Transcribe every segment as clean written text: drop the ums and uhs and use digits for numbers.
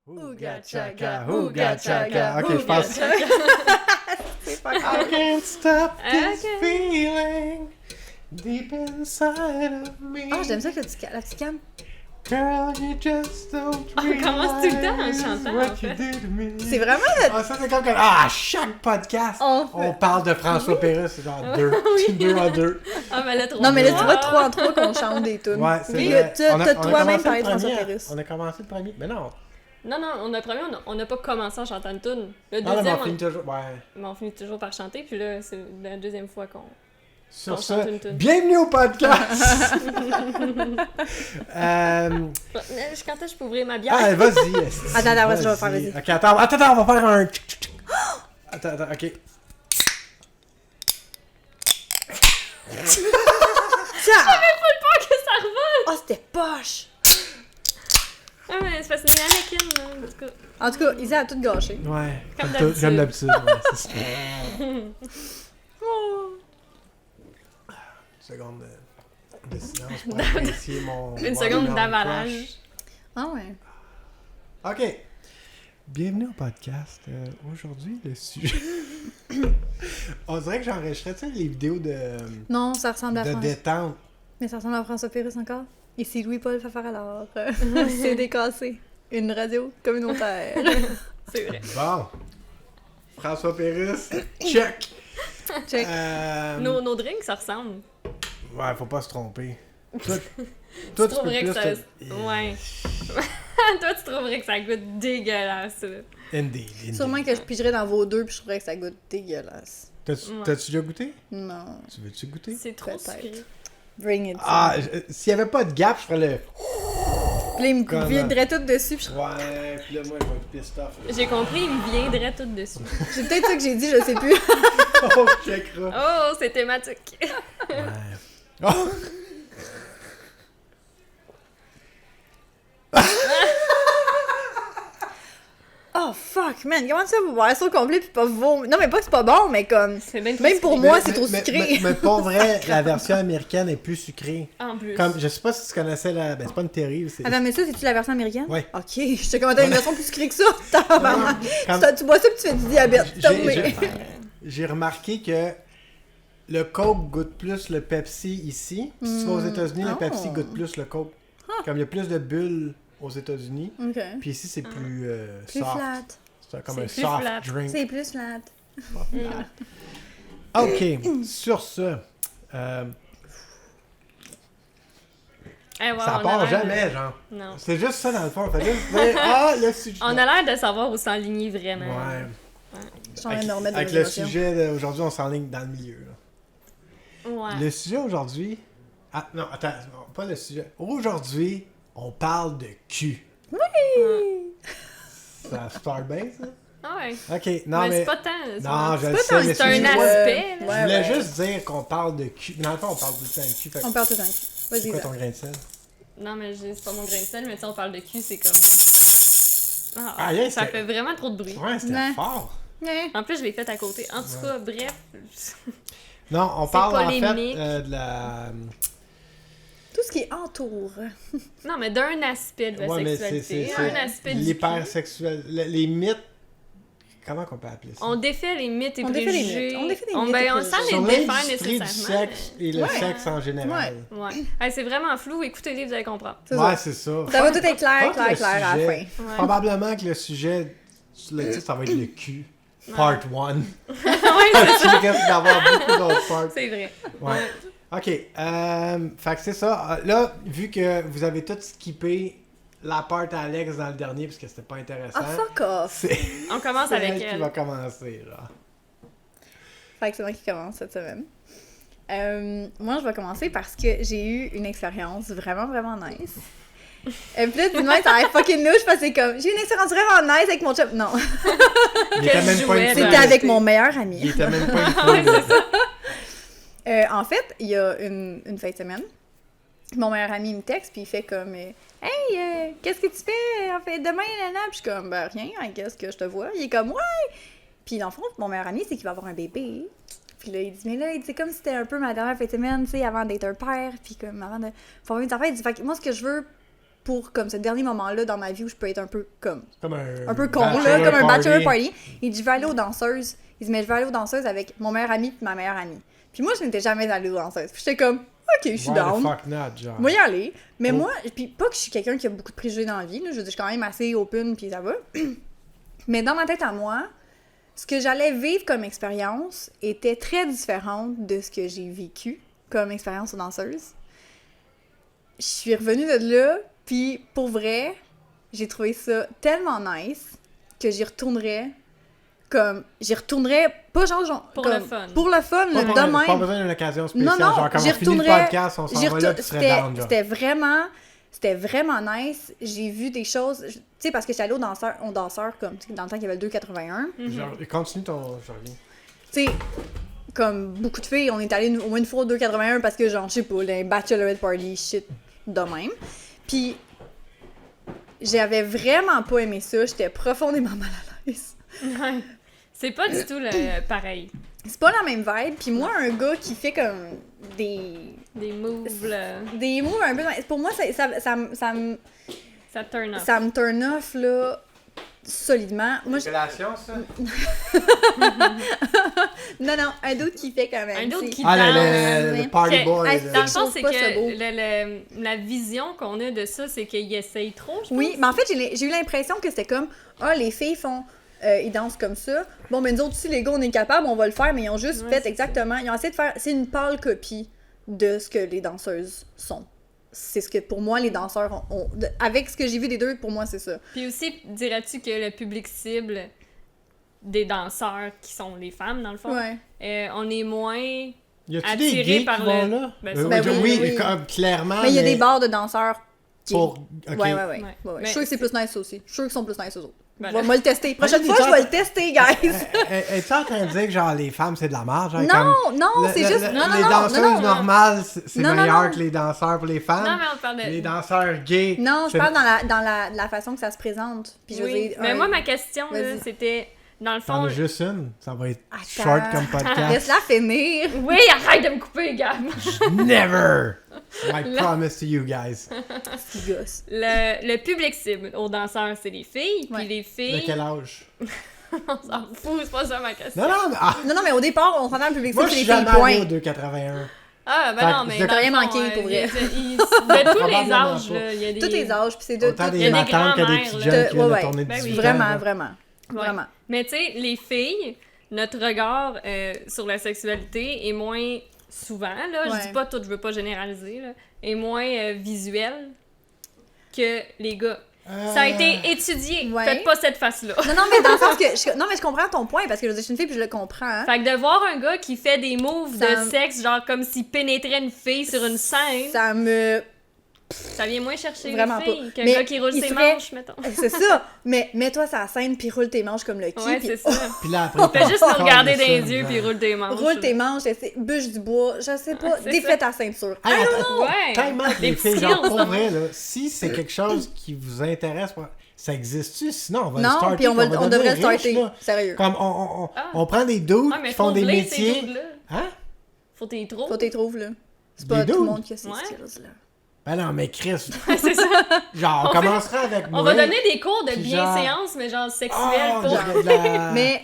Ooga chaka, ooga chaka. Ok, je pense. C'est pas I grave. can't stop this Ok. feeling deep inside of me. Ah, j'aime ça que la petite canne. Girl, you just don't On commence tout le temps en chantant, what en you fait. did to me. C'est vraiment le... Ah, ça, c'est comme à chaque podcast, on parle de François Pérusse, c'est genre deux à deux. Ah, mais là, trop Non, mais là, tu vois, trois. 3 en 3 qu'on chante des tunes. Ouais, c'est Puis vrai. t'as On a toi-même commencé parlé le de François premier. Pérusse. On a commencé le premier. Mais non. Non, on n'a pas commencé en chantant une tune. Le Non, mais deuxième, on finit toujours. Ouais. mais on finit toujours par chanter, puis là, c'est la deuxième fois qu'on... Sur On ça, chante une tune. bienvenue au podcast! Quand est-ce que je peux ouvrir ma bière? Ah, vas-y. Attends, vas-y, je vais faire, vas-y. vas-y. Ok, attends, on va faire un... Attends, ok. Tiens! Pas que ça revole! Oh, c'était poche! Ah, mais c'est parce que c'est une Anakin, là, en tout cas. En tout cas, Isa a tout gâché. Ouais, Comme comme d'habitude. d'habitude. Ouais, c'est ça. Oh. Une seconde de silence pour apprécier mon... Une mon seconde énorme d'avalage. crush. Ah ouais. Ok. Bienvenue au podcast. Aujourd'hui, le sujet... On dirait que j'enregistrais, tu sais, les vidéos de Non, ça ressemble à François. détente. Mais ça ressemble à François Pérusse encore. Ici Louis-Paul Fafard alors. C'est décassé. Une radio communautaire. C'est vrai. Bon. François Pérusse, check. Check. Nos drinks, ça ressemble. Ouais, faut pas se tromper. Toi, Tu tu peux trouverais plus que ça... te... Ouais. Toi, tu trouverais que ça goûte dégueulasse, là. Indeed. Sûrement que je pigerais dans vos deux puis je trouverais que ça goûte dégueulasse. T'as-tu déjà goûté? Non. Tu veux-tu goûter? C'est trop Peut-être. sucré. Bring it. Ah, s'il y avait pas de gap, je ferais le... Puis là, il me Comment? viderait tout dessus. Puis Ouais, puis là, moi, je vais être pissed off. J'ai compris, il me viendrait tout dessus. c'est peut-être ça que j'ai dit, je sais plus. Oh, checkera. Oh, c'est thématique. Ouais. Oh! Oh fuck, man. Comment ça vous boire ça au complet puis pas vomir? Non, mais pas que c'est pas bon, mais comme. C'est bien trop Même pour sucré. moi, c'est trop sucré. Mais pour vrai, la version américaine est plus sucrée. En plus. Comme, je sais pas si tu connaissais la... Ben, c'est pas une terrible, c'est... Attends, mais ça, c'est-tu la version américaine? Ouais. Ok, je te commandais une version plus sucrée que ça. Tabarnak. Comme- Tu bois ça puis tu fais du diabète. J'ai remarqué que le Coke goûte plus le Pepsi ici. Si tu vas aux États-Unis, le Oh. Pepsi goûte plus le Coke. Comme il y a plus de bulles aux États-Unis. Ok. Puis ici, c'est plus, Plus soft. flat. C'est comme C'est un plus soft flat. drink. C'est plus flat. Ok, sur ce, Eh, wow, ça on a part l'air jamais, genre. Non. C'est juste ça dans le fond. Fait juste dire, ah, le sujet. On a l'air de savoir où s'enligner vraiment. Ouais. Je suis en train de me remettre Avec de le l'émotion. sujet d'aujourd'hui, on s'enligne dans le milieu. Là. Ouais. Le sujet aujourd'hui. Ah, non, attends, non, pas le sujet. Aujourd'hui, on parle de cul. Ça start bien, ça? Ah ouais. Ok, non, mais mais. c'est pas tant. Non, je le pas sais, tant- mais C'est un juste- aspect. Je là. Ouais, voulais ouais. juste dire qu'on parle de cul. Dans le fond, on parle tout le temps de cul. Fait que On parle tout le temps. c'est Vas-y, quoi Isa. ton grain de sel? Non, mais c'est pas mon grain de sel, mais tu sais, on parle de cul, c'est comme. Ah, Ah, yeah, ça c'était- fait vraiment trop de bruit. Ouais, c'était Ouais. fort. Ouais. En plus, je l'ai fait à côté. En tout cas, bref. Non, on C'est parle en fait polémique. de la. Tout ce qui entoure. Non, mais d'un aspect de la Ouais, mais sexualité. Un aspect du cul. l'hypersexuel. Les mythes. Comment qu'on peut appeler ça? On défait les mythes et On défait les préjugés. mythes. On défait les mythes et Ben, préjugés. sans Sur les défaire l'industrie du nécessairement. sexe et le Ouais. sexe en général. Ouais. Hey, c'est vraiment flou. Écoutez-les, vous allez comprendre. C'est Ouais, ça. c'est ça. Ça va tout être clair, Fuck clair, le clair à la sujet. fin. Ouais. Probablement que le sujet, le titre, ça va être le cul. Part 1. Ouais, Il risque d'avoir beaucoup d'autres parts. c'est vrai. Ouais. Ok, fait que c'est ça. Là, vu que vous avez tout skippé la part à Alex dans le dernier, parce que c'était pas intéressant, Ah, fuck off! c'est On commence c'est avec elle qui elle. va commencer, genre. Fait que c'est moi qui commence cette semaine. Moi, je vais commencer parce que j'ai eu une expérience vraiment, vraiment nice. Puis là, dis-moi, ça a l'air fucking louche parce que c'est comme, j'ai eu une expérience vraiment nice avec mon chum. Non, Il était même pas jouet, une là. c'était avec mon meilleur Il ami. était même pas une fille. En fait, il y a une fin de semaine, mon meilleur ami me texte, puis il fait comme, hey, qu'est-ce que tu fais en fait demain, Lana? Puis je suis comme, ben rien, qu'est-ce que je te vois? Il est comme, ouais! Puis dans le fond, mon meilleur ami, c'est qu'il va avoir un bébé. Puis là, il dit, mais là, c'est comme si c'était un peu ma dernière fin de semaine, tu sais, avant d'être un père, puis comme avant de former des enfants. Il dit, fait que moi, ce que je veux pour comme ce dernier moment-là dans ma vie où je peux être un peu comme Comme un peu con, là, comme un bachelor party. Il dit, je vais aller aux danseuses. Il dit, mais je vais aller aux danseuses avec mon meilleur ami et ma meilleure amie. Puis moi, je n'étais jamais allée aux danseuses. Puis j'étais comme, ok, je suis down. Fuck not, genre. Moi y aller. Mais moi, puis pas que je suis quelqu'un qui a beaucoup de préjugés dans la vie, là, je veux dire, je suis quand même assez open, puis ça va. Mais dans ma tête à moi, ce que j'allais vivre comme expérience était très différente de ce que j'ai vécu comme expérience aux danseuses. Je suis revenue de là, puis pour vrai, j'ai trouvé ça tellement nice que j'y retournerais pas genre Pour comme, le fun. Pour le fun, Pas, le pas, demain. pas besoin d'une occasion spéciale. Non, non, genre, quand j'y on finit le retournerais- podcast, on s'en va là, tu serais down, genre. C'était vraiment nice. J'ai vu des choses, tu sais, parce que j'étais allée au danseur comme, tu sais, dans le temps qu'il y avait le 281. Genre, continue ton... Je reviens. Tu sais, comme beaucoup de filles, on est allé au moins une fois au 281 parce que, genre, je sais pas, les bachelorette party, shit, de même. Puis, j'avais vraiment pas aimé ça. J'étais profondément mal à l'aise. Ouais. C'est pas du tout le pareil. C'est pas la même vibe. Puis moi, un gars qui fait comme des Des moves, là, moves un peu... Pour moi, ça me turn off. là, solidement. Moi, Relation, ça? Non, un d'autre qui fait quand même. Un d'autre tu sais. qui Ah, danse. le party Que- boy. Hey, là. Dans le Je fond, trouve c'est pas ça beau. que la vision qu'on a de ça, c'est qu'ils essayent trop, je Oui, pense. mais en fait, j'ai eu l'impression que c'était comme, les filles font, ils dansent comme ça. Bon, mais nous autres aussi, les gars, on est capables, on va le faire, mais ils ont juste Ouais, fait c'est exactement, ils ont essayé de faire, c'est une pâle copie de ce que les danseuses sont. C'est ce que, pour moi, les danseurs avec ce que j'ai vu des deux, pour moi, c'est ça. Puis aussi, dirais-tu que le public cible des danseurs, qui sont les femmes, dans le fond, Ouais. on est moins... Y a-tu attiré des gays par qui vont le- là? Ben, oui. Comme, clairement. Mais il y a des bars de danseurs gays. Pour... ok. Ouais. Ouais. Je Mais suis sûre que c'est plus nice ça aussi. Je suis sûre qu'ils sont plus nice aux autres. Ben On va là. moi le tester. Prochaine Mais fois, t'es je en- vais le tester, guys. Es-tu en train de dire que genre les femmes c'est de la merde? Genre, Non, c'est juste... Non, les danseuses non. normales, c'est Non, meilleur non. que les danseurs pour les femmes. Non, mais on parle de... Les danseurs gays. Non, je c'est- parle dans la façon que ça se présente. Puis je veux Oui, dire, mais moi, ma question, là, Vas-y. c'était... Dans le T'en fond... as juste une. Ça va être Attends. short comme podcast. Laisse-la finir. Oui, arrête de me couper, Gab! Never! I promise to you guys. Petit gosse. Le public cible aux danseurs, c'est les filles, puis Ouais. les De filles... quel âge? On s'en fout, c'est pas ça ma question. Non, mais... ah, Non, mais au départ, on s'entend le public moi, cible, je c'est suis les jamais filles, allé point. au 281. Ah, ben Fait non, que mais je dans rien le fond, manqué, pour vrai. De tous les Probablement âges, pas. là, il y a des... Tous les âges, puis c'est de Autant tout. des il y a des matantes que des grands-mères, petites là. jeunes qui viennent Ouais, de ouais. tourner Ben oui. 18 ans. Vraiment. Ouais. Vraiment. Mais tu sais, les filles, notre regard sur la sexualité est moins souvent, là, Ouais. je dis pas tout, je veux pas généraliser, là, est moins visuel que les gars. Ça a été étudié. Ouais. Faites pas cette face-là. Non, mais dans le sens que... Non, mais je comprends ton point, parce que je suis une fille, puis je le comprends. Hein. Fait que de voir un gars qui fait des moves Ça- de sexe, genre comme s'il pénétrait une fille sur une scène, Ça me... ça vient moins chercher Vraiment les filles pas. qu'un Mais gars qui roule il ses ferait- manches, mettons. C'est ça. Mais mets-toi sur la scène, puis roule tes manches comme le qui. Ouais, puis c'est ça. Puis là, après, Fais juste nous regarder dans ça, les yeux genre. puis roule tes manches. roule tes manches, bûche du bois, je sais pas, c'est défais ça. ta ceinture. Hey, attends, Ouais. time out, Des les filles, petits genre, skills, pour là. vrai, là, si c'est quelque chose qui vous intéresse, ça existe-tu? Sinon, on va le Non, starter, puis on devenir devrait le riche, starter. là. Sérieux. Comme on prend des dudes Ah, mais qui font des métiers. Là. Hein? Faut t'y trouver. Faut t'y trouves, là. C'est Des pas tout le dudes? monde qui a ces Ouais. skills-là. Ben non, mais Chris, C'est ça. genre, on On commencera avec moi. On va donner des cours de Puis bienséance, mais genre sexuelle Oh, pour... de la- Mais,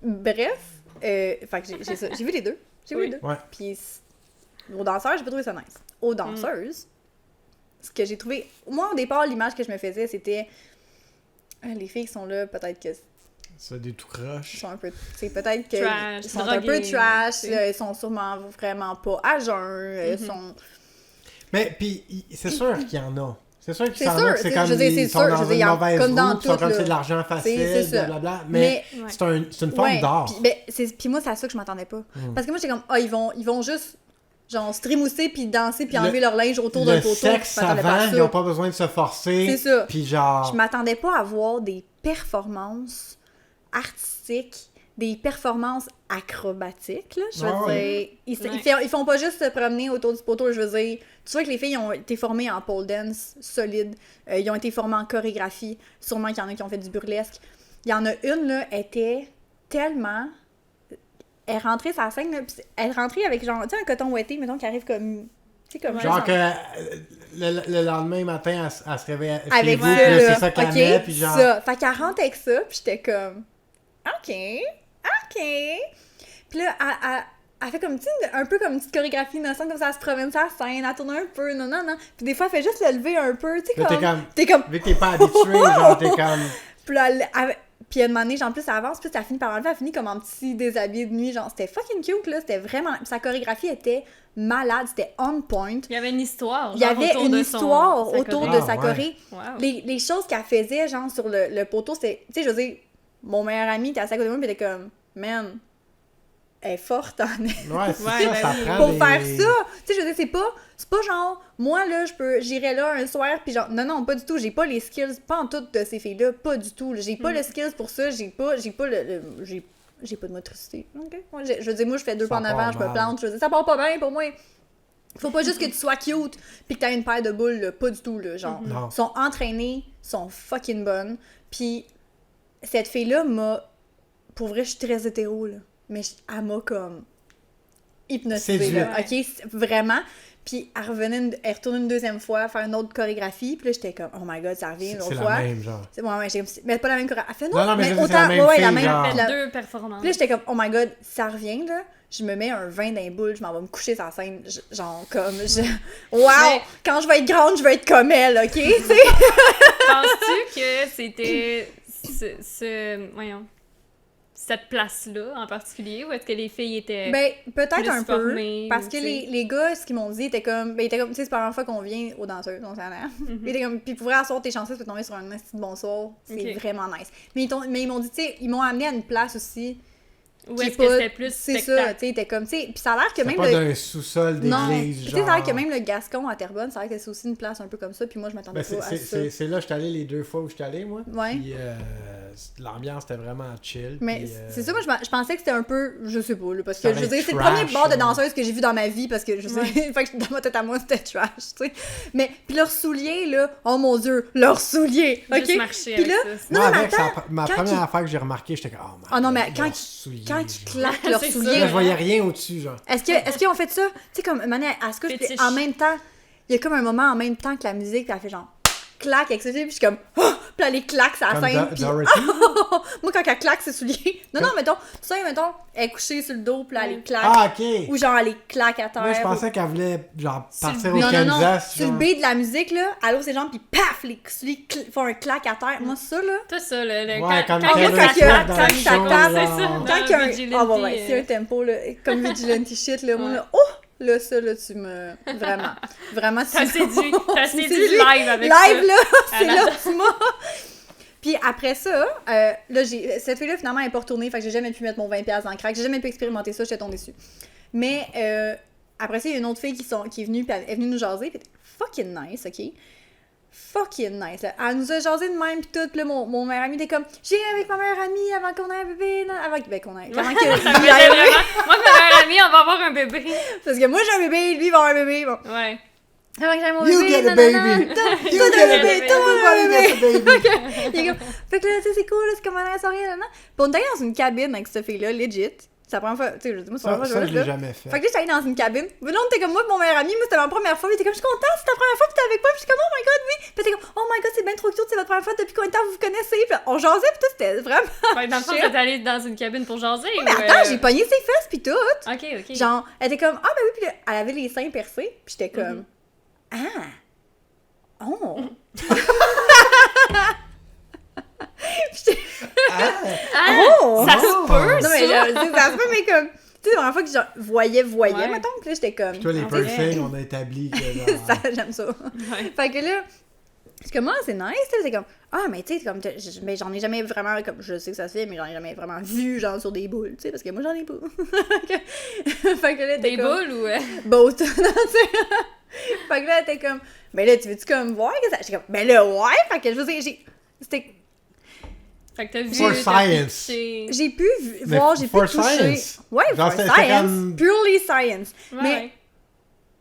bref, fait que j'ai ça. J'ai vu les deux. J'ai vu Oui. les deux. Ouais. Puis, aux danseurs, j'ai pas trouvé ça nice. Aux danseuses, ce que j'ai trouvé... Moi, au départ, l'image que je me faisais, c'était... les filles sont là, peut-être que C'est des tout croches. sont un peu, tu sais, peut-être que Trash, ils sont un peu drogués, trash, tu sais. ils sont sûrement vraiment pas à jeun, ils sont... Mais puis c'est sûr qu'il y en a. C'est sûr qu'il C'est y en sûr, a que c'est c'est- comme je veux dire, ils c'est sont sûr, je dans veux dire, une il y a- mauvaise comme dans roue, puis sont tout, comme là. c'est de l'argent facile, c'est ça. blablabla. Mais Ouais. c'est une forme d'art. Puis moi, c'est à ça que je m'attendais pas. Parce que moi, j'étais comme, ils vont juste, genre, se trémousser, puis danser, puis Le- enlever leur linge autour d'un Le poteau. sexe Je m'attendais pas à savant, ça. ils n'ont pas besoin de se forcer. C'est ça. Puis genre... Je m'attendais pas à voir des performances artistiques, des performances acrobatiques, là. Je veux Ah dire, Ouais. ils font pas juste se promener autour du poteau, je veux dire. Tu vois que les filles ont été formées en pole dance solide, ils ont été formées en chorégraphie, sûrement qu'il y en a qui ont fait du burlesque. Il y en a une, là, était tellement... Elle rentrait sa scène, là, pis elle rentrait avec genre, tu sais, un coton ouetté, mettons, qui arrive comme C'est comme Genre que le lendemain matin, elle se réveille chez avec vous, ça, puis là, là, c'est ça qu'elle ok? met, puis genre... Ça. Fait qu'elle rentre avec ça, puis j'étais comme, OK. Puis là, elle fait comme, tu sais, un peu comme une petite chorégraphie innocente, comme ça, elle se promène sa scène, elle tourne un peu, non. Puis des fois, elle fait juste le lever un peu, tu sais, Là, t'es comme... Vu que t'es pas habitué, genre, t'es comme... Puis là, puis à un moment donné, genre, plus ça avance, plus ça finit par enlever, elle finit comme en petit déshabillé de nuit, genre, c'était fucking cute, là, c'était vraiment... Sa chorégraphie était malade, c'était on point. Il y avait une histoire. Il y avait une histoire sa autour choré. de sa choré. Wow. Les choses qu'elle faisait, genre, sur le poteau, c'était... Tu sais, je veux dire, mon meilleur ami était assis à côté de moi, pis il était comme, man, elle est forte en elle. Ouais, c'est Ouais, ça, ça ben oui. prend Pour des... faire ça, tu sais, je veux dire, c'est pas genre, moi, là, j'irais là un soir, puis genre, non, pas du tout, j'ai pas les skills, pas en tout de ces filles-là, pas du tout, j'ai pas le skills pour ça, j'ai pas j'ai pas de motricité, ok? Moi, je veux dire, moi, je fais deux Ça pas en avant, part je me mal. plante, je veux dire, ça part pas bien pour moi. Faut pas juste que tu sois cute, pis que t'aies une paire de boules, là, pas du tout, là, genre. Non. Sont entraînées, sont fucking bonnes, puis cette fille-là m'a... Pour vrai, je suis très hétéro, là, mais elle m'a comme hypnotisée, Séduite. là, ok? Vraiment. Puis elle retourne une deuxième fois faire une autre chorégraphie, puis là, j'étais comme, oh my god, ça revient une autre C'est fois. la même, genre. Ouais, j'ai comme... Mais pas la même chorégraphie. Elle fait Non, mais je veux dire, c'est autant... la même ouais, fille, la même... genre. Fait la- deux performances. Puis là, j'étais comme, oh my god, ça revient, là. Je me mets un vin dans les boules, je m'en vais me coucher sur la scène, genre, comme, wow! Mais- Quand je vais être grande, je vais être comme elle, ok? Tu sais? Penses-tu que c'était voyons, cette place-là en particulier, ou est-ce que les filles étaient... Ben, peut-être plus un peu, formées, parce que tu sais. les gars, ce qu'ils m'ont dit, étaient comme, tu sais, c'est pas la première fois qu'on vient aux danseuses, on s'en a. Ils étaient comme, puis pour vrai, à soir, t'es chanceuse de tomber sur un petit bonsoir, c'est Ok. vraiment nice. Mais ils m'ont dit, tu sais, ils m'ont amené à une place aussi, Ou qui est-ce est que pas- c'était plus c'est ça, spectacle? tu sais, t'es comme, tu sais, puis ça a l'air que C'est même pas le... d'un sous-sol Non, d'église, puis tu genre... sais, ça a l'air que même le Gascon à Terrebonne, ça a l'air que c'est aussi une place un peu comme ça, puis moi, je m'attendais Ben, pas à ça. c'est là, je suis allé les deux fois où je suis allé, moi. Ouais. Puis l'ambiance était vraiment chill. Mais puis, c'est ça, moi, je pensais que c'était un peu, je sais pas, là, parce Ça que, je veux allait dire, c'est le trash, premier bar de là. danseuse que j'ai vu dans ma vie, parce que, je sais, fait que dans ma tête à moi, c'était trash, tu sais. Mais, puis leurs souliers, là, oh mon Dieu, leurs souliers, ok? Juste marcher Puis avec là, ça. non, Moi, mais avec, attends, ma quand première ils- affaire que j'ai remarqué, j'étais comme, oh my Ah non, God, mais quand leurs souliers, quand ils genre. claquent leurs C'est ça. souliers, Là, je voyais rien au-dessus, genre. est-ce qu'ils ont fait ça? Tu sais, comme, Mané, à ce que Fétiche. en même temps, il y a comme un moment en même temps que la musique, puis elle fait genre, claque avec ses souliers, puis je suis comme, oh! Puis là, les claques, ça Comme scène, puis Dorothy. moi, quand elle claque ses souliers, non, mettons, elle est couchée sur le dos, puis là, elle les claque. Ah, ok. Ou genre, elle les claque à terre. Moi, je pensais qu'elle voulait, genre, partir au Non, Kansas. sur le genre. beat de la musique, là, elle ouvre ses jambes, puis paf, les souliers font un claque à terre. Moi, ça, là... Tout ça, le Ouais, comme quand Taylor quand Swift il y a- dans quand le ça show, tape, c'est genre. ça. Quand il y a un... Vigilante, Ah, ouais, s'il y a un tempo, là, comme Vigilante shit, là, moi, Ouais. là, oh! Là, ça, là, tu me... Vraiment, T'as tu séduit Tu me séduit séduis. live avec ça. Live, là, c'est À là la- que tu m'as... Puis après ça, là, cette fille-là, finalement, elle est pas retournée, fait que j'ai jamais pu mettre mon 20$ dans le crack, j'ai jamais pu expérimenter ça, j'étais tombée dessus. Mais après ça, il y a une autre fille qui est venue, puis elle est venue nous jaser, puis elle était fucking nice, ok? Fucking nice, là. Elle nous a jasé de même, pis tout, pis là, mon meilleur ami était comme, j'ai avec ma meilleure amie avant qu'on ait un bébé, non, avant qu'on ait... Avant que... Ça me faisait vraiment... Moi, ma meilleure amie, on va avoir un bébé. Parce que moi, j'ai un bébé, lui, il va avoir un bébé, bon. Ouais. Avant que j'aie mon You bébé, get a nanana, baby. tout You le get a bébé, baby. tout le Everybody bébé. gets a baby. Il est comme, fait que là, tu sais, c'est cool, là, c'est comme un soirée, là, non? Puis on était allé dans une cabine avec cette fille-là, legit. C'est la première fois, tu sais, moi, c'est la première fois Ça, que je je l'ai vais là. jamais fait. Fait que là, j'étais allée dans une cabine. Mais là, on était comme moi, mon meilleur ami, moi, c'était ma première fois. Il était comme, je suis contente, c'est ta première fois, puis t'es avec moi. Puis je suis comme, oh my god, oui. Puis t'es comme, oh my god, c'est bien trop cute, c'est votre première fois, depuis combien de temps vous vous connaissez? Puis on jasait, puis tout, c'était vraiment. Fait que dans le fond, chill. t'es allée dans une cabine pour jaser, ou... Mais attends, j'ai pogné ses fesses, puis tout. Ok. Genre, elle était comme, ah ben oui, puis là, elle avait les seins percés, puis j'étais comme, ah, oh. Ah, Oh! Ça se peut, Non, mais ça! ça se peut, mais comme, tu sais, la première fois que je voyais, Ouais. mettons, puis là, j'étais comme, toi, les ah, c'est piercings, on a établi que genre... ça, j'aime ça. Ouais. Fait que là, je suis comme, ah, c'est nice, là. C'est comme, ah, mais tu sais, comme, mais j'en ai jamais vraiment, comme, je sais que ça se fait, mais j'en ai jamais vraiment vu, genre, sur des boules, tu sais, parce que moi, j'en ai pas. Fait que là, t'es Des comme, boules ou... both, non, tu sais. Fait que là, t'es comme, ben là, tu veux-tu comme voir que ça. J'étais comme, ben là, ouais. Fait que je veux dire, c'était. Fait que t'as vu... For t'as science. pitché. J'ai pu Mais voir, j'ai pu for toucher. science. Ouais, Genre, for c'était science. comme- Purely science. Ouais, Mais ouais.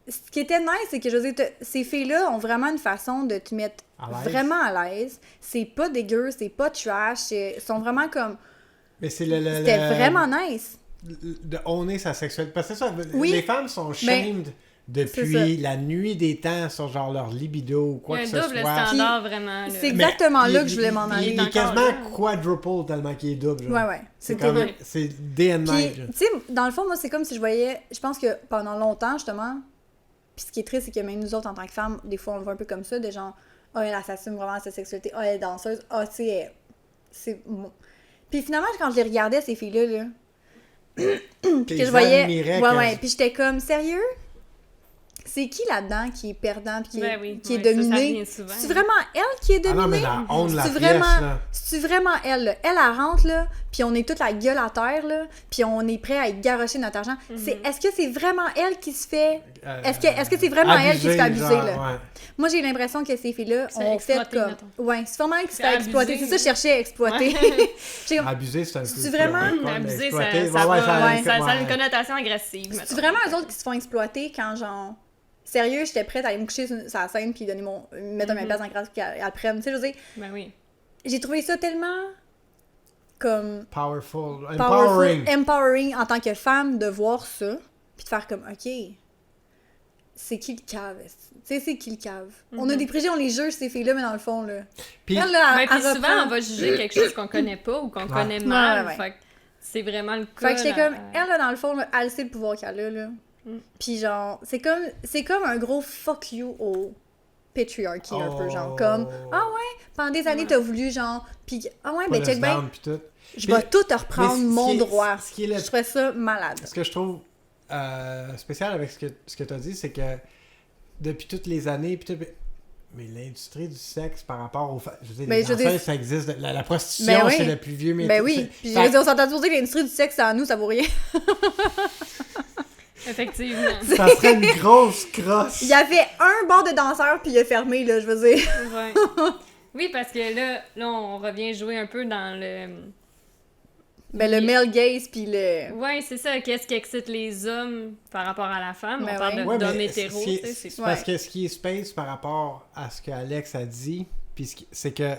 ce qui était nice, c'est que je veux dire, ces filles-là ont vraiment une façon de te mettre À l'aise. vraiment à l'aise. C'est pas dégueu, c'est pas trash. Ils sont vraiment comme. Mais c'est C'était vraiment nice. de honner sa sexualité. Parce que c'est ça, Oui. les femmes sont shamed depuis la nuit des temps sur genre leur libido ou quoi que ce soit. Il y a un double standard, vraiment. Là. C'est exactement là que je voulais m'en aller. Il est quasiment quadruple tellement qu'il est double. Genre. Ouais. C'est comme... C'est day and night. Tu sais, dans le fond, moi, c'est comme si je voyais... Je pense que pendant longtemps, justement... Puis ce qui est triste, c'est que même nous autres, en tant que femmes, des fois, on le voit un peu comme ça, des gens... Ah, elle s'assume vraiment à sa sexualité. Ah, elle est danseuse. Ah, tu sais, c'est... Puis finalement, quand je les regardais, ces filles-là, là... que je voyais... Ouais. Puis j'étais comme, sérieux? C'est qui là-dedans qui est perdant puis qui est dominé? C'est vraiment elle qui est dominée? Ah non, mais c'est vraiment elle, là. Elle rentre, là, puis on est toute la gueule à terre, là, puis on est prêt à y garrocher notre argent. Est-ce que c'est vraiment elle qui se fait... Est-ce que c'est vraiment elle qui se fait abuser, genre, là? Ouais. Moi, j'ai l'impression que ces filles-là ont fait comme... Mettons. Ouais, c'est vraiment elle qui se fait exploiter. C'est ça, je cherchais à exploiter. Abuser, c'est un peu... C'est vraiment... Abuser, ça a une connotation agressive. C'est vraiment eux autres qui se font exploiter quand, genre... Sérieux, j'étais prête à aller me coucher sur la scène puis mettre ma place en grâce qu'elle prenne. Tu sais, je veux dire... Ben oui. J'ai trouvé ça tellement... comme... Empowering en tant que femme de voir ça puis de faire comme, OK, c'est qui le cave? Tu sais, c'est qui le cave? On a des préjugés, on les juge, ces filles-là, mais dans le fond, là... Puis souvent, on va juger quelque chose qu'on connaît pas ou qu'on connaît mal. Fait que c'est vraiment le cas. Fait que j'étais comme, elle, là, dans le fond, là, elle sait le pouvoir qu'elle a, là. Puis genre, c'est comme un gros fuck you au patriarchy, un peu, genre, comme, ah ouais, pendant des années, t'as voulu, genre, pis, ah ouais, ben check bien, je vais tout te reprendre mon droit. Je ferais ça malade. Ce que je trouve spécial avec ce que t'as dit, c'est que depuis toutes les années, mais l'industrie du sexe par rapport aux femmes, je veux dire, ça existe, la prostitution, c'est le plus vieux métier. Ben oui, puis je veux dire, on s'entend toujours dire que l'industrie du sexe, à nous, ça vaut rien. Effectivement. Ça serait une grosse crosse. Il y avait un bar de danseurs, puis il a fermé, là, je veux dire. Ouais. Oui, parce que là, on revient jouer un peu dans le... Ben, le male gaze, puis le... Ouais, c'est ça. Qu'est-ce qui excite les hommes par rapport à la femme? On parle d'hommes hétéros, c'est parce que ce qui est space par rapport à ce qu'Alex a dit, puis c'est que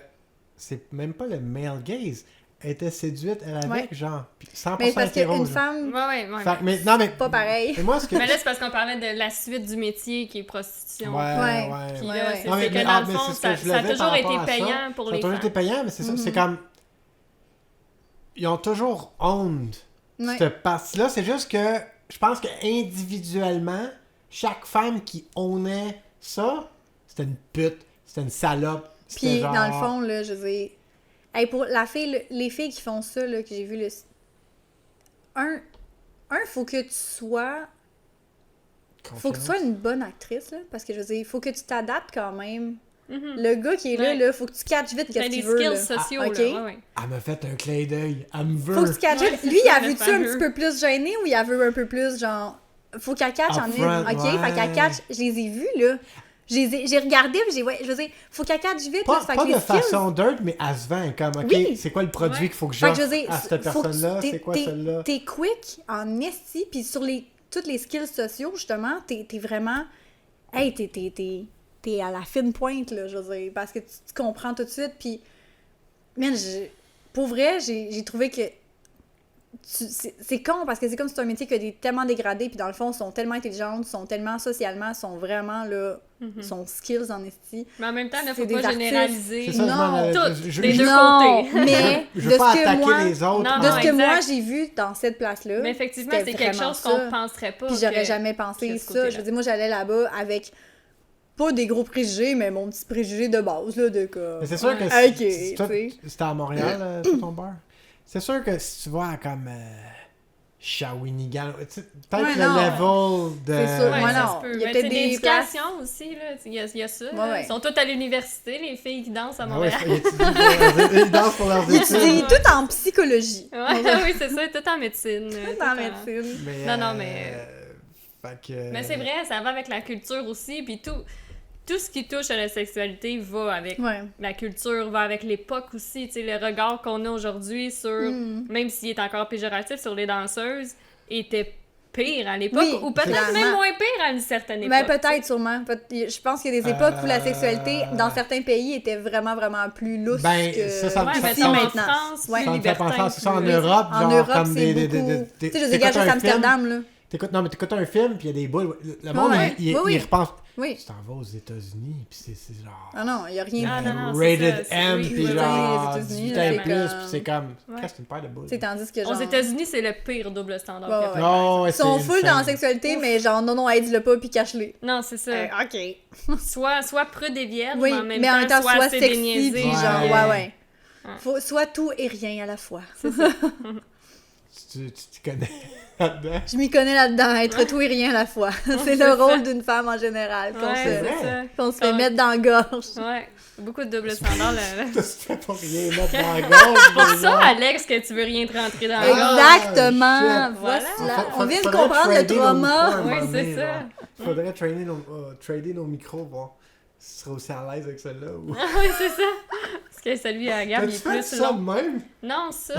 c'est même pas le male gaze. Elle était séduite, elle avec, genre, 100% mais parce hétéro. qu'une femme... Ouais. Mais pas pareil. Mais, moi, ce que... mais là, c'est parce qu'on parlait de la suite du métier qui est prostitution. Ouais. Puis là, c'est que dans le fond, ça a toujours été payant pour les femmes. Ça a toujours été payant, mais c'est ça. C'est comme... Ils ont toujours owned cette partie-là. C'est juste que je pense que individuellement, chaque femme qui ownait ça, c'était une pute, c'était une salope. Puis genre... dans le fond, là, je veux dire... Hey, pour les filles qui font ça, là, que j'ai vu, faut que tu sois... Faut que tu sois une bonne actrice, là, parce que, je veux dire, il faut que tu t'adaptes quand même. Le gars qui est là, faut que tu catches vite qu'est-ce qu'il veut, là. Des skills sociaux, là, Elle m'a fait un clin d'œil, elle me veut. Faut que tu catches vite. Lui, il a vu-tu un petit peu plus gêné ou il a vu un peu plus, genre... Faut qu'elle catch en une... OK, fait qu'elle catch... Je les ai vus, là. J'ai regardé, puis je veux dire, faut qu'elle catch vite. Pas de façon dirt, mais elle se vend comme, OK, c'est quoi le produit qu'il faut que j'offre à cette personne-là? C'est quoi celle-là? T'es quick en esti, puis sur tous les skills sociaux, justement, t'es vraiment... Hey, t'es à la fine pointe, là, je veux dire, parce que tu comprends tout de suite, puis... Man, pour vrai, j'ai trouvé que... C'est con, parce que c'est comme si c'est un métier qui a tellement dégradé, puis dans le fond, sont tellement intelligentes, sont tellement socialement, sont vraiment, là, sont skills en esti. Mais en même temps, il ne faut pas généraliser. Ça, non, des deux côtés. Mais je veux pas attaquer les autres. De ce que moi, j'ai vu dans cette place-là, mais effectivement, c'est quelque chose qu'on ne penserait pas. Puis j'aurais jamais pensé ça. Je veux dire, moi, j'allais là-bas avec... Pas des gros préjugés, mais mon petit préjugé de base, là, de quoi. Mais c'est sûr que c'était à Montréal, ton bar. C'est sûr que si tu vas comme Shawinigan, peut-être le level de... C'est sûr, il y a peut-être des l'éducation aussi, là, il y a ça. Ils sont tous à l'université, les filles qui dansent à Montréal. Ils dansent pour leurs études. Ils étudient tout en psychologie. Oui, c'est ça, tout en médecine. Tout en médecine. Mais c'est vrai, ça va avec la culture aussi, puis tout ce qui touche à la sexualité va avec la culture, va avec l'époque aussi. Tu sais, le regard qu'on a aujourd'hui sur, même s'il est encore péjoratif, sur les danseuses, était pire à l'époque, ou peut-être même moins pire à une certaine époque. Mais peut-être, sûrement. Je pense qu'il y a des époques où la sexualité, dans certains pays, était vraiment, vraiment plus lousse que ça maintenant. En France, ça me fait penser à ça en Europe. En Europe, c'est beaucoup... Tu sais, je dégage juste Amsterdam, là. t'écoutes un film, puis il y a des boules. Le monde, il repense. Oui. Tu t'en vas aux États-Unis, puis c'est genre. Ah non, il n'y a rien. Rated M, puis genre. Les États-Unis, 18 ans plus, puis c'est comme. Qu'est-ce que une paire de boules? Tandis que genre. Aux États-Unis, c'est le pire double standard. Ils sont full dans la sexualité, mais genre, non, aide-le pas, puis cache-les. Non, c'est ça. OK. soit prude et vierge, mais en même temps, soit sexy, puis genre, ouais. Faut soit tout et rien à la fois. C'est ça. Tu connais là-dedans? Je m'y connais là-dedans, être tout et rien à la fois. C'est le rôle d'une femme en général, qu'on se fait mettre dans la gorge. Ouais, beaucoup de double standards. Tu te fais pas rien mettre dans la gorge. Pour ça, Alex, que tu veux rien te rentrer dans la gorge. Exactement. Voilà. On vient de comprendre le trauma. Oui, c'est ça. Faudrait trader nos micros, voir si tu serais aussi à l'aise avec celle-là. Ou... oui, c'est ça. Parce que celui à Gab, il est plus ça long. De même? Non, ça,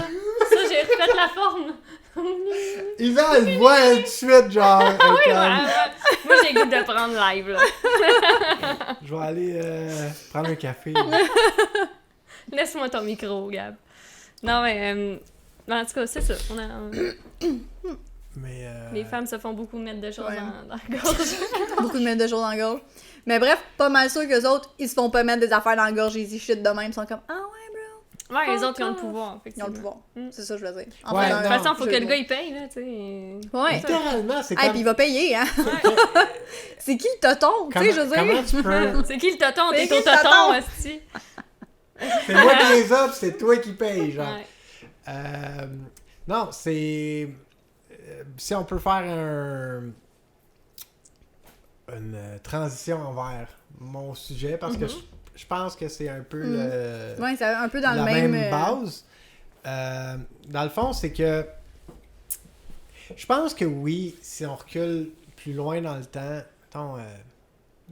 j'ai refait la forme. Yvan, elle voit elle tout de suite, genre. Oui, moi, j'ai le goût de prendre live, là. Je vais aller prendre un café. Laisse-moi ton micro, Gab. Non, mais en tout cas, c'est ça. Mais les femmes se font beaucoup mettre de choses dans la gorge. Beaucoup de mettre de choses dans la gorge. Mais bref, pas mal sûr qu'eux autres, ils se font pas mettre des affaires dans la gorge, ils y shit de même, ils sont comme « Ah ouais, bro! » Ouais, les autres, ils ont le pouvoir, Ils effectivement. ont le pouvoir, c'est ça que je veux dire. De toute façon, il faut que le gars, il paye, là, tu sais. Ouais. Littéralement, c'est comme... puis il va payer, hein? C'est qui le toton, tu sais, je veux dire? Comment tu peux... C'est qui le toton? T'es ton toton, hostie. C'est moi qui les a, pis c'est toi qui payes, genre. Non, c'est... Si on peut faire une transition vers mon sujet, parce que je pense que c'est un peu ouais, c'est un peu dans la le même base. Dans le fond, c'est que je pense que oui, si on recule plus loin dans le temps, attends,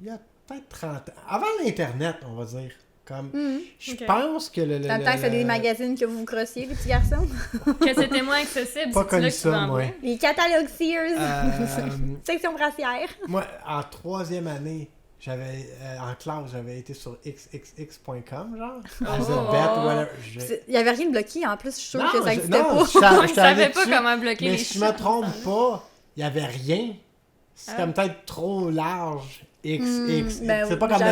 il y a peut-être 30 ans, avant l'Internet, on va dire. Comme, je pense que le dans le temps que c'était des magazines que vous crossiez, les petits garçons. Que c'était moins accessible. Pas connu ça, moi. Les catalogues Sears. Section brassière. Moi, en 3e année, j'avais en classe, j'avais été sur xxx.com, genre. As a bet, whatever. Il y avait rien de bloqué, en plus, je suis sûre que ça n'existait pas. Je savais pas comment bloquer mais les si je me trompe pas, il y avait rien. C'est comme peut-être trop large. C'est pas comme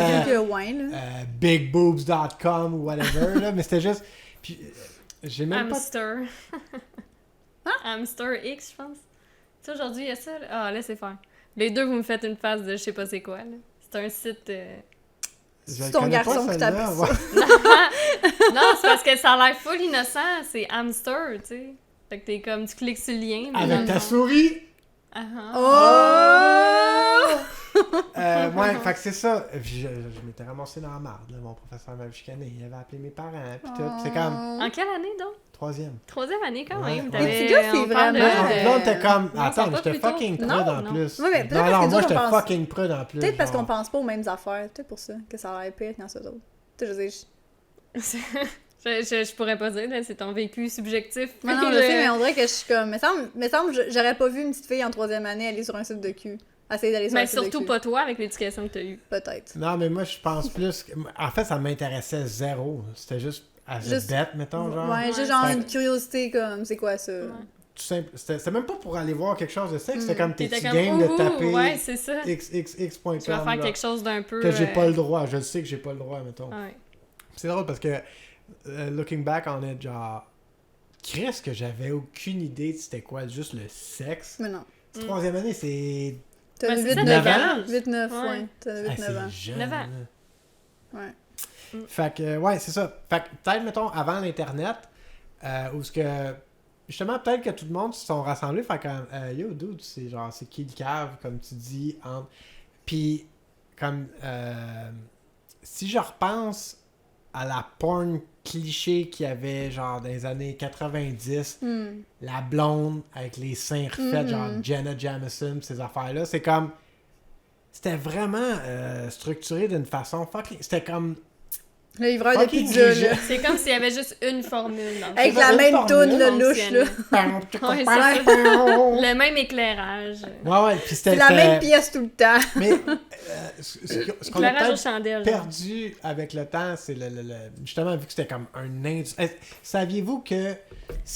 bigboobs.com ou whatever, là, mais c'était juste. Puis, j'ai même Hamster. Hamster X, je pense. Tu sais, aujourd'hui, il y a ça. Ah, laissez faire. Les deux, vous me faites une face de je sais pas c'est quoi, là. C'est un site. C'est ton garçon qui t'a appris ça. Non, c'est parce que ça a l'air full innocent. C'est hamster, tu sais. Fait que t'es comme, tu cliques sur le lien. Avec ta souris. Ouais, fait que c'est ça. Je m'étais ramassé dans la marde, là. Mon professeur m'avait chicané. Il avait appelé mes parents, pis tout. C'est comme... En quelle année, donc? 3e année, quand même. Les petits gars, c'est vraiment... Là, on était comme... Attends, j'étais fucking prude en plus. Oui, mais non, moi, j'étais fucking prude en plus. Peut-être parce qu'on pense pas aux mêmes affaires. Peut-être pour ça que ça a l'air pire quand c'est autres. Tu sais, je pourrais pas dire, là, c'est ton vécu subjectif. Non, je sais, mais on dirait que je suis comme... Me semble j'aurais pas vu une petite fille en 3e année aller sur un site de cul. Essayer d'aller sur un site de cul. Mais surtout pas toi, avec l'éducation que t'as eue. Peut-être. Non, mais moi, je pense plus... En fait, ça m'intéressait zéro. C'était juste à bête, mettons, genre. Ouais, juste genre une curiosité, comme, c'est quoi ça? Tout simple. C'était même pas pour aller voir quelque chose de sexe, c'était comme tes petits games de taper ouais, c'est ça. xxx.com. Tu vas faire quelque chose d'un peu... Que j'ai pas le droit. Je le sais que j'ai pas le droit, mettons. Ouais. C'est drôle parce que, looking back on it, genre... Chris, que j'avais aucune idée de c'était quoi, juste le sexe. Mais non. 3e année, c'est... T'as 8-9 ans. 8-9, ouais. T'as 8-9 ans. C'est jeune. 9 ans. Ouais. Fait que, ouais, c'est ça. Fait que, peut-être, mettons, avant l'Internet, où ce que... Justement, peut-être que tout le monde se sont rassemblés, fait comme, yo, dude, c'est genre, c'est qui le cave, comme tu dis, entre... Puis, comme, si je repense à la porn cliché qu'il y avait, genre, dans les années 90, la blonde avec les seins refaits, genre Jenna Jameson, ces affaires-là, c'est comme... C'était vraiment structuré d'une façon fucking... C'était comme... Le livreur de pizza, là. C'est comme s'il y avait juste une formule. Avec la même toune, le louche, là. Ouais, le même éclairage. Ouais, puis c'était... C'est la même pièce tout le temps. Mais ce qu'on a peut-être perdu avec le temps, c'est justement, vu que c'était comme un saviez-vous que...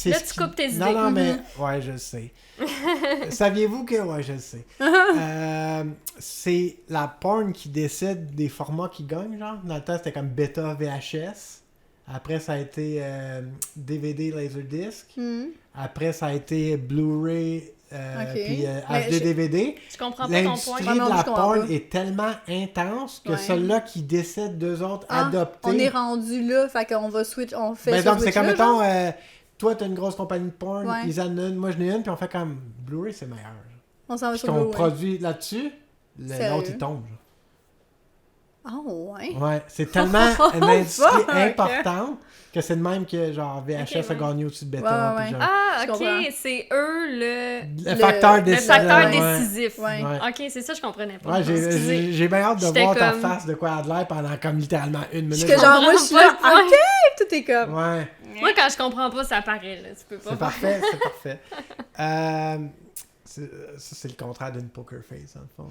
Là, tu coupes tes idées. Non, mais... Ouais, je sais. Saviez-vous que... Ouais, je le sais. C'est la porn qui décide des formats qui gagnent, genre. Dans le temps, c'était comme bêta VHS. Après, ça a été DVD Laserdisc. Après, ça a été Blu-ray puis HD DVD. Je comprends pas ton point. L'industrie de la porn est tellement intense que ceux-là qui décident d'eux autres adopter... On est rendu là, fait qu'on va switch, on fait donc, c'est comme, mettons, toi, t'as une grosse compagnie de porn, ils en ont une, moi, j'en ai une, puis on fait comme Blu-ray, c'est meilleur. On s'en va sur Blu-ray. Puis qu'on produit là-dessus, l'autre, il tombe. Oh, ouais. Ouais, c'est tellement une industrie importante que c'est de même que, genre, VHS a gagné au-dessus de bêta. Ouais. Genre... Ah, ok, c'est eux le facteur décisif. Le facteur décisif. Ouais. Ok, c'est ça, je comprenais pas. Ouais, j'ai bien hâte de voir ta face de quoi elle a de l'air pendant comme littéralement une minute. Parce que genre, moi, je suis là, ok, tout est comme... Ouais. Moi, quand je comprends pas, ça paraît, là. Tu peux pas. C'est parfait, c'est parfait. Ça, c'est le contraire d'une poker face, dans le fond.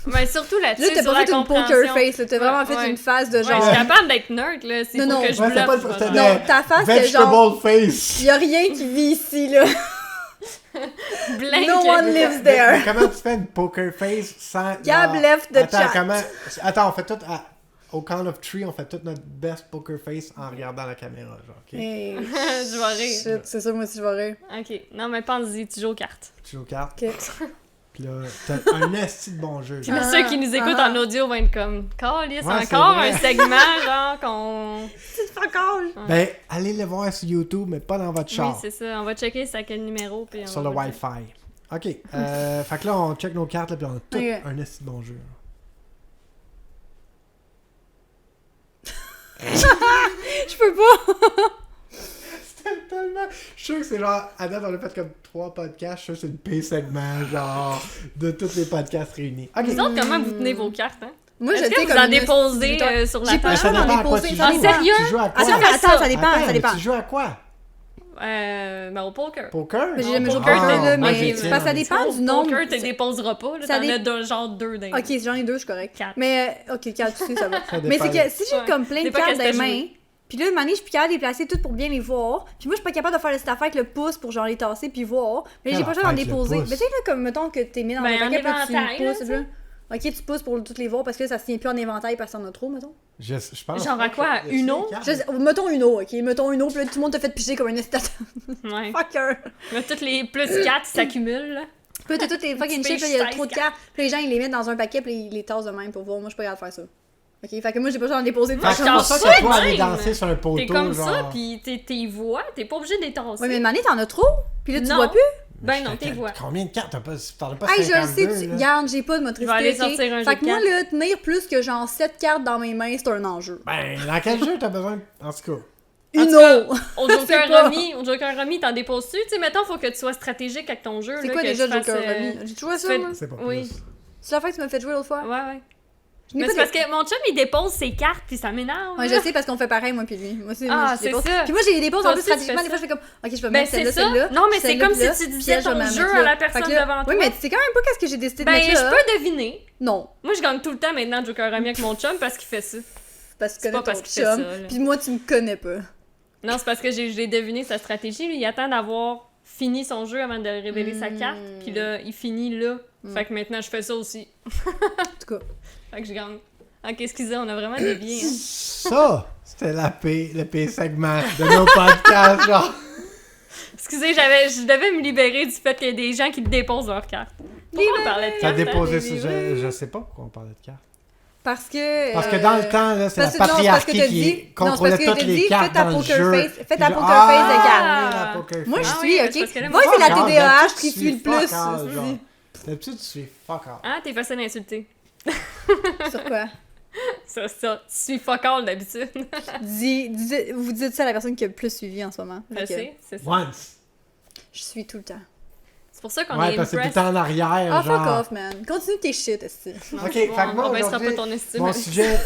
Mais surtout là-dessus, là, t'as sur pas la fait une poker face, là, t'as vraiment fait une face de genre... Ouais, je suis capable d'être nerd, là, c'est pour que je bluffe. Non, ta face, c'est genre... face. Y'a rien qui vit ici, là. Blank. No one lives there. Mais comment tu fais une poker face sans... Gab left the chat. Attends, on fait tout... Au count of 3, on fait toute notre best poker face en regardant la caméra, genre, ok? Hey, je vais rire. Shit, c'est ça, moi aussi, je vais rire. Ok, non, mais pense-y, tu joues aux cartes. Tu joues aux cartes? Ok. Pis là, t'as un esti de bon jeu. Puis là, ceux qui nous écoutent en audio vont être comme, Calisse, Ouais, encore un segment, genre, qu'on... C'est encore. Ben, allez le voir sur YouTube, mais pas dans votre char. Oui, c'est ça. On va checker c'est à quel numéro. Puis sur le Wi-Fi. Ok. Fait que là, on check nos cartes, là, puis on a tout un esti de bon jeu. Je peux pas. C'était tellement... Je suis sûr que c'est genre... À date, on a fait comme 3 podcasts. Je suis sûr que c'est le pire segment, genre, de tous les podcasts réunis. Ok. Vous autres, comment vous tenez vos cartes, hein? Moi, est-ce que vous en déposez sur la J'ai pas le table? choix d'en déposer. En sérieux? Tu joues à quoi? Attends, ça dépend, ça dépend. Tu joues à quoi? Ben, au poker. Poker? Mais j'ai jamais joué au poker, poker, là, ok, mais c'est parce que ça dépend du nombre. Poker, tu déposeras pas, là. Ça T'en as genre 2 d'un. Ok, si j'en ai 2, je suis correct. 4. Mais, ok, 4 aussi, ça va. dépend. Mais c'est que si j'ai comme plein de Dépend cartes qu'est-ce dans les que t'as mains, joué. puis là, une année, je suis plus capable de les placer toutes pour bien les voir. Puis moi, je suis pas capable de faire cette affaire avec le pouce pour genre les tasser puis voir. Mais j'ai pas le choix d'en déposer. Mais tu sais, là, comme mettons que t'es mis dans Ben, un paquet, puis là, tu inventaire, pousses, là, là. Ok, tu pousses pour toutes les voir parce que là, ça se tient plus en éventail parce qu'il y en a trop, mettons. Je pense. Genre à quoi? À Uno? Mettons Uno, ok? Mettons Uno, puis là, tout le monde te fait piger comme un estate. Ouais. Fucker! Mais toutes les plus 4 s'accumulent, là. Puis là, t'as toutes les fucking chips, il y a trop de cartes. Puis les gens, ils les mettent dans un paquet, puis ils les tassent de même pour voir. Moi, je suis pas capable de faire ça. Ok? Fait que moi, j'ai pas le choix d'en déposer. Fait que c'est pour ça que toi, aller danser sur un poteau, T'es comme genre... ça, pis t'es vois, t'es pas obligé de les tasser. Ouais, mais une année, t'en as trop. Puis là, tu Non. vois plus. Ben non, t'es vois. Combien de cartes? T'en as pas Hey, 52, je le sais, là. regarde, j'ai pas de Je vais aller motricité. sortir un jeu Fait que de moi, cartes. là, tenir plus que genre 7 cartes dans mes mains, c'est un enjeu. Ben, dans quel jeu t'as besoin? En tout cas. En tout Uno! cas, au C'est Joker pas. Rummy, t'en déposes-tu? Tu sais, mettons, faut que tu sois stratégique avec ton jeu. C'est là, quoi que déjà tu fasses, Joker Rummy? J'ai joué à ça, fais- moi. C'est pas plus. Oui. C'est la fois que tu m'as fait jouer l'autre fois. Ouais. Je n'ai Mais pas c'est parce que mon chum, il dépose ses cartes, puis ça m'énerve. Ouais, là. je sais parce qu'on fait pareil, moi puis lui. Moi aussi, Ah, moi, je c'est dépose. ça. Puis moi, j'ai les déposes Toi en plus aussi, tu stratégiquement. fais Des fois, je fais comme, ok, je vais Ben, mettre c'est celle-là, ça. celle-là. Non, mais c'est celle-là, comme puis là, si tu puis disais elle, je vais ton la jeu mettre à là. la personne Fait que là- devant toi. Oui, mais tu sais quand même pas qu'est-ce que j'ai décidé de Ben, mettre je là. peux deviner. Non. Moi, je gagne tout le temps maintenant Joker Rummy avec mon chum parce qu'il fait ça. Parce que C'est tu pas connais parce ton qu'il fait ça, chum. là. Puis moi, tu me connais pas. Non, c'est parce que j'ai deviné sa stratégie. Lui, il attend d'avoir fini son jeu avant de révéler sa carte. Puis là, il finit là. Fait que maintenant, je fais ça aussi. En tout cas. Fait que je gagne. Ok, excusez, on a vraiment dévié. Hein. Ça, c'était le pire segment de nos podcasts, genre. Excusez, je devais me libérer du fait qu'il y a des gens qui déposent leurs cartes. Pourquoi on parlait de T'as cartes? déposé des ça, livres. je sais pas pourquoi on parlait de cartes. Parce que. Parce que dans le temps, là, c'est la parce que- non, c'est parce que patriarchie t'as qui dit- contrôlait non, c'est parce toutes que t'as les dit, cartes fais ta dans le poker jeu. face- fais ta Puis poker genre, face de cartes. oui, la poker Moi, je face. Ah suis, oui, ok? parce que là, Moi, moi, c'est la Fuck all, TDAH d'habitude, qui tu suit le fuck plus. all, genre. aussi. D'habitude, tu suis fuck all. Ah, t'es facile à insulter. Sur quoi? Ça. Tu suis fuck all d'habitude. Vous dites ça à la personne qui a le plus suivi en ce moment. Je Fait que sais, c'est ça. Once. Je suis tout le temps. C'est pour ça qu'on Ouais, est parce que c'est tout le impressed. temps en arrière, Ah, genre. fuck off, man. Continue tes shit, esti. Non, Ok, c'est fait bon, que moi, on baissera aujourd'hui, pas ton estime. mon avec sujet,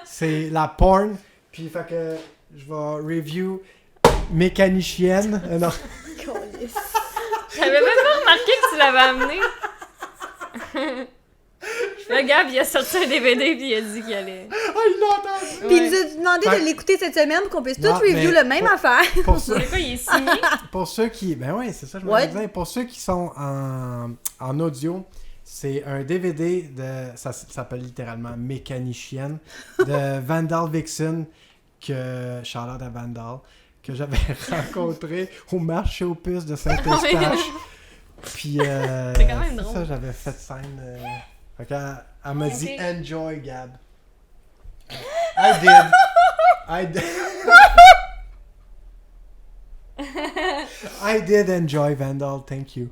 c'est la porn. Puis, fait que je vais review mécanicienne. Non. Câlisse. J'avais même pas remarqué que tu l'avais amené. Le Gab, il a sorti un DVD puis il a dit qu'il allait... Ah, il l'a entendu! Puis il nous a demandé de l'écouter cette semaine pour qu'on puisse tous review le même affaire. Pour ceux... C'est quoi, il est signé? Pour ceux qui... Ben oui, c'est ça, je me disais. Pour ceux qui sont en audio, c'est un DVD de... Ça s'appelle littéralement Mécanicienne, de Vandal Vixen, Charlotte à Vandal, que j'avais rencontré au marché aux puces de Saint-Eustache. Puis, c'est quand même drôle. Ça, j'avais fait scène. Fait qu'elle m'a dit enjoy, Gab. I did enjoy Vandal, thank you.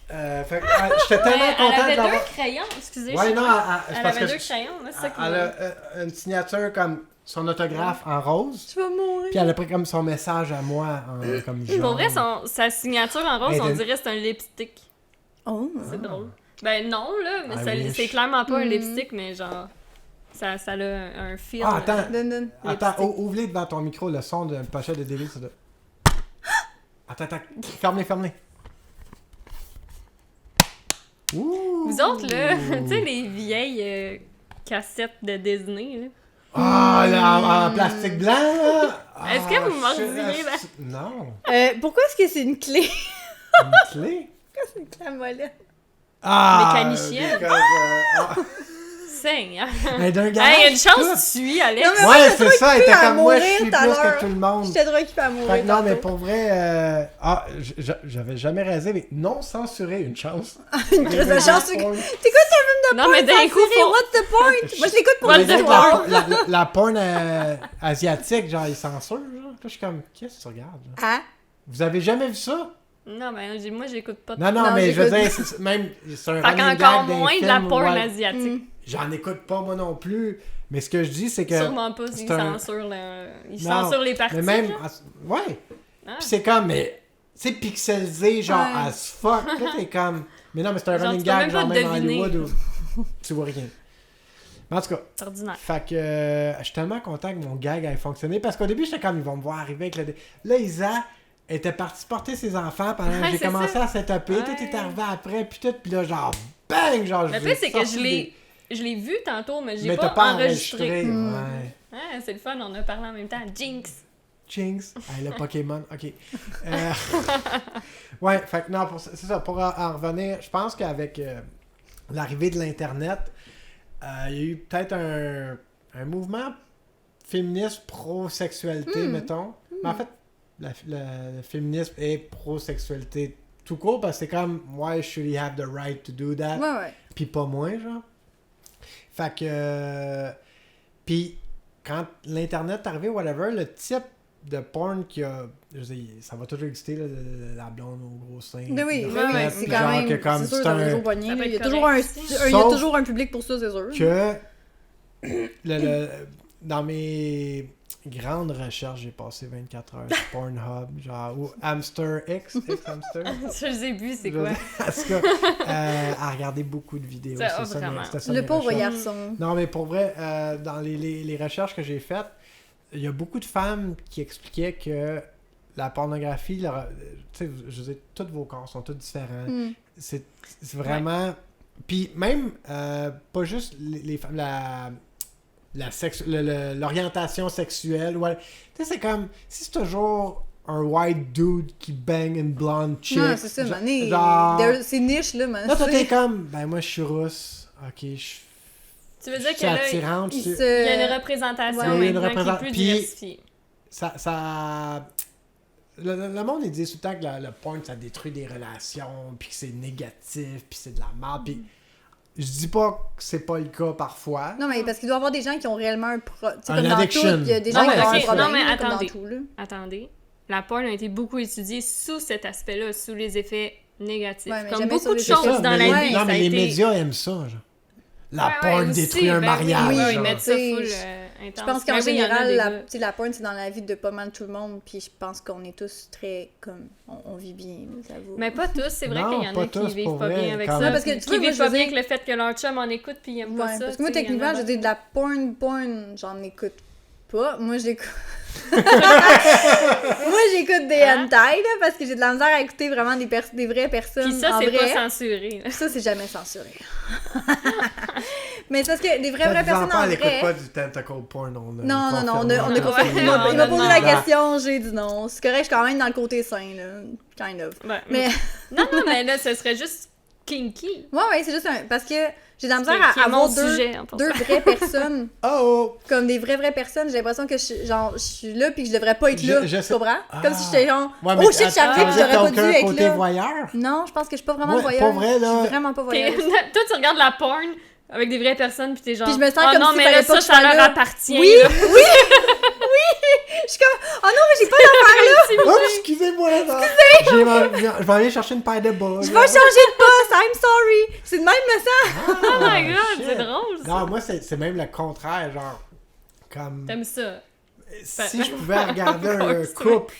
Fait que j'étais tellement content de l'avoir. Elle avait 2 crayons, excusez. Ouais, non, elle avait 2 crayons, là, c'est ça. Elle a une signature comme son autographe en rose. Tu vas mourir. Puis elle a pris comme son message à moi en comme jaune. Pour vrai, sa signature en rose, on dirait que c'est un lipstick. Oh. C'est drôle. Ben non, là, mais c'est clairement pas un lipstick, mais genre, ça a un feel. Ah, attends, ouvre-les devant ton micro, le son de pochette de DVD, ça doit... Attends, ferme-les. Ouh! Vous autres, là, tu sais, les vieilles cassettes de Disney, là. Ah, là, en plastique blanc, là! Est-ce que vous mordiez, là? Non. Pourquoi est-ce que c'est une clé? Une clé? Pourquoi c'est une clé à molette? Ah! Mécanicienne. Seigneur. Mais d'un gars. Hey, il y a une chance que tu suis, Alex. Non, ouais, c'est ça, elle était comme moi, je mourir suis tout à plus l'heure. que tout le monde. J'étais trop occupée à mourir. Fait que non, mais tantôt. pour vrai, j'avais jamais réalisé, mais non censuré, une chance. Une crise de chance. T'écoutes un film de Non, porn mais d'un coup, censuré, faut... what the point? Moi, je l'écoute pour What le the voir. La porn asiatique, genre, ils censurent, genre. Là, je suis comme, qu'est-ce que tu regardes, genre? Ah? Vous avez jamais vu ça? Non, mais moi, j'écoute pas. Non, mais je veux dire, même, c'est un Fait running qu'encore gag des moins de la films, porn ouais. asiatique. J'en écoute pas, moi non plus. Mais ce que je dis, c'est que... Sûrement pas s'ils censurent les parties. Mais même... genre. Ouais. Ah. Puis c'est comme, mais... C'est pixelisé, genre, Ouais. as fuck. Là, t'es comme... Mais non, mais c'est un Genre, running tu peux gag, même pas genre, même en deviner. Hollywood où... tu vois rien. Mais en tout cas... C'est ordinaire. Fait que... je suis tellement content que mon gag ait fonctionné. Parce qu'au début, j'étais comme, ils vont me voir arriver avec le... Là, Isa était partie porter ses enfants pendant que j'ai c'est commencé ça. à setuper. Ouais. Tout est arrivé après, puis tout. Puis là, genre, bang! Genre, Le je fait, c'est que sorti je l'ai vu tantôt, mais j'ai mais pas, t'as pas enregistré. Ouais. Ah, c'est le fun, on a parlé en même temps. Jinx! Jinx. Hey, le Pokémon. OK. Ouais, fait que non, c'est ça. Pour en revenir, je pense qu'avec l'arrivée de l'Internet, il y a eu peut-être un mouvement féministe pro-sexualité, mettons. Mais en fait, le féminisme est pro-sexualité tout court, parce que c'est comme « Why should he have the right to do that? » Ouais. Puis pas moins, genre. Fait que... Puis quand l'Internet est arrivé, whatever, le type de porn qu'il y a... Je veux dire, ça va toujours exister, là, la blonde au gros sein. Mais oui, le oui, fait, c'est genre quand même... que comme C'est sûr, c'est ça va un- toujours pogner. Ça peut Il y a être toujours correct un... aussi. Il y a Sauf toujours un public pour ça, c'est sûr. que dans mes grandes recherches, j'ai passé 24 heures sur Pornhub, genre, ou Hamster X Hamster. Je sais plus c'est quoi. En tout cas, à regarder beaucoup de vidéos. Ça, c'est ça, vraiment. c'était ça Le mes pauvre recherches. garçon. Non, mais pour vrai, dans les recherches que j'ai faites, il y a beaucoup de femmes qui expliquaient que la pornographie, tu sais, je veux dire, tous vos corps sont tous différents. C'est vraiment... Puis même, pas juste les femmes, l'orientation sexuelle. Ouais. Tu sais, c'est comme, si c'est toujours un white dude qui bang une blonde chick. Non, c'est ça, mané. genre... C'est niche, là, man. Là, toi, t'es comme, ben moi, je suis rousse. Ok, Tu veux dire je que suis là, attirante. il je suis- se- il y a une représentation Ouais. maintenant Il y a une qui est plus représentation. Puis- diversifiée. Ça... Le monde, il dit tout le temps que le porn, ça détruit des relations, puis que c'est négatif, puis c'est de la merde, puis je dis pas que c'est pas le cas parfois. Non, mais parce qu'il doit y avoir des gens qui ont réellement un problème. Un Comme dans addiction. tout, il y a des Non, gens qui mais ont ok, un problème, non, mais là, comme dans attendez. tout, là. Attendez. La porn a été beaucoup étudiée sous cet aspect-là, sous les effets négatifs. Ouais, mais Comme jamais beaucoup sur de les choses effets. dans mais la les- vie. Non, ça a mais les été... médias aiment ça, genre. La Ouais, porn aussi, détruit un ben mariage. Oui, genre. mettre ça full intense. Je pense qu'en Ben oui, il y en a général, des la, gars. tu sais, la porn, c'est dans la vie de pas mal tout le monde, puis je pense qu'on est tous très, comme, on vit bien, là, ça vaut. Mais pas tous, c'est vrai Non, qu'il y en pas a qui tous, vivent pour pas vrai, bien avec quand ça. même. parce que, tu qui vois, moi, vivent je pas veux bien dire- avec le fait que leur chum en écoute puis ils aiment pas Ouais, ça. parce que moi, tu sais, il y en a techniquement, je d'autres. dis de la porn, j'en écoute pas. Moi, j'écoute... Moi, j'écoute des hentai, là, parce que j'ai de la misère à écouter vraiment des vraies personnes. Puis ça, c'est pas censuré. Puis ça, c'est jamais censuré. Mais c'est parce que des vraies personnes en vrai... n'écoute pas du tentacle porn. Non, on a confirmé. Il m'a posé la question, j'ai dit non. C'est correct, je suis quand même dans le côté sain, là. Kind of. Ouais, mais... non, mais là, ce serait juste kinky. Ouais, c'est juste parce que j'ai de la misère à avoir deux vraies personnes. Comme des vraies personnes. J'ai l'impression que je suis là puis que je devrais pas être là. Tu comprends? Comme si j'étais genre, oh shit, je suis arrivée puis j'aurais pas dû être côté là. voyeur? Non, je pense que je suis pas vraiment voyeur. Pas vrai, là. Je suis vraiment pas voyeur. Toi, tu regardes la porn avec des vraies personnes puis t'es genre, puis je me sens comme non, si mais là, ça leur appartient. Oui, oui. Je suis comme, oh non, mais j'ai pas d'affaire là! Oh, excusez-moi! Je vais aller chercher une paire de bas. Je vais changer de poste, I'm sorry! C'est de même le sang! Oh my god, c'est drôle ça! Non, moi, c'est même le contraire, genre, comme... T'aimes ça? Si je pouvais regarder un couple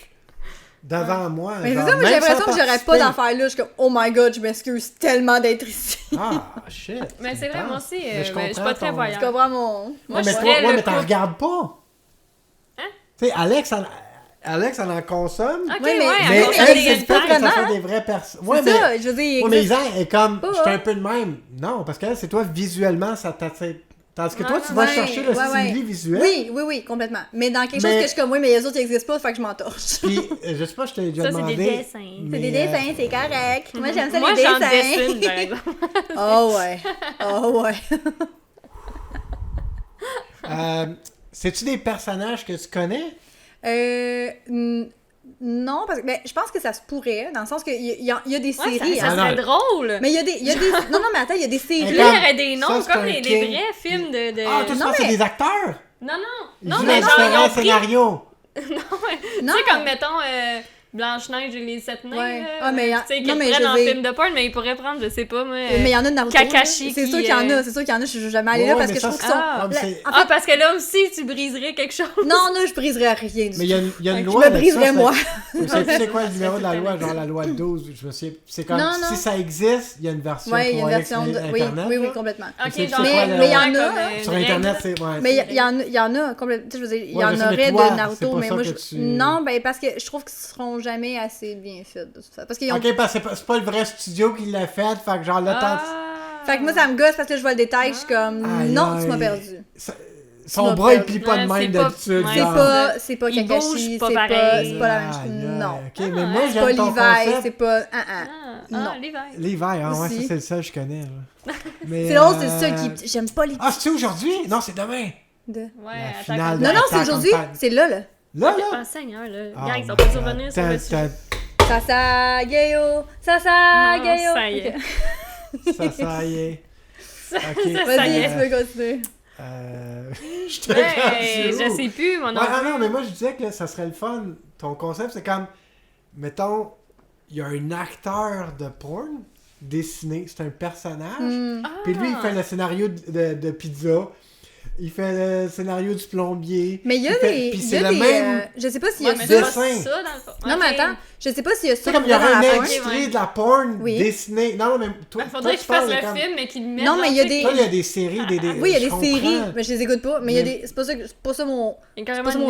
devant moi, mais c'est ça, mais j'ai l'impression que j'aurais pas d'affaire là. Je suis comme, oh my god, je m'excuse tellement d'être ici. Ah, shit! Mais c'est vrai, moi aussi, je suis pas très voyante. Tu comprends mon... Moi, mais t'en regardes pas! Tu sais, Alex en consomme. Ok, mais elle, c'est pas que ça soit des vraies personnes. Ouais, c'est ça, je veux dire. Mais Isa est comme, je suis un peu de même. Non, parce que c'est toi, visuellement, ça t'attire. Tandis que toi, tu vas chercher le stimuli visuel. Oui, complètement. Mais dans quelque chose que je suis comme, oui, mais les autres, ils existent pas, fait que je m'entorche. Puis, je sais pas, je t'ai déjà demandé. Ça, c'est des dessins. C'est des dessins, c'est correct. Moi, j'aime ça, les dessins. Moi, j'en dessine, par exemple. Oh ouais. C'est-tu des personnages que tu connais? Non, parce que je pense que ça se pourrait, dans le sens qu'il y a des séries. Ça serait drôle! Mais il y a des... Non, mais attends, il y a des séries. Là, il y aurait des noms comme les vrais films de... Ah, toi, tu penses que c'est des acteurs? Non, mais genre, ils ont pris... scénario. Tu sais, comme, mettons... Blanche-Neige et les 7 nains, tu sais, qu'ils prennent en film de porn, mais ils pourraient prendre, je sais pas, mais il y en a de Naruto. Kakashi. C'est sûr qu'il y en a, je suis jamais allée là parce que je trouve qu'ils sont... parce que là aussi, tu briserais quelque chose. Non, je briserais rien du tout. Mais il y a une loi. Je me briserais moi. C'est quoi le numéro de la loi? Genre la loi 12, je me souviens. C'est comme, si ça existe, il y a une version pour Internet. Oui, complètement. Mais il y en a... Sur Internet, c'est... Mais il y en a, complètement. Je veux dire, il y en aurait de Naruto, mais moi, non, parce que je trouve qu'ils seront jamais assez bien faits de toute façon. Parce qu'ils ont... Ok, parce que c'est pas le vrai studio qui l'a fait, fait que genre le temps... Fait que moi ça me gosse parce que je vois le détail, je suis comme non, tu m'as perdu. Son bras il plie pas de même d'habitude. C'est pas Kakashi, c'est pas la même chose. Non. Ok, mais moi j'aime ton concept. C'est pas non. Levi, ouais, ça c'est le seul que je connais. C'est l'autre, c'est le seul qui... J'aime pas les... Ah, c'est aujourd'hui? Non, c'est demain. Ouais, non, c'est aujourd'hui, c'est là. Là? Enseigneur, là. Ils sont pas survenus sur le sujet. Sasageyo! Sasageyo! Ça y est. Ça y est. Ok. Vas-y, tu peux continuer. Je sais plus, mon nom. Non, mais moi je disais que ça serait le fun. Ton concept, c'est comme, mettons, il y a un acteur de porn dessiné, c'est un personnage. Puis lui, il fait le scénario de pizza. Il fait le scénario du plombier. Mais il y a des... Puis c'est le même... Je sais pas s'il y a ça. Non, mais attends. Je sais pas s'il y a ça. C'est comme il y aurait un extrait de la porn dessiné. Non, mais toi, faudrait qu'il fasse le film, mais qu'il le mette. Non, mais il y a des... Toi, il y a des séries, Oui, il y a des séries, mais je les écoute pas. Mais il y a des... C'est pas ça mon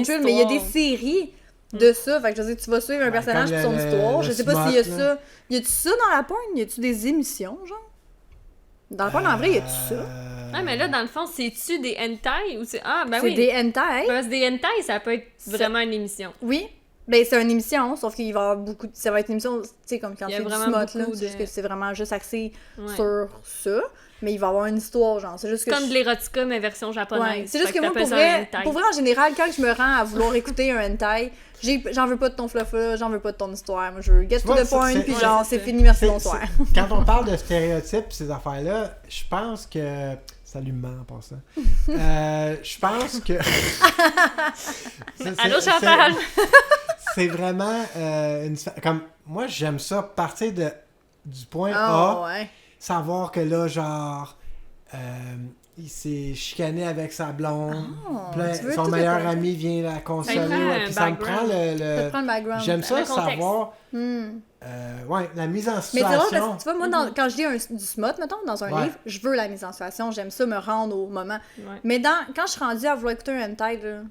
truc, mais il y a des séries de ça. Fait que je veux dire, tu vas suivre un personnage pour son histoire. Je sais pas s'il y a ça. Y a-tu ça dans la porn? Y a-tu des émissions, genre? Dans la porn, en vrai, y a-tu ça? Ah, mais là, dans le fond, c'est-tu des hentai ou c'est... Ah, ben oui. C'est des hentai. Parce que des hentai, ça peut être vraiment une émission. Oui. Ben, c'est une émission, sauf qu'il va y avoir beaucoup... Ça va être une émission, tu sais, comme quand c'est du smut, là. C'est juste que c'est vraiment juste axé sur ça. Mais il va y avoir une histoire, genre. C'est juste que... comme de l'érotica, mais version japonaise. Ouais. C'est juste que moi, pour vrai, en général, quand je me rends à vouloir écouter un hentai, j'en veux pas de ton fluff là, j'en veux pas de ton histoire. Moi, je veux get to the point, puis genre, c'est fini, merci, bonsoir. Quand on parle de stéréotypes, ces affaires-là, je pense que... Salut, maman, en passant. Je pense que... Allô, Chantal! C'est vraiment comme moi j'aime ça partir du point A, savoir que là genre il s'est chicané avec sa blonde, son meilleur ami vient la consoler, puis ça me prend le background. J'aime ça savoir la mise en situation. Mais c'est drôle parce que tu vois moi quand je lis du smut mettons dans un livre, je veux la mise en situation, j'aime ça me rendre au moment. Mais quand je suis rendue à vouloir écouter un hentai là,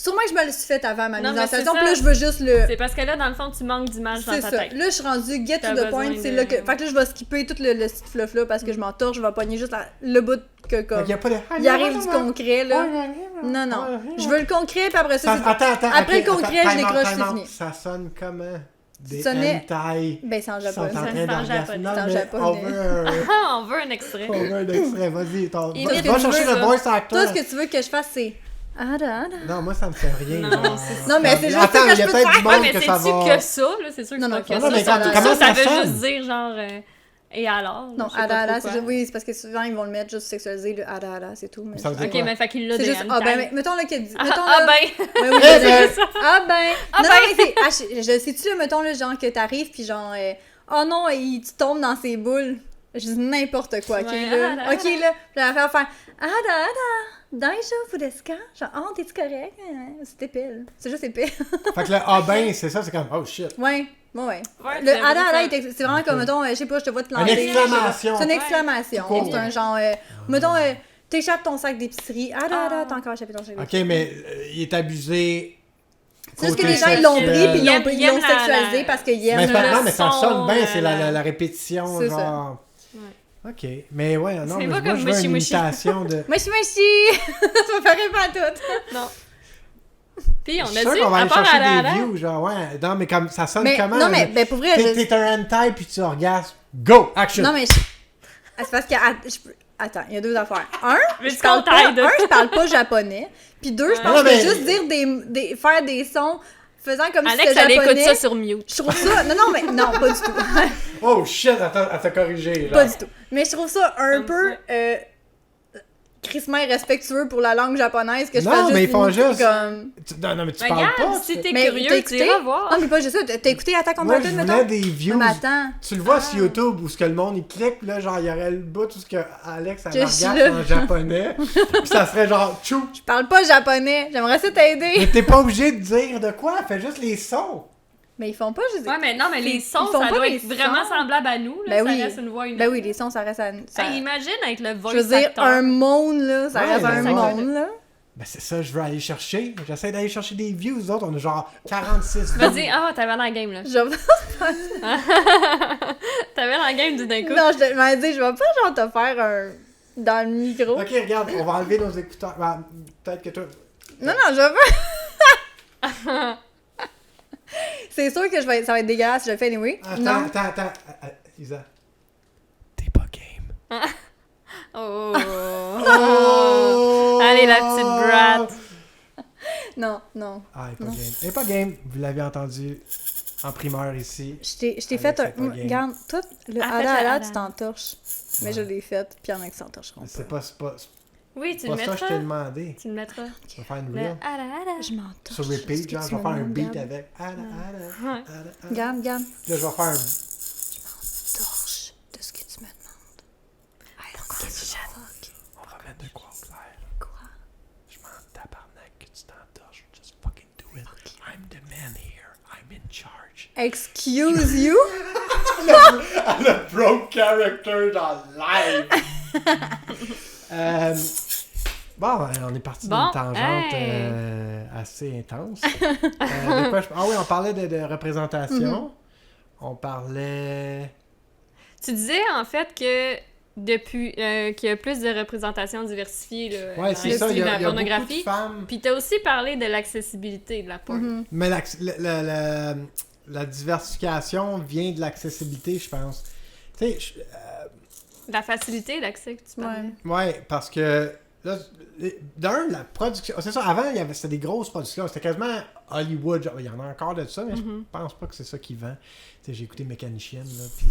Sûrement que je me le suis fait avant ma Non, mise en mais c'est situation, ça. puis là, je veux juste le... C'est parce que là, dans le fond, tu manques d'image dans C'est ta ça. tête. Là, je suis rendue get T'as to the point, besoin c'est de- là que... Fait que là, je vais skipper tout le petit fluff-là parce que je m'entorche, je vais pogner juste le bout que, Fait comme... qu'il y a pas de... Il arrive du concret, là. Non, non. Je veux le concret, puis après ça, c'est... Attends, Après ok, le concret, attends, je time out, décroche, time c'est out. fini. Ça sonne comment? Des Sonnait- hentai Ben, c'est en qui sont en japonais. train C'est en d'orgasmer. japonais. Non, C'est en mais japonais. on veut un... Ah, on veut un extrait. on veut un extrait, vas-y. Imite Va une chercher voix, le ça. voice actor. Toi, ce que tu veux que je fasse, c'est... Non, moi, ça me fait rien. Non, genre. c'est- Non, mais c'est juste Attends, ça que il y a je peux peut-être te du faire. Ouais, monde mais que c'est-tu ça va... que ça, là? C'est sûr que Non, c'est non, pas que non, ça. mais Ça, comment ça ça veut sonne? juste dire, genre... et alors? Non, Je sais pas ada, trop c'est quoi. juste... Oui, c'est parce que souvent, ils vont le mettre juste sexualisé, le ada, c'est tout. Mais Ça veut dire Ok, quoi? mais fait qu'il l'a c'est des juste... Ah hentai. ben, mettons là qu'il dit... Ah, Mettons ah là... ben! Ben oui, Eh je ben! sais. Ah ben! Ah non, ben! mais c'est... Ah, je sais-tu, là, mettons, là, genre, que t'arrives, puis genre... oh non, tu tombes dans ses boules. Je dis n'importe quoi, ok, Ouais, là? ada, Ok, là, je vais faire... Ada, daijoubu desu ka? Genre, oh, t'es-tu correct? C'est épile. C'est juste épile. Fait que le ah ben, c'est ça, c'est comme oh shit. Ouais. Ouais, Le c'est ada, vrai, c'est vraiment comme, mettons, je sais pas, je te vois te Une planter. exclamation. C'est une Ouais. exclamation. Cool. C'est un genre, mettons, t'échappes ton sac d'épicerie. Ada, t'as encore échappé ton sac Ok, d'épicerie. mais il est abusé. C'est juste que côté les gens, ils l'ont sexuel. pris, puis ils Ils l'ont aiment la- sexualisé la- parce qu'ils Mais, aiment. le non, mais ça son, sonne bien, c'est la- la répétition, C'est genre. Ouais. Ok, mais ouais, non, C'est mais pas moi, comme je veux Moshi une Moshi. imitation de... Moshi moshi! Ça me ferait pas tout. Non. Puis on Je suis a sûr dit, qu'on va à aller part chercher ada, des ada, views, genre, ouais. Non, mais comme, ça sonne Mais, comment? non, mais, là? ben, pour vrai, T'es un hentai, puis tu orgasmes. Go! Action! Non, mais c'est parce que... Attends, il y a deux affaires. Mais Je tu parle pas, t'aide. je parle pas japonais. Puis deux, je Ouais. pense Non, que je mais- vais juste dire faire des sons faisant comme si Alex, c'était elle écoute japonais. ça sur mute. Je trouve ça... Non, mais... Non, pas du tout. Oh shit, attends, elle t'a corrigé, genre. Pas du tout. Mais je trouve ça un Comme peu... crissement respectueux pour la langue japonaise que je Non, fasse juste mais ils font imiter juste- comme... Non, mais tu Mais parles regarde, pas. si t'es Mais curieux, t'as tu écouté? iras voir. Non, mais pas juste ça. T'as écouté Attack on Moi, Titan, je mettons? voulais des views. Non, mais attends. Tu le vois sur YouTube où ce que le monde il clique, là, genre il y aurait le bout où ce que Alex elle Je suis regarde là. en japonais, puis ça serait genre tchou. Je parle pas japonais. J'aimerais ça t'aider. Mais t'es pas obligé de dire de quoi, fais juste les sons. Mais ils font pas juste... Ouais, mais non, mais les Ils sons, font ça pas doit les être vraiment sons. semblable à nous, là. Ben Ça oui. reste une voix humaine. Ben oui, les sons, ça reste à... ça- Hey, imagine être le voice Je veux dire, actor. un monde, là, ça Ouais, reste ben un ça monde, là. Ben c'est ça, je veux aller chercher. J'essaie d'aller chercher des views, nous autres, on a genre 46 views. Vas-y, t'avais la game, là. Je... T'avais la game du d'un coup. Non, je m'avais dit, je vais pas genre te faire un... dans le micro. Ok, regarde, on va enlever nos écouteurs. Ben, peut-être que toi... Non, je veux pas... C'est sûr que ça va être dégueulasse si je le fais anyway. Non. Attends. Isa. T'es pas game. Oh. Oh! Allez, la petite brat. Non. Ah, elle est pas Non. game. Elle est pas game, vous l'avez entendu en primeur ici. Je t'ai Alex, fait un... c'est pas game. Regarde, tout le Ah, faites ada, la- tu t'entorches. Mais je l'ai fait, puis il y en a qui s'entorcheront C'est pas. pas Oui, tu pas le ça que je t'ai mettras. demandé. Tu le mettras. Je vais faire une Le reel. ada, ada. Je m'entorche. Sur repeat, Est-ce que genre, tu je vais me faire un demandes, beat regarde? avec. Ouais. Regarde. Là, je vais faire un. Torche de ce que tu me demandes. I don't give a fuck. On va mettre de quoi au clair. Quoi? Je m'en tabarnak que tu t'entorches. Just fucking do it. I'm the man here. I'm in charge. Excuse you? Le broke character dans live. Bon, on est parti Bon, d'une tangente hey. assez intense. De quoi Ah oui, on parlait de représentation. On parlait... Tu disais, en fait, que depuis qu'il y a plus de représentation diversifiée là, Ouais, dans c'est ça, il y a la beaucoup de pornographie. femmes. Puis t'as aussi parlé de l'accessibilité de la porn. Mais la diversification vient de l'accessibilité, je pense. Tu sais, La facilité d'accès que tu parlais. ouais, parce que là, la production. C'est ça, avant, c'était des grosses productions. C'était quasiment Hollywood. Genre, il y en a encore de ça, mais je pense pas que c'est ça qui vend. Tu sais, j'ai écouté Mécanicienne, là, puis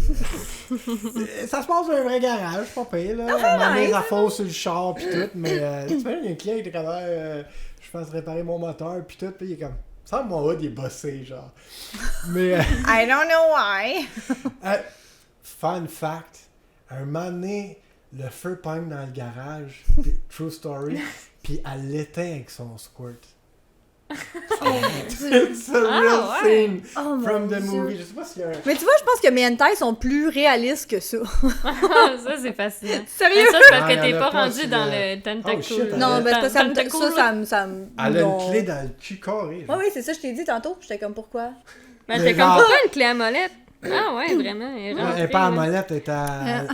ça se passe dans un vrai garage, pas pire, là. Ma mise à faux sur le char, puis tout. Mais tu vois, il y a un client qui était comme, je fasse réparer mon moteur, puis tout. Puis il est comme, ça, mon hood, il est bossé, genre. Mais. I don't know why. Fun fact, un moment donné, le feu pogne dans le garage, puis, true story, puis elle l'éteint avec son squirt. It's a real scene from the Dieu. movie. Je sais pas s'il y a un... Mais tu vois, je pense que mes hentai sont plus réalistes que ça. Ça, c'est fascinant. Sérieux? Mais ça, c'est parce Ah, que y en t'es a pas pas rendu sur dans le- le tentacle. Oh, shit, Non, ben, ça me... Tentacle, Elle a non. une clé dans le cul carré. Oui, c'est ça, je t'ai dit tantôt. J'étais comme, pourquoi? Ben, Mais t'es comme, genre- pourquoi une clé à molette? Ah ouais, vraiment, elle est Elle rentrée, est pas à là. molette, elle est à...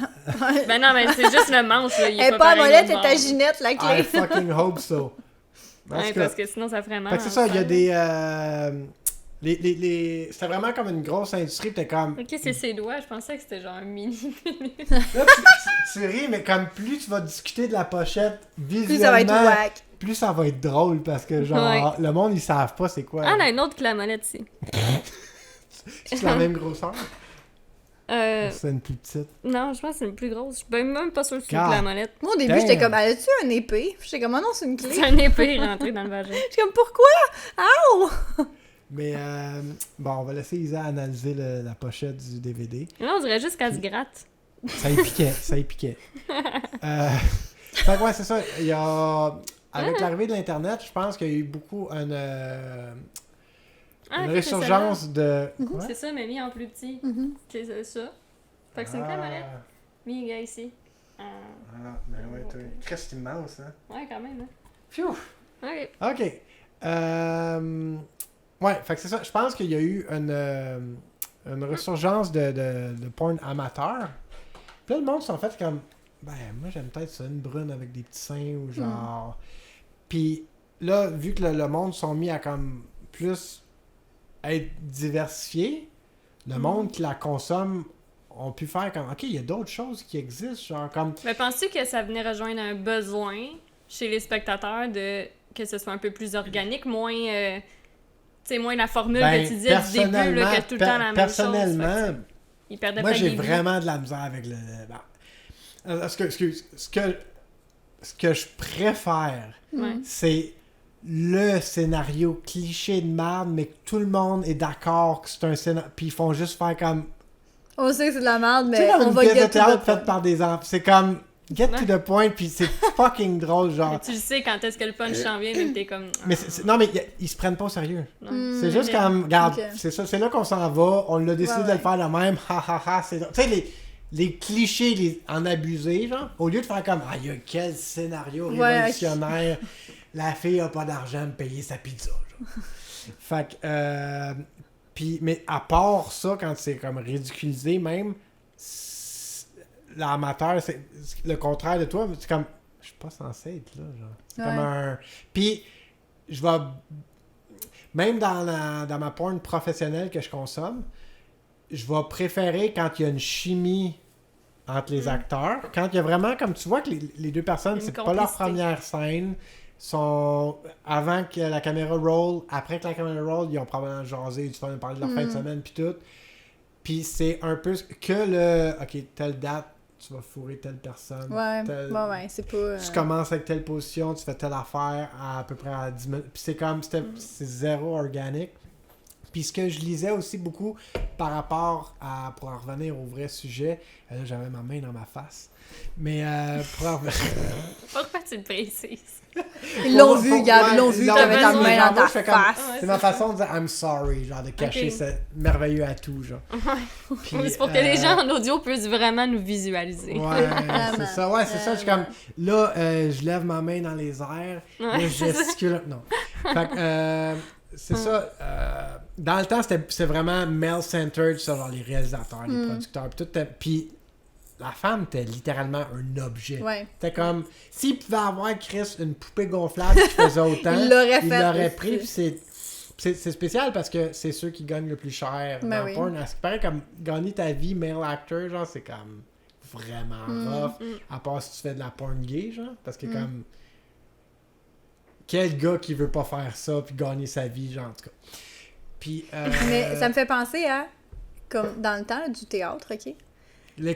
Ben non, mais c'est juste le manche, là. Il Elle est pas à pareil molette, de elle est à bord. Ginette, la I clé. fucking hope so. En Ouais, tout cas, parce que sinon, ça ferait mal. fait que c'est ça, il y a des... C'était vraiment comme une grosse industrie, pis t'es comme... Ok, c'est ses doigts, je pensais que c'était genre un mini. Là, tu ris, mais comme plus tu vas discuter de la pochette visuellement... Plus ça va être whack. Plus ça va être drôle, parce que genre, le monde, ils savent pas c'est quoi. Ah, on a une autre clé à molette ici. C'est la même grosseur? Euh, C'est une plus petite. non, je pense que c'est une plus grosse. Je suis même pas sûre que c'est une God. clé à molette. Moi, au début, Damn. j'étais comme, as-tu un épée? J'étais comme, oh non, c'est une clé. C'est un épée rentré dans le vagin. J'étais comme, pourquoi? Ow! Mais bon, on va laisser Isa analyser la pochette du DVD. Là, on dirait juste qu'elle se gratte. Ça y piquait, ça y piquait. Fait que ouais, c'est ça. Il y a... Avec l'arrivée de l'Internet, je pense qu'il y a eu beaucoup une Ah, ok, résurgence de... c'est Quoi? ça. C'est ça, mais mis en plus petit. C'est ça. Fait que c'est une clé à molette. Mis, gars, ici. Ah, ben ouais, toi. Christ immense, hein? Ouais, quand même, hein. Phew! Ok. OK. Ouais, fait que c'est ça. Je pense qu'il y a eu une résurgence de porn amateur. Puis là, le monde s'en fait comme... Ben, moi, j'aime peut-être ça, une brune avec des petits seins ou genre... Puis là, vu que le monde sont mis à comme plus être diversifié, le monde qui la consomme ont pu faire comme... OK, il y a d'autres choses qui existent, genre comme... Mais penses-tu que ça venait rejoindre un besoin chez les spectateurs de que ce soit un peu plus organique, moins... tu sais, moins la formule que tu disais du début, là, que tout le temps la même chose. Personnellement, Fait que ils perdaient moi, pas j'ai les vraiment de la misère avec le... bon. Ce que je préfère, Ouais. c'est le scénario cliché de merde, mais que tout le monde est d'accord que c'est un scénario... Puis ils font juste faire comme... On sait que c'est de la merde, Tu sais, mais comme on une va pièce de get to théâtre the faite point. par des enfants. C'est comme... Get to the point, puis c'est fucking drôle, genre... Mais tu le sais quand est-ce que le punch s'en vient, mais t'es comme... Mais non, mais ils se prennent pas au sérieux. Non. C'est juste comme, regarde, Ok. c'est ça, c'est là qu'on s'en va, on l'a décidé Ouais, de le ouais. faire de même, ha ha ha, c'est... Tu sais, les clichés, en abuser, genre, au lieu de faire comme, ah, quel scénario Ouais, révolutionnaire, la fille a pas d'argent de payer sa pizza, genre. Fait que, puis, mais à part ça, quand c'est comme ridiculisé même, l'amateur, c'est le contraire de toi, c'est comme, je suis pas censé être là, genre. C'est comme un... Puis, je vais... Même dans ma porn professionnelle que je consomme, je vais préférer quand il y a une chimie entre les acteurs. Quand il y a vraiment, comme tu vois que les deux personnes, Une c'est pas leur complicité. première scène, sont avant que la caméra roll, après que la caméra roll, ils ont probablement jasé, du fun, parler de leur fin de semaine, puis tout. Puis c'est un peu que le... OK, telle date, tu vas fourrer telle personne. Ouais, telle- ouais, c'est pas... Tu commences avec telle position, tu fais telle affaire à peu près à 10 minutes. Puis c'est comme, c'est zéro organique. Puis ce que je lisais aussi beaucoup par rapport à, pour en revenir au vrai sujet, là j'avais ma main dans ma face, mais pour en revenir... Pourquoi tu le précises? Ils l'ont vu, Gab, ils l'ont vu, t'avais ta main dans ta je fais comme- face. Ouais, C'est ma façon de dire I'm sorry, genre de cacher Ok. ce merveilleux atout, genre. Puis, C'est pour que les gens en audio puissent vraiment nous visualiser. Ouais, c'est ça, ouais, c'est ça. Je suis comme, là, je lève ma main dans les airs, là, Ouais, je gesticule. Non. Fait que, c'est ça. Dans le temps, c'était vraiment male-centered, ça, genre les réalisateurs, les producteurs, puis tout. Puis la femme était littéralement un objet. Ouais. C'était comme, s'il pouvait avoir, Chris, une poupée gonflable qui faisait autant, Il l'aurait il fait l'aurait aussi. pris, puis c'est spécial parce que c'est ceux qui gagnent le plus cher Ben dans oui. porn. À ce qui paraît, comme gagner ta vie male actor, genre, c'est comme vraiment rough. À part si tu fais de la porn gay, genre. Parce que comme... Quel gars qui veut pas faire ça puis gagner sa vie, genre, en tout cas. Puis... Mais ça me fait penser à, comme dans le temps là, du théâtre, OK?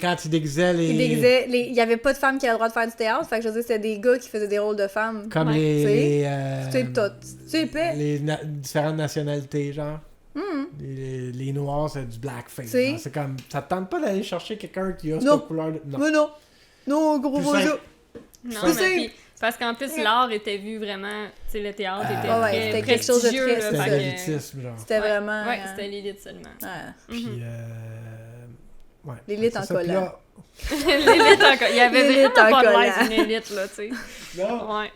Quand ils déguisaient les... Il y avait pas de femmes qui avaient le droit de faire du théâtre, fait que je veux dire, c'était des gars qui faisaient des rôles de femmes. Comme Ouais. C'est épais. les différentes nationalités, genre. Les Noirs, c'est du blackface. T'sais. Genre. C'est comme... Ça te tente pas d'aller chercher quelqu'un qui a Non. cette couleur de... Non. Mais non. Non, gros Plus rosa. simple. Non, Tu mais sais. puis, Parce qu'en plus, l'art était vu vraiment... Tu sais, le théâtre était c'était quelque chose de très... C'était l'élitisme, genre. C'était vraiment... Ouais, c'était l'élite seulement. Puis, ouais. L'élite en collant. L'élite en collant. Il y avait vraiment pas de l'air d'une élite, là, tu sais. Non. Ouais.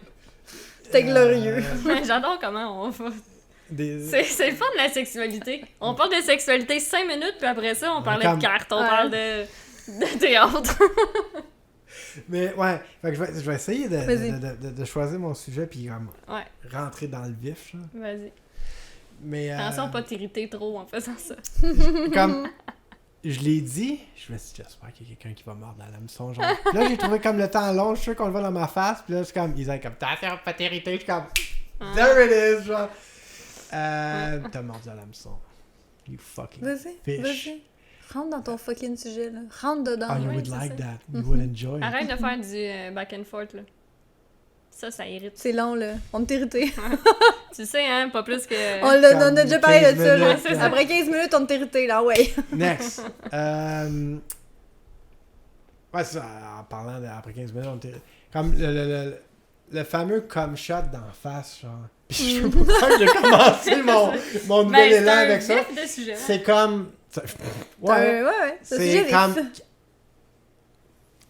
C'était glorieux. J'adore comment on va... C'est le fun de la sexualité. On parle de sexualité 5 minutes, puis après ça, on parlait de cartes, on parle de théâtre. Mais ouais, fait que je vais essayer de choisir mon sujet puis rentrer dans le vif. Là. Vas-y. Mais, attention, pas t'irriter trop en faisant ça. Comme je l'ai dit, je me suis dit, j'espère qu'il y a quelqu'un qui va mordre dans l'hameçon. Genre. Là, j'ai trouvé comme le temps long, je suis sûr qu'on le voit dans ma face, puis là, c'est comme, ils ont comme, attention, pas t'irriter, je suis comme, there it is, genre. T'as mordu à l'hameçon. You fucking fish. Vas-y. Rentre dans ton fucking sujet, là. Rentre dedans. Oh, you would like that. You would enjoy. Arrête de faire du back and forth, là. Ça irrite. C'est long, là. On est irrité. Tu sais, hein, pas plus que... On a déjà parlé de ça, minutes, genre. Après 15 minutes, on est irrité, là, ouais. Next. Ouais, c'est ça. En parlant d'après 15 minutes, on est irrité. Comme le fameux cum shot d'en face, genre. Puis je sais pas pourquoi j'ai commencé mon nouvel élan avec ça. C'est comme... Ouais. C'est comme...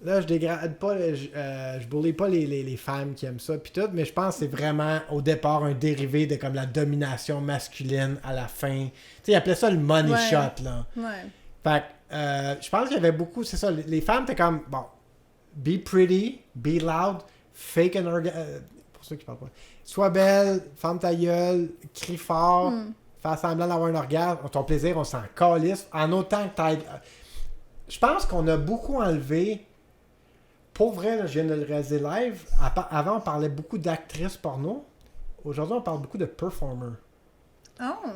Là, je dégrade pas, je bully pas les femmes qui aiment ça pis tout, mais je pense que c'est vraiment, au départ, un dérivé de comme la domination masculine à la fin. Tu sais, ils appelaient ça le money shot, là. Ouais. Fait que, je pense qu'il y avait beaucoup, c'est ça, les femmes, t'es comme, bon, be pretty, be loud, fake an orgasm, pour ceux qui parlent pas. Sois belle, ferme ta gueule, crie fort, fais semblant d'avoir un orgasme, ton plaisir, on s'en calisse, en autant que t'ailles... Je pense qu'on a beaucoup enlevé... Pour vrai, là, je viens de le réaliser live. Avant, on parlait beaucoup d'actrices porno. Aujourd'hui, on parle beaucoup de performers. Oh!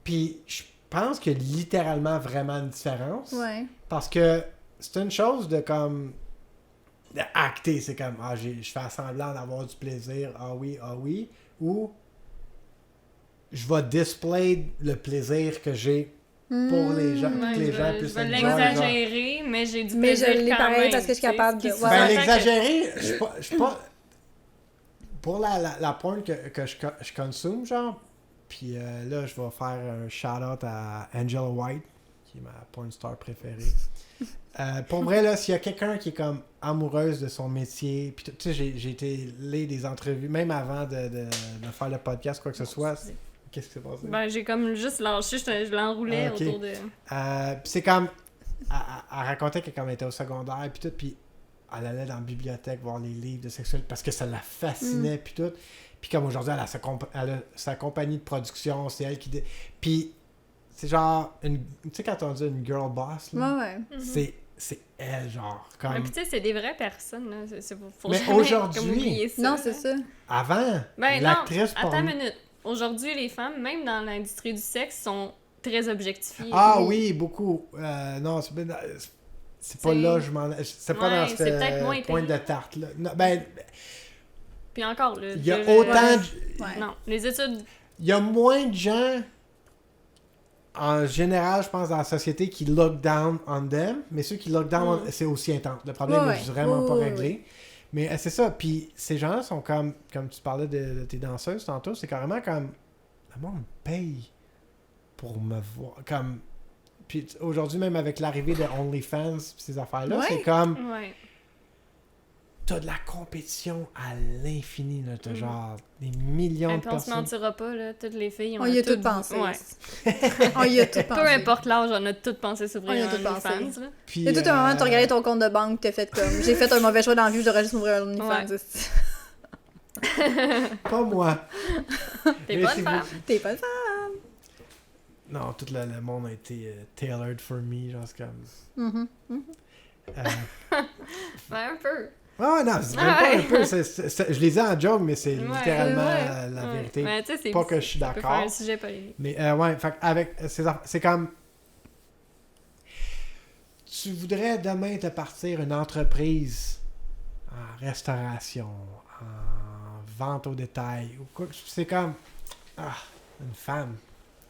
Puis, je pense qu'il y a littéralement vraiment une différence. Ouais. Parce que c'est une chose de comme... Acter, c'est comme, je fais semblant d'avoir du plaisir, ah oui. Ou, je vais display le plaisir que j'ai pour les gens, pour que les gens puissent enjoy. Je vais l'exagérer, mais j'ai du plaisir mais je l'ai pareil parce que je suis capable de... Ben, l'exagérer, je suis pas... Pour la porn que je consomme, genre, puis là, je vais faire un shout-out à Angela White, qui est ma porn star préférée. Pour vrai, là, s'il y a quelqu'un qui est comme amoureuse de son métier, puis tu sais, j'ai été lire des entrevues, même avant de faire le podcast, quoi que ce soit... Qu'est-ce qui s'est passé? Ben, j'ai comme juste lâché, je l'enroulais autour de... c'est comme... Elle racontait qu'elle comme était au secondaire, puis tout, puis elle allait dans la bibliothèque voir les livres de sexualité parce que ça la fascinait, puis tout. Puis comme aujourd'hui, elle a sa compagnie de production, c'est elle qui... Puis c'est genre... Tu sais quand on dit une girl boss, là? Ouais. C'est elle, genre, comme... Puis tu sais, c'est des vraies personnes, là. Faut mais aujourd'hui... Non, c'est ça. Avant, ben, l'actrice... Attends une minute. Aujourd'hui, les femmes, même dans l'industrie du sexe, sont très objectifiées. Ah oui, beaucoup. Non, c'est pas là, je m'en... C'est pas dans ce point de tarte, là. Non, ben... Puis encore, là... Il y a autant... Non, les études... Il y a moins de gens, en général, je pense, dans la société, qui look down on them, mais ceux qui look down, c'est aussi intense. Le problème n'est vraiment pas réglé. Mais c'est ça, puis ces gens-là sont comme tu parlais de tes danseuses tantôt, c'est carrément comme, le monde me paye pour me voir, comme, puis aujourd'hui même avec l'arrivée de OnlyFans pis ces affaires-là, c'est comme, t'as de la compétition à l'infini, là, t'as genre des millions de personnes. On se mentira pas, là, toutes les filles, on y a tout pensé. On y a tout pensé. Peu importe l'âge, on a tout pensé s'ouvrir un OnlyFans. Il y a tout un moment, t'as regardé ton compte de banque, t'as fait comme, j'ai fait un mauvais choix dans la vie, je devrais juste m'ouvrir un OnlyFans. Pas moi. T'es pas une femme. T'es pas une femme. Non, tout le monde a été tailored for me, genre c'est comme... Un peu. Ah non, c'est même pas un peu. Je les ai en joke, mais c'est littéralement la vérité. Ouais, pas que je suis d'accord. Ça peut faire un sujet polémique. Mais ouais, fait avec c'est comme... Tu voudrais demain te partir une entreprise en restauration, en vente au détail, ou quoi. C'est comme... une femme.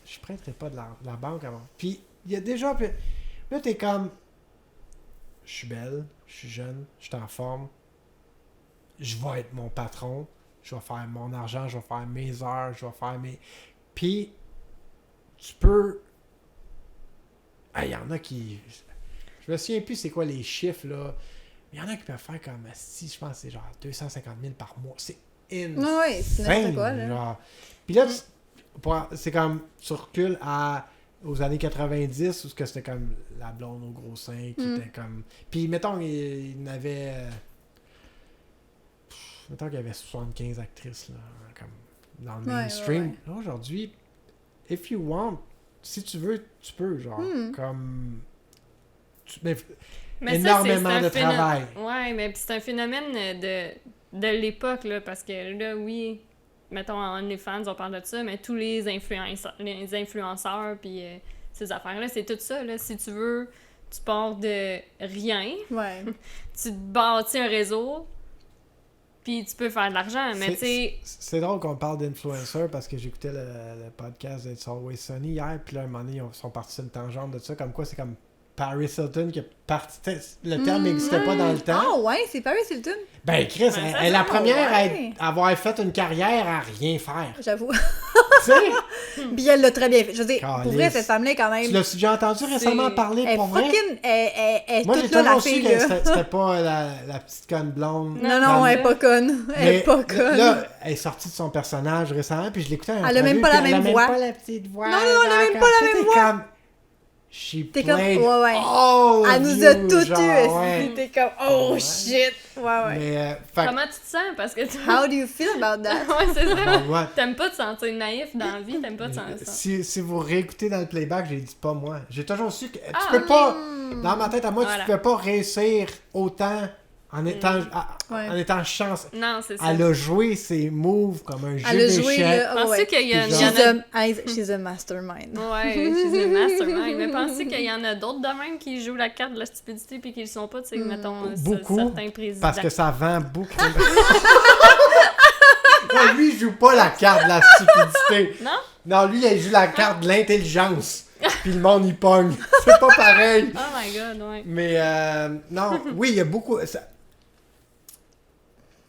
Je prêterais pas de la banque avant. Puis, il y a déjà... Là, t'es comme... Je suis belle, je suis jeune, je suis en forme. je vais être mon patron, je vais faire mon argent, je vais faire mes heures, je vais faire mes... Puis, tu peux... Il y en a qui... Je me souviens plus c'est quoi les chiffres, là. Il y en a qui peuvent faire comme, si je pense que c'est genre 250 000 par mois. C'est insane. Oui, c'est n'importe quoi, là. Genre. Puis là, c'est comme, tu recules aux années 90 où c'était comme la blonde au gros sein qui était comme... Puis mettons, il y en avait... mettons qu'il y avait 75 actrices, là, comme dans le mainstream. Ouais. Là, aujourd'hui, if you want, si tu veux, tu peux, genre, comme... Mais énormément de travail. Ouais, mais c'est un phénomène de l'époque, là, parce que là, oui, mettons, en OnlyFans, on parle de ça, mais tous les influenceurs, puis ces affaires-là, c'est tout ça, là. Si tu veux, tu pars de rien, tu te bâtis un réseau, puis tu peux faire de l'argent, mais tu sais... C'est drôle qu'on parle d'influenceurs, parce que j'écoutais le podcast d'It's Always Sunny hier, puis là, à un moment donné, ils sont partis sur une tangente de ça, comme quoi c'est comme Paris Hilton qui est parti... Le terme n'existait pas dans le temps. Ah ouais, c'est Paris Hilton? Ben Chris, elle est la première à avoir fait une carrière à rien faire. J'avoue. Tu sais? Puis elle l'a très bien fait. Je veux dire, pour vrai, cette femme-là, quand même... Tu l'as déjà entendu récemment parler, pour vrai? Elle moi, est j'ai toute là, la toujours su fille, que là. c'était pas la petite conne blonde. Non, elle est pas conne. Elle est pas conne. Là, elle est sortie de son personnage récemment, puis je l'écoutais. Elle a même pas la même voix. Elle a même pas la petite voix. Non, elle a même pas la même voix. Comme... T'es comme, elle nous a tout eu. T'es comme, oh ouais. shit. Ouais. Mais, comment tu te sens? Parce que How do you feel about that? Ouais, c'est ça. T'aimes pas te sentir naïf dans la vie, t'aimes pas te sentir ça. Si vous réécoutez dans le playback, j'ai dit pas moi. J'ai toujours su que tu peux pas, dans ma tête à moi, tu peux pas réussir autant en étant chance. Non, c'est ça. Elle a joué ses moves comme un jeu d'échecs. Pensez qu'il y a... She's a mastermind. Ouais, she's a mastermind. Mais pensez qu'il y en a d'autres de même qui jouent la carte de la stupidité puis qui le sont pas, tu sais, mettons, certains présidents. Parce que ça vend beaucoup. Non, lui, il joue pas la carte de la stupidité. Non? Non, lui, il joue la carte de l'intelligence. Puis le monde, il pogne. C'est pas pareil. Oh my god, ouais. Mais, non, oui, il y a beaucoup...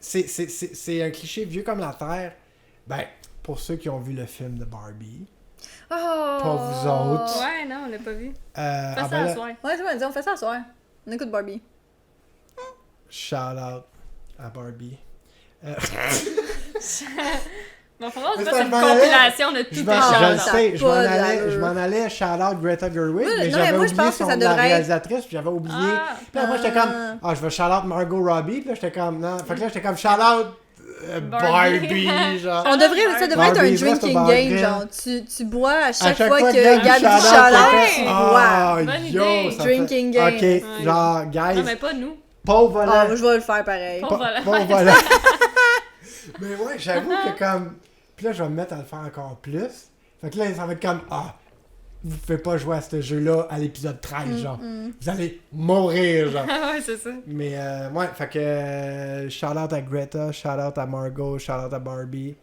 C'est un cliché vieux comme la terre. Ben, pour ceux qui ont vu le film de Barbie. Pas vous autres. Ouais, non, on l'a pas vu. Fais ça à soir. Ouais, c'est vrai, on fait ça à soir. On écoute Barbie. Shout out à Barbie. Bon, faudra que tu fasses une compilation de tous tes shout-outs. Je m'en allais shout-out Greta Gerwig, mais j'avais oublié la réalisatrice, puis j'avais oublié. Puis là, moi, j'étais comme, je vais shout-out Margot Robbie, puis là, j'étais comme, non. Fait que là, j'étais comme shout-out Barbie, genre. Ça devrait être un drinking game, genre. Tu bois à chaque fois que Gabi dit shout-out, tu bois. Bonne idée. Drinking game. Ok, genre, guys. Non, mais pas nous. Pauvre volant. Je vais le faire pareil. Pauvre volant. Mais ouais, j'avoue que comme... Puis là, je vais me mettre à le faire encore plus. Fait que là, ça va être comme, vous pouvez pas jouer à ce jeu-là à l'épisode 13, genre. Vous allez mourir, genre. Ouais, c'est ça. Mais, ouais, fait que, shout-out à Greta, shout-out à Margot, shout-out à Barbie.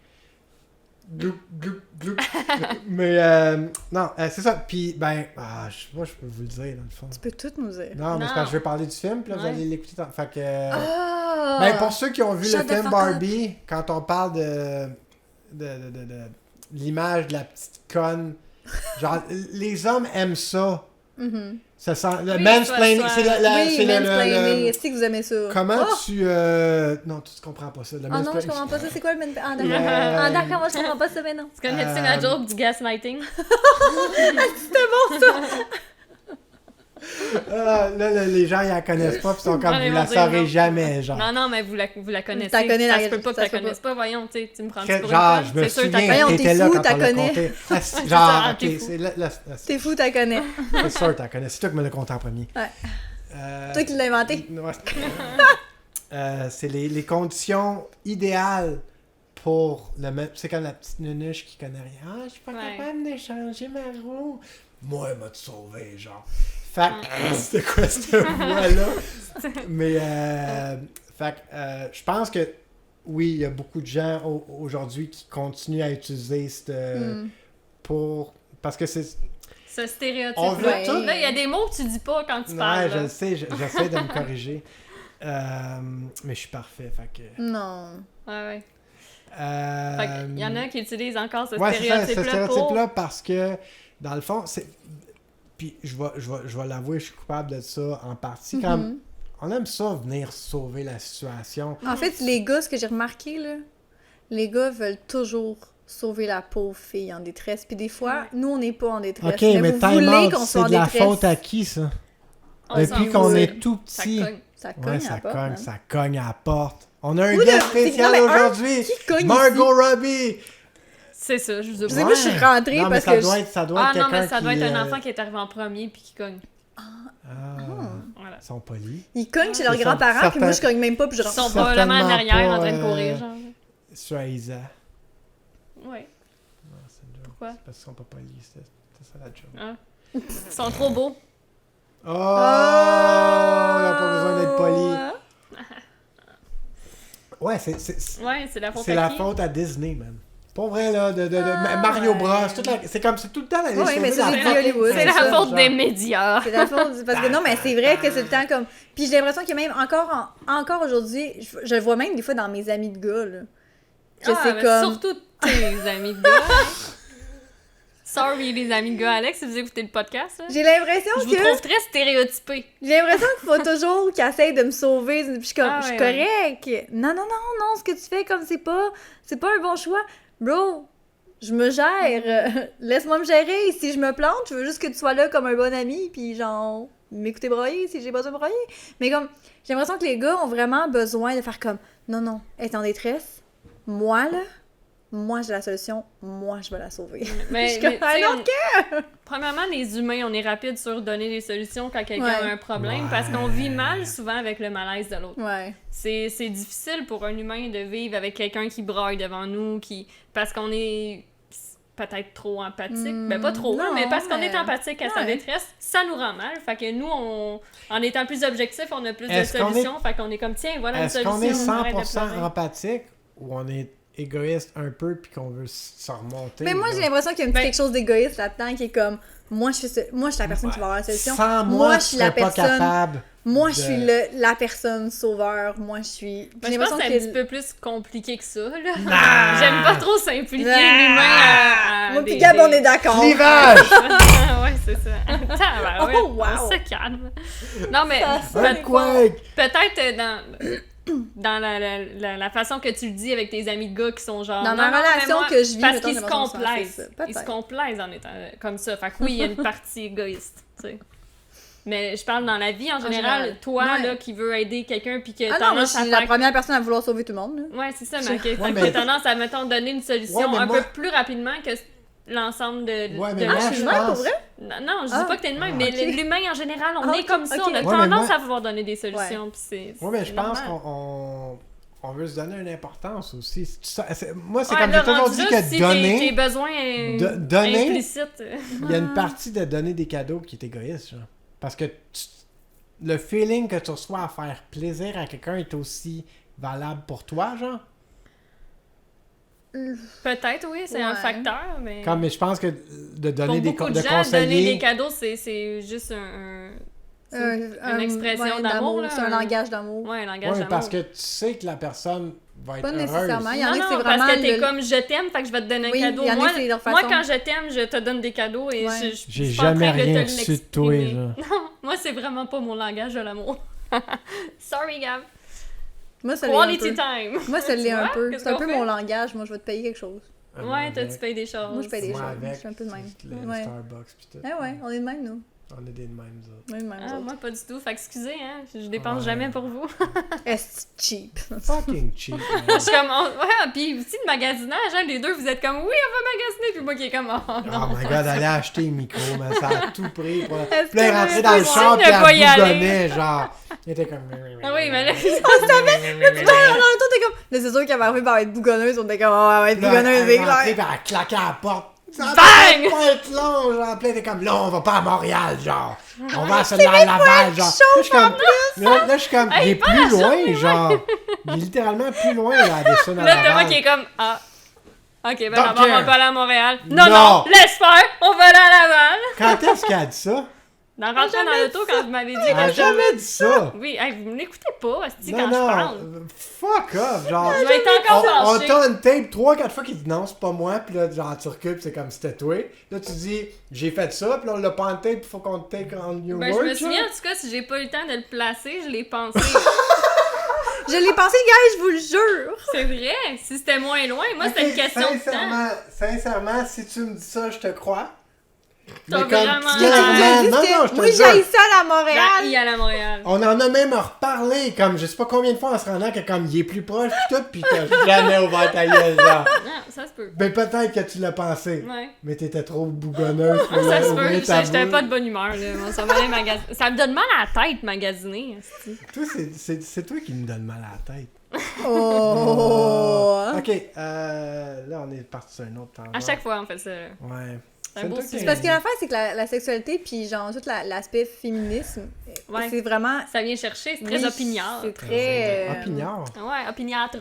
Mais, non, c'est ça. Puis, ben, moi, je peux vous le dire, dans le fond. Tu peux tout nous dire. Non, mais c'est parce que je vais parler du film, puis là, vous allez l'écouter. Fait que, ben, pour ceux qui ont vu le film Barbie, quand on parle de l'image de la petite conne, genre, les hommes aiment ça. Ça sent, le mansplaining, c'est mansplaining. Est-ce que vous aimez ça? Comment tu... Non, tu comprends pas ça. Non, je comprends pas ça. C'est quoi le mansplaining? D'accord, moi je comprends pas ça, mais non. Tu connais-tu la joke du gaslighting? C'était bon, ça! Là, les gens, ils la connaissent pas, pis sont comme, vous la saurez jamais, genre. Non, mais vous la connaissez. Ça se peut pas que tu la connaisses pas, voyons, tu me prends pour une genre, je me souviens, t'étais là quand on l'a compté. Genre, ok, c'est là. T'es fou, t'as connais. C'est sûr, t'as connais. C'est toi qui me l'as compté en premier. Ouais. Toi qui l'as inventé. C'est les conditions idéales pour le même. C'est comme la petite nunuche qui connaît rien. Je suis pas capable d'échanger ma roue. Moi, elle m'a sauvé, genre. Fait que, c'était quoi cette voix-là? Mais, fait que, je pense que, oui, il y a beaucoup de gens aujourd'hui qui continuent à utiliser parce que c'est... Ce stéréotype. On veut tout. Là, il y a des mots que tu dis pas quand tu parles. Ouais, je le sais, j'essaie de me corriger. Mais je suis parfait, fait que... Non. Ouais. Fait qu'il y en a qui utilisent encore ce c'est stéréotype-là ça, ce stéréotype-là parce que, dans le fond, c'est... Puis je vais l'avouer, je suis coupable de ça en partie. Comme, on aime ça venir sauver la situation. En fait, les gars, ce que j'ai remarqué, là, les gars veulent toujours sauver la pauvre fille en détresse. Puis des fois, nous, on n'est pas en détresse. OK, mais vous voulez qu'on soit en détresse. c'est de la faute à qui, ça? Depuis qu'on est tout petit. Ça cogne à la porte. Ça cogne à la porte. On a un gars spécial aujourd'hui. Margot Robbie. C'est ça, je vous ai Je sais pas, je suis rentrée parce que... Ça doit être quelqu'un mais ça doit être un enfant qui est arrivé en premier puis qui cogne. Voilà. Ils sont polis. Ils cognent chez leurs grands-parents, puis moi, je cogne même pas, puis je rentre. Ils sont probablement en arrière en train de courir, genre. Sur Aïsa. Ouais. Pourquoi? C'est parce qu'ils sont pas polis, c'était ça la joke. Ah. Ils sont trop beaux. Oh! On n'a pas besoin d'être polis. Ouais, c'est la faute c'est la faute à Disney, man. Pas vrai, là, Mario Bros. C'est comme c'est tout le temps la oui, mais ça, c'est Hollywood. C'est la faute des médias. C'est la faute, parce que non, mais c'est vrai que c'est le temps comme... Puis j'ai l'impression qu'il y a même encore aujourd'hui, je le vois même des fois dans mes amis de gars, là. Que c'est comme... Surtout tes amis de gars. Sorry, les amis de gars, Alex, si vous écoutez le podcast, là. J'ai l'impression que... Je vous trouve très stéréotypé. J'ai l'impression qu'il faut toujours qu'ils essayent de me sauver, puis je suis comme, je suis correct. Non, ce que tu fais, comme c'est pas un bon choix. Bro, je me gère. Laisse-moi me gérer. Si je me plante, je veux juste que tu sois là comme un bon ami, puis genre, m'écouter broyer si j'ai besoin de broyer. Mais comme, j'ai l'impression que les gars ont vraiment besoin de faire comme, non, elle est en détresse. Moi, j'ai la solution. Moi, je vais la sauver. Mais, je suis comme, premièrement, les humains, on est rapide sur donner des solutions quand quelqu'un a un problème, parce qu'on vit mal souvent avec le malaise de l'autre. Ouais. C'est difficile pour un humain de vivre avec quelqu'un qui braille devant nous, parce qu'on est peut-être trop empathique. Ben pas trop, mais parce qu'on est empathique à sa détresse, ça nous rend mal. Fait que nous, en étant plus objectifs, on a plus de solutions. Fait qu'on est comme, tiens, voilà une solution. Est-ce qu'on est 100% empathique ou on est égoïste un peu puis qu'on veut s'en remonter? Mais moi, j'ai l'impression qu'il y a quelque chose d'égoïste là-dedans qui est comme, moi, je suis la personne qui va avoir la solution. Sans moi, je suis la personne... pas capable. Moi, je suis la personne sauveur. Moi, je suis... Ben, je pense que c'est un petit peu plus compliqué que ça, là. J'aime pas trop simplifier l'humain à moi pis Gab, on est d'accord. Clivage! Ouais, c'est ça. Attends, wow. On se calme. Non, mais peut-être dans la façon que tu le dis avec tes amis de gars qui sont genre... Dans ma relation que je vis, parce qu'ils se complaisent. Ils se complaisent en étant comme ça. Fait que oui, il y a une partie égoïste, tu sais. Mais je parle dans la vie en général. Toi, là, qui veux aider quelqu'un puis que je suis la première personne à vouloir sauver tout le monde. Là. Ouais, c'est ça, mais t'as tendance à, mettons, donner une solution peu plus rapidement que l'ensemble de... Ouais, mais je suis le même, pour vrai? Non, je dis pas que t'es le même, mais l'humain en général, on est comme ça. On a tendance à vouloir donner des solutions, puis c'est... Ouais, mais je pense qu'on veut se donner une importance aussi. Moi, c'est comme j'ai toujours dit que donner... tes besoins donner, implicites. Il y a une partie de donner des cadeaux qui est égoïste, genre. Parce que le feeling que tu reçois à faire plaisir à quelqu'un est aussi valable pour toi, genre? Peut-être, oui, c'est un facteur, mais... Mais je pense que de donner des conseils... donner des cadeaux, c'est juste une expression d'amour, là. C'est un langage d'amour. Ouais, un langage d'amour. Parce que tu sais que la personne va être pas heureuse. Nécessairement. Il y en a non, c'est vraiment parce que t'es comme je t'aime, fait que je vais te donner un cadeau. Moi, quand je t'aime, je te donne des cadeaux et j'ai jamais rien reçu de toi, genre. Non, moi, c'est vraiment pas mon langage de l'amour. Sorry, Gab. Moi, ça Quality time. Moi, ça l'est un peu. C'est un peu mon langage. Moi, je vais te payer quelque chose. Ouais, toi, tu payes des choses. Moi, je paye des choses. Je suis un peu de même. Starbucks pis tout. Ouais, on est de même, nous. On est des mêmes autres. Oui, moi, pas du tout. Fait que excusez, hein, je dépense jamais pour vous. Est-ce cheap? Fucking cheap. Je suis comme, puis aussi le magasinage, hein, les deux, vous êtes comme, oui, on va magasiner, puis moi qui est comme, oh non. Oh my god, allez acheter un micro, mais ça a tout pris. Puis là, il rentrait dans le char, puis elle bougonnait, genre. Il était comme... Ah oui, mais là... On savait, le petit dans le tour, t'es comme... Là, c'est sûr qu'elle va arriver par être bougonneuse, on était comme, oh, elle va être bougonneuse, c'est clair. Elle a claqué à la porte. Ça va Bang! pas être long, genre. Puis t'es comme, là, on va pas à Montréal, genre. On va à celui à Laval, genre. Là, je suis comme, il est plus loin, genre. Il est littéralement plus loin, là, à descendre à Laval. Là, t'as moi qui est comme, ok, ben d'abord, on va aller à Montréal. Non, laisse faire, on va aller à Laval. Quand est-ce qu'elle a dit ça? Dans rentrant dans l'auto, quand vous m'avez dit Elle a que jamais dit ça! Oui, hey, vous m'écoutez pas, asti, Non, quand je parle. fuck off! Genre, Je vais être encore on fâchée. t'a une tape 3-4 fois qu'il dit non, c'est pas moi, pis là, genre, tu recules pis c'est comme si c'était toi. Là, tu dis, j'ai fait ça, pis là, on l'a pas en tape, faut qu'on te take on your Ben, word. je me souviens, genre. en tout cas, si j'ai pas eu le temps de le placer, je l'ai pensé. Je l'ai pensé, gars, je vous le jure! C'est vrai, si c'était moins loin, moi, c'était une question de temps. Sincèrement, si tu me dis ça, je te crois. T'as Mais comme vraiment- clairement, non, je te Moi, jure. j'ai ça à Montréal! Il à la Montréal. On en a même reparlé, comme je sais pas combien de fois en se rendant que comme il est plus proche pis tout, pis t'as jamais ouvert ta gueule, genre. Non, ça se peut. Ben peut-être que tu l'as pensé, Ouais. mais t'étais trop bougonneuse pour Ça se ouvrir peut, ta j'étais bouche. pas de bonne humeur, là. Moi, ça m'allait magasiner. Ça me donne mal à la tête, magasiner, asti. Toi, c'est toi qui me donne mal à la tête. Oh! Ok, là on est parti sur un autre temps. À chaque fois, on fait ça. là. Ouais. C'est un beau toi sujet. qui- Parce que l'affaire, c'est que la sexualité, puis genre, tout l'aspect féminisme, Ouais. c'est vraiment... Ça vient chercher, c'est très Oui, opiniâtre. C'est très... Opiniard. Ouais, opiniâtre.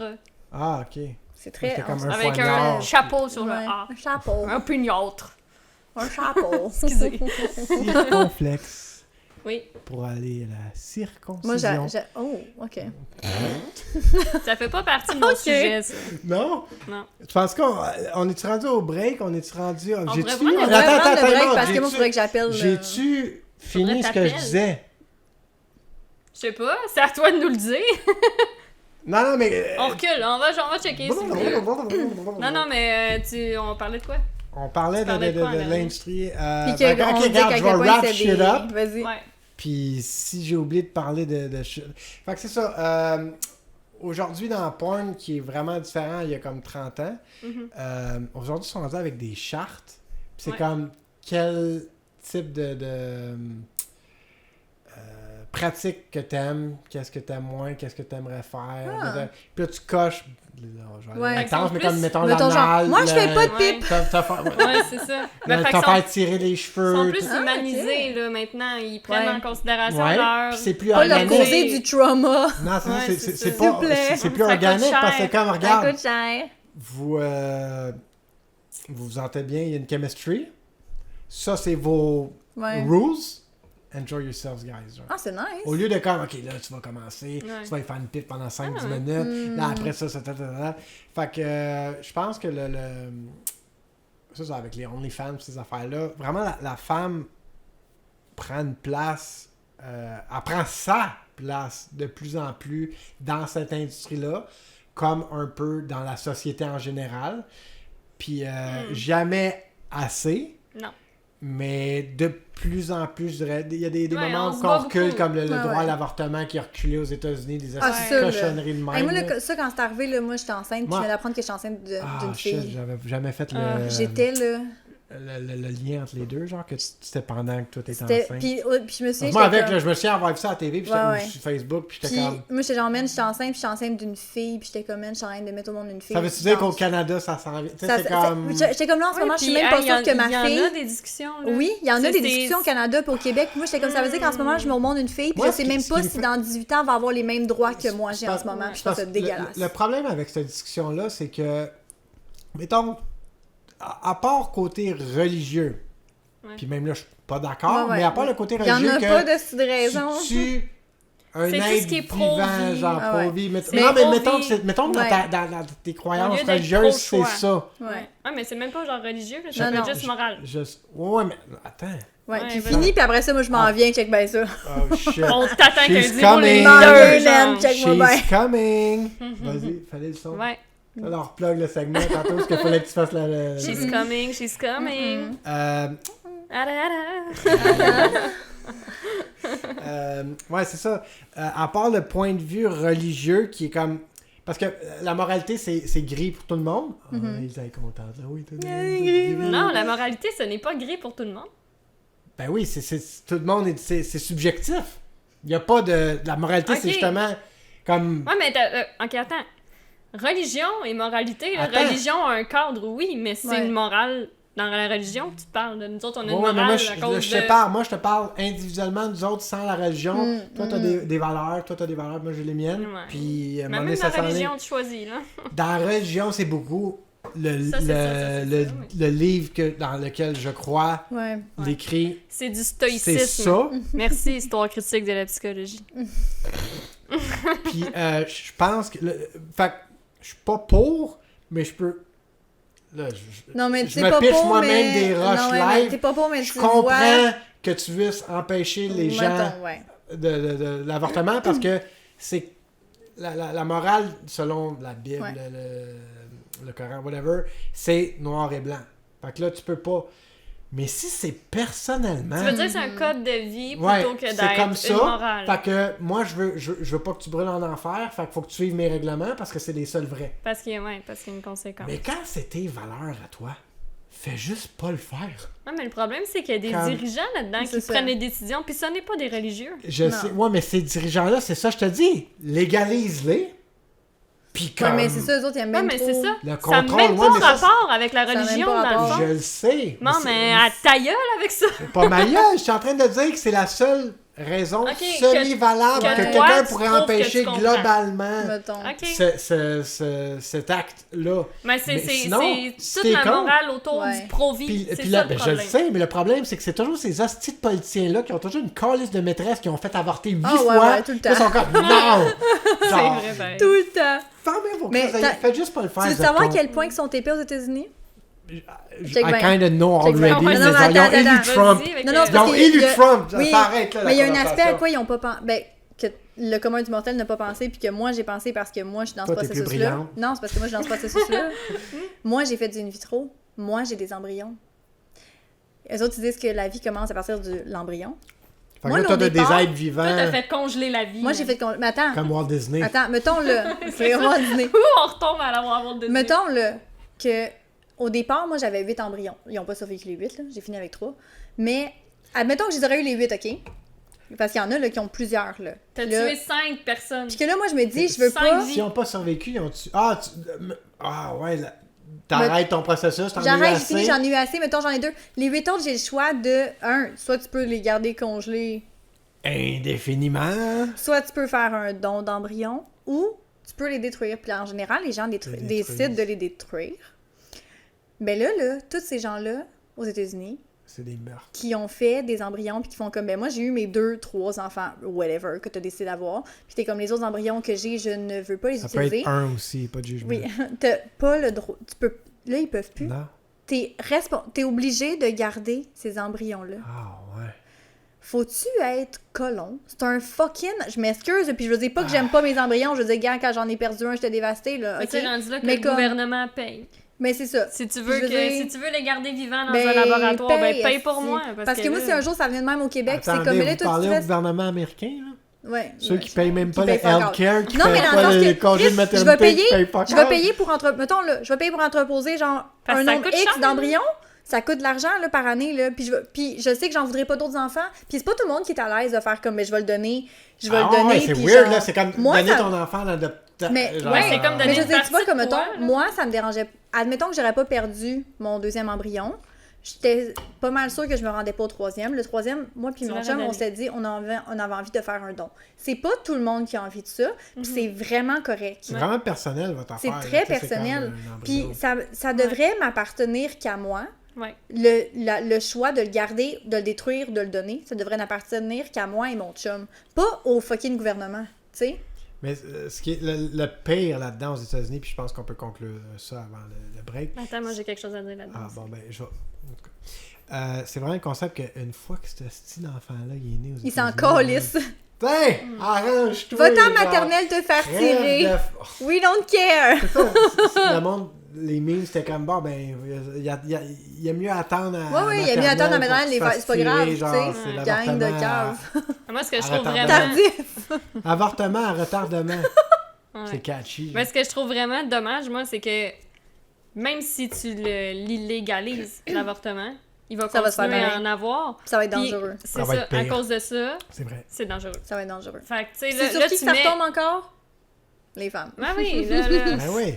Ah, ok. C'est très... C'était comme un Avec poignard. un chapeau sur le Ouais, A. un chapeau. Un opiniâtre. Un chapeau. Excusez. Circonflexe. Oui, Pour aller à la circoncision. Moi, Oh, OK. ça fait pas partie de mon Ok. sujet, ça. Non? Non. Tu penses qu'on est-tu rendu au break? On est-tu rendu... pourrait J'ai-tu... prendre le On va prendre le break non, parce que moi, il j'ai-tu- faudrait que j'appelle... J'ai-tu fini ce que je t'appeler. disais? Je sais pas, c'est à toi de nous le dire. Non, mais... On recule, on va checker. s'il vous plaît. Non, mais on parlait de quoi? On parlait Tu parlais de quoi, de là? l'industrie. Puis que on dit regarde, qu'à je quel vais point wrap c'est shit des... up. Vas-y. Ouais. Puis si j'ai oublié de parler de shit... Fait que c'est ça. Aujourd'hui, dans Porn, qui est vraiment différent il y a comme 30 ans, aujourd'hui, ils sont rendus avec des chartes. Puis c'est Ouais. comme quel type de pratique que t'aimes, qu'est-ce que t'aimes moins, qu'est-ce que t'aimerais faire. Ah. Puis là, tu coches... Je vais Ouais. aller intense, mais Plus- comme, mettons, Mettons genre, l'anal, moi, je fais pas de Ouais. pipe. Ouais, c'est ça. Mais fait T'en qu'ils sont, faire tirer les cheveux. sont plus tout- humanisés, là, maintenant. Ils prennent Ouais. en considération Ouais, leur... puis c'est plus Pas leur organique. causer du trauma. Non, Ouais, c'est c'est c'est ça. pas... S'il vous plaît. C'est plus Ça coûte organique parce que cher. comme, Ça regarde, coûte cher. vous vous sentez bien, il y a une chemistry. Ça, c'est vos Ouais. rules. Enjoy yourselves, guys. genre. Ah, c'est nice. Au lieu de comme, ok, là, tu vas commencer, Ouais. tu vas y faire une pipe pendant 5-10 Ah ouais. minutes, là, après ça, Fait que je pense que ça, c'est avec les OnlyFans, ces affaires-là, vraiment, la femme prend une place, elle prend sa place de plus en plus dans cette industrie-là, comme un peu dans la société en général. Puis jamais assez. Non. Mais de plus en plus, je dirais, il y a des Ouais, moments on se où bat on recule, beaucoup. comme le droit à Ouais. l'avortement qui a reculé aux États-Unis, des Ah, astuces ça, là. cochonneries de même. Hey, moi, là. ça, quand c'est arrivé, là, moi, j'étais enceinte, puis Moi- je viens d'apprendre que je suis enceinte d'une Ah, shit, fille. j'avais jamais fait J'étais là. le lien entre les deux, genre que c'était pendant que toi t'étais C'était... enceinte. Puis je me souviens, Moi, j'étais avec, comme- là, je me souviens avoir vu ça à la TV, puis j'étais Ouais, ou ouais. sur Facebook, puis j'étais Puis comme... moi, j'étais genre, man, j'étais enceinte d'une fille, puis j'étais comme, man, je suis en train de mettre au monde une fille. Ça veut-tu dire qu'au Canada, ça s'en vient? Tu sais, Ça- c'est ça- comme... J'étais comme là, en ce moment, je suis même pas sûre que ma Il y en fille... a des discussions, là. Oui, il y en a Ça, des c'est- discussions au Canada puis au Québec. Moi, j'étais comme ça veut dire qu'en ce moment, je me remonte une fille, puis Moi, je sais même ce pas qui me si fait- dans 18 ans, elle va avoir les mêmes droits que moi j'ai en ce moment. Puis je trouve ça dégueulasse. Le problème avec cette discussion-là, c'est que, mettons, à part côté religieux, Ouais. puis même là, je suis pas d'accord, Ouais, ouais. mais à part le côté Il y en religieux a que pas de si de raison. tu tues un C'est tout être ce qui est vivant, pro-vie. genre Ah ouais. pro-vie. C'est Non, mais pro-vie. mettons que Ouais. dans tes Au croyances lieu d'être religieuses, c'est pro-choix. ça. Ouais. Ah, mais c'est même pas genre religieux, là, Non, ça non. fait juste moral. Ouais, mais attends. Ouais, Ouais, puis vas-y. fini, puis après ça, moi, je m'en viens, check bien ça. Oh shit. On t'attend qu'un She's zéro les coming. leaders, M'en viens, genre. check-moi bien. She's coming. Vas-y, fallait le son. Ouais. Alors, plug le segment tantôt, parce qu'il fallait que tu fasses la... She's coming, she's coming. Ouais, c'est ça. À part le point de vue religieux qui est comme... Parce que la moralité, c'est gris pour tout le monde. Ah, ils sont contents. Là. Oui, tout le monde. Non, la moralité, ce n'est pas gris pour tout le monde. Ben oui, tout le monde, c'est subjectif. Il n'y a pas de... La moralité, Ok. c'est justement comme... Ouais, mais ok, attends. Religion et moralité, la Attends. religion a un cadre, oui, mais c'est Ouais. une morale dans la religion que tu parles. Nous autres, on a une Ouais, mais morale moi, à je cause te de... sépare. Moi, je te parle individuellement, nous autres, sans la religion. Toi, t'as des valeurs, toi, t'as des valeurs, moi, j'ai les miennes. Ouais. Puis, à un Mais moment même donné, la ça s'en religion, est. tu choisis, là. Dans la religion, c'est beaucoup le livre dans lequel je crois l'écrit. C'est du stoïcisme. C'est ça. Merci, histoire critique de la psychologie. Puis je pense que... Fait que je suis pas pour, mais je peux... Là, non, mais je me pitche moi-même des rushs live. T'es pas pour, mais je comprends que tu veuilles empêcher les gens de l'avortement parce que c'est la morale, selon la Bible, le Coran, whatever, c'est noir et blanc. Fait que là, tu peux pas... Mais si c'est personnellement... Tu veux dire que c'est un code de vie plutôt que d'être comme ça. Une morale. Fait que moi, je veux pas que tu brûles en enfer. Fait qu'il faut que tu suives mes règlements parce que c'est les seuls vrais. Parce qu'il y a une conséquence. Mais quand c'est tes valeurs à toi, fais juste pas le faire. Non, mais le problème, c'est qu'il y a des dirigeants là-dedans qui prennent des décisions, puis ça n'est pas des religieux. Je sais. Ouais, mais ces dirigeants-là, c'est ça, je te dis. Légalise-les. Puis comme... mais c'est ça, eux autres, ils aiment même trop... mais c'est ça. Le ça n'a même pas rapport avec la religion, dans le fond. Je le sais. Non, mais à ta gueule avec ça. C'est pas ma gueule. Je suis en train de dire que c'est la seule raison semi-valable que quelqu'un pourrait empêcher globalement cet acte-là. Mais sinon, c'est toute la morale autour du pro-vie. Puis là, je le sais, mais le problème, c'est que c'est toujours ces hosties de politiciens-là qui ont toujours une calice de maîtresse qui ont fait avorter 8 fois. Tout le temps. Ils sont comme, non! C'est vrai, tout le temps. Faites juste pas le faire. Tu veux savoir à quel point ils sont épais aux États-Unis? I kind of know already. Ils ont élu Trump. Ils ont élu Trump. Oui, ça arrête là. Mais il y a un aspect à quoi ils n'ont pas pensé. Ben, que le commun du mortel n'a pas pensé, puis que moi j'ai pensé parce que moi je suis dans ce processus-là. Non, c'est parce que moi je suis dans ce processus-là. Moi j'ai fait du in vitro. Moi j'ai des embryons. Les autres ils disent que la vie commence à partir de l'embryon. Fait que là, t'as des êtres vivants. Toi, t'as fait congeler la vie. Moi, j'ai fait congeler... Mais attends. Comme Walt Disney. Attends, mettons-le. C'est Walt Disney. On retombe à la Walt Disney. Mettons-le que, au départ, moi, j'avais 8 embryons. Ils n'ont pas survécu les 8, là. J'ai fini avec 3. Mais, admettons que j'aurais eu les 8, OK? Parce qu'il y en a, là, qui ont plusieurs, là. T'as tué 5 personnes. Puis que là, moi, je me dis, je veux pas... S'ils n'ont pas survécu, ils ont tué... ouais, là... T'arrêtes ton processus, J'arrête, j'ai fini, j'en ai eu assez, mettons, j'en ai 2. Les 8 autres, j'ai le choix de, soit tu peux les garder congelés indéfiniment, soit tu peux faire un don d'embryon, ou tu peux les détruire. Puis en général, les gens décident de les détruire. Ben là, tous ces gens-là, aux États-Unis, c'est des meurtres, qui ont fait des embryons, puis qui font comme, ben moi, j'ai eu mes 2, 3 enfants, whatever, que tu as décidé d'avoir, puis t'es comme, les autres embryons que j'ai, je ne veux pas les utiliser. Ça peut être un aussi, pas de jugement. Oui, t'as pas le droit, là, ils peuvent plus. Non. T'es obligé de garder ces embryons-là. Ah ouais. Faut-tu être colon? C'est un fucking... Je m'excuse, puis je veux dire pas que j'aime pas mes embryons, je veux dire, gars, quand j'en ai perdu un, j'étais dévastée, là. Mais c'est rendu là que le gouvernement paye. Mais c'est ça. Si tu veux les garder vivants dans un laboratoire, paye pour moi. Parce que moi, si un jour ça vient de même au Québec, attendez, c'est comme... Vous parlez au gouvernement américain, là? Ouais. Ceux qui payent même pas le healthcare, qui payent pas les congés de maternité, qui payent pas. Je vais payer pour entreposer genre un nombre X d'embryons. Ça coûte de l'argent là, par année, là. Puis je sais que j'en voudrais pas d'autres enfants. Puis c'est pas tout le monde qui est à l'aise de faire comme, mais je vais le donner. Je vais le donner. Ouais, c'est weird, là. C'est comme donner ton enfant dans de... Mais c'est comme donner une partie de toi. Moi, ça me dérangeait. Admettons que j'aurais pas perdu mon 2e embryon. J'étais pas mal sûre que je me rendais pas au 3e. Le 3e, moi puis mon chum, on s'est dit, on avait envie de faire un don. C'est pas tout le monde qui a envie de ça, puis c'est vraiment correct. C'est vraiment personnel, votre affaire. C'est très personnel. Puis ça devrait m'appartenir qu'à moi. Ouais. Le choix de le garder, de le détruire, de le donner, ça devrait n'appartenir qu'à moi et mon chum. Pas au fucking gouvernement, tu sais. Mais ce qui est le pire là-dedans aux États-Unis, puis je pense qu'on peut conclure ça avant le break. Attends, moi j'ai quelque chose à dire là-dedans. Ah bon, ben je vais... c'est vraiment le concept qu'une fois que ce style d'enfant-là il est né aux États-Unis... Il s'en calisse. T'sais, arrange-toi! Va-t'en maternelle te faire tirer! We don't care! C'est ça, le monde... Les memes, c'était comme, bon, ben, il y a mieux attendre à il y a mieux attendre à maternelle, c'est pas grave, tu sais, gang de cave. Moi, ce que je trouve vraiment... Tardif! Avortement à retardement. C'est catchy. Mais ce que je trouve vraiment dommage, moi, c'est que même si tu l'illégalises, l'avortement, il va continuer à en avoir. Ça va être dangereux. C'est ça, à cause de ça, c'est vrai. C'est dangereux. Ça va être dangereux. Fait que, tu sais, c'est sur qui ça retombe encore? Les femmes. Ah oui, là. Ben oui.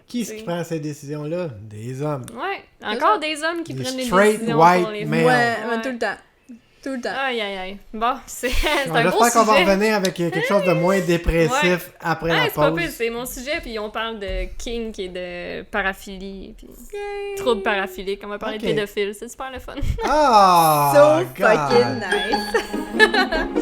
Qui est-ce qui prend ces décisions-là? Des hommes. Ouais, encore des hommes qui prennent des straight décisions white pour les male. Ouais, tout le temps. Tout le temps. Aïe. Bon, c'est un gros J'espère qu'on va sujet. revenir avec quelque chose de moins dépressif après la C'est pas pause. pire, c'est mon sujet, puis on parle de kink et de paraphilie, puis troubles paraphiliques. On va parler de pédophiles, c'est super le fun. Ah! So God. fucking nice.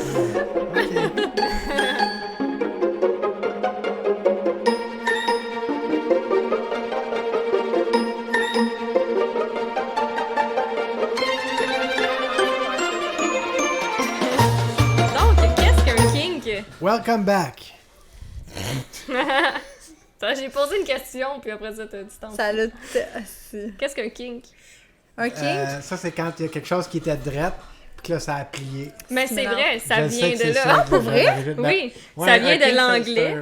Donc, qu'est-ce qu'un kink? Welcome back. J'ai posé une question, puis après ça, t'as dit ton. Ça l'a... Qu'est-ce qu'un kink? Un kink? Ça, c'est quand il y a quelque chose qui était drette, puis que là, ça a plié. Mais c'est Non. vrai, ça Je vient sais que de c'est là. ça, pour vrai? Oui, Ouais, ça vient un de kink, l'anglais.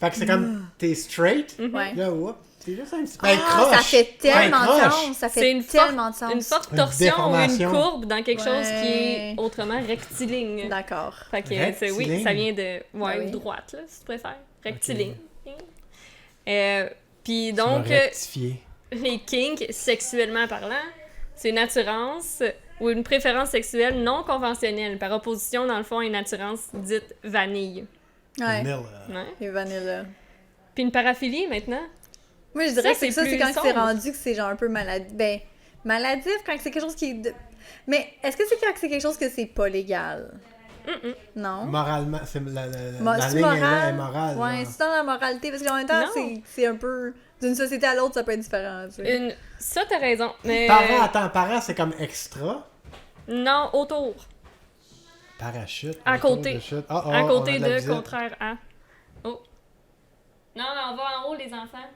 Fait que c'est comme, t'es straight, Ouais. là, whoop, c'est juste un petit peu Ah, ça croche. fait tellement Un de croche. sens. Ça C'est fait une tellement de sens. Une forte Une torsion ou une déformation. courbe dans quelque chose qui est Ouais. autrement rectiligne. D'accord. Fait que Rectiligne. oui, ça vient de Ah oui. droite, là, si tu préfères. Rectiligne. Puis Tu donc, m'as rectifié. les kinks, sexuellement parlant, c'est une attirance ou une préférence sexuelle non conventionnelle, par opposition, dans le fond, à une attirance dite vanille. Ouais. Vanilla. Ouais. Et vanilla. Puis une paraphilie, maintenant? Moi, je dirais Ça, que c'est c'est plus quand c'est sombre. rendu que c'est genre un peu maladif. Ben, maladif quand c'est quelque chose qui est... Mais est-ce que c'est quand c'est quelque chose que c'est pas légal? Non? Moralement, c'est la C'est ligne moral? est là, est morale. Ouais, là. c'est dans la moralité, parce qu'en même temps, Non. c'est un peu... D'une société à l'autre, ça peut être différent, tu sais. Ça, t'as raison. Mais Parent, c'est comme extra. non, autour. Parachute. À autour côté. de chute. À on côté a de la de, visite. contraire à. Oh. Non, mais on va en haut, les enfants.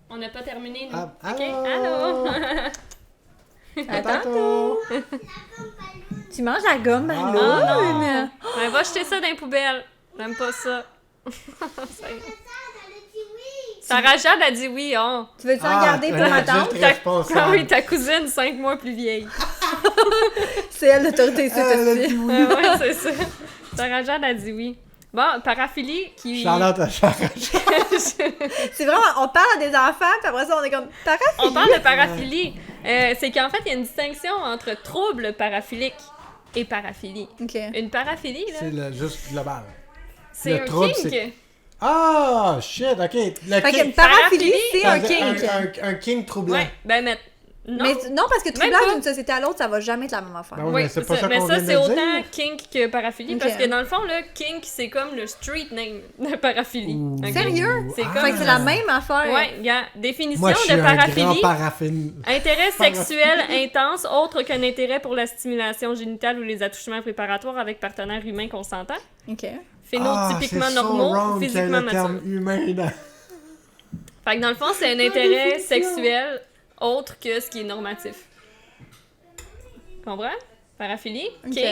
On n'a pas terminé, nous. Ah, OK? allô? Allô? À Tantôt. Tu manges la gomme, Ah, Malone? Ouais, va jeter ça dans les poubelles. J'aime pas ça. Sarah Jade a dit oui, oh. Tu veux-tu en garder pour ma tante? Juste responsable. Ah oui, ta cousine, 5 mois plus vieille. C'est elle l'autorité ici, Elle a dit aussi. oui. Ouais, c'est ça. Sarah Jade a dit oui. Bon, paraphilie qui... Charlotte à Charlotte. C'est vraiment, on parle à des enfants, puis après ça, on est comme paraphilie. On parle de paraphilie. C'est qu'en fait, il y a une distinction entre trouble paraphilique et paraphilie. Ok. Une paraphilie, là, C'est juste global. c'est le un trouble, kink. c'est- Ah, shit, ok. Le Fait qu'une kink. paraphilie, c'est un Paraphilie, kink. Un kink troublant. Ouais, ben, mais... Non. Mais non, parce que Même troublage pas. d'une société à l'autre, ça va jamais être la même affaire. Ben oui, Oui, mais c'est pas ça mais qu'on ça, vient c'est de autant dire. kink que paraphilie, Ok. parce que dans le fond, là, kink, c'est comme le street name de paraphilie. Ouh. Ok? Sérieux? C'est Ah. comme... Fait que c'est la même affaire. Ouais, regarde, définition Moi, je suis de un grand paraphilie. paraphilie. Intérêt sexuel intense, autre qu'un intérêt pour la stimulation génitale ou les attouchements préparatoires avec partenaires humains consentants. Ok. Phénotypiquement Ah, c'est so normaux, wrong physiquement qu'il y ait le terme matures. humain dans... Fait que dans le fond, c'est un intérêt sexuel autre que ce qui est normatif. Comprends? Paraphilie, Ok. kink,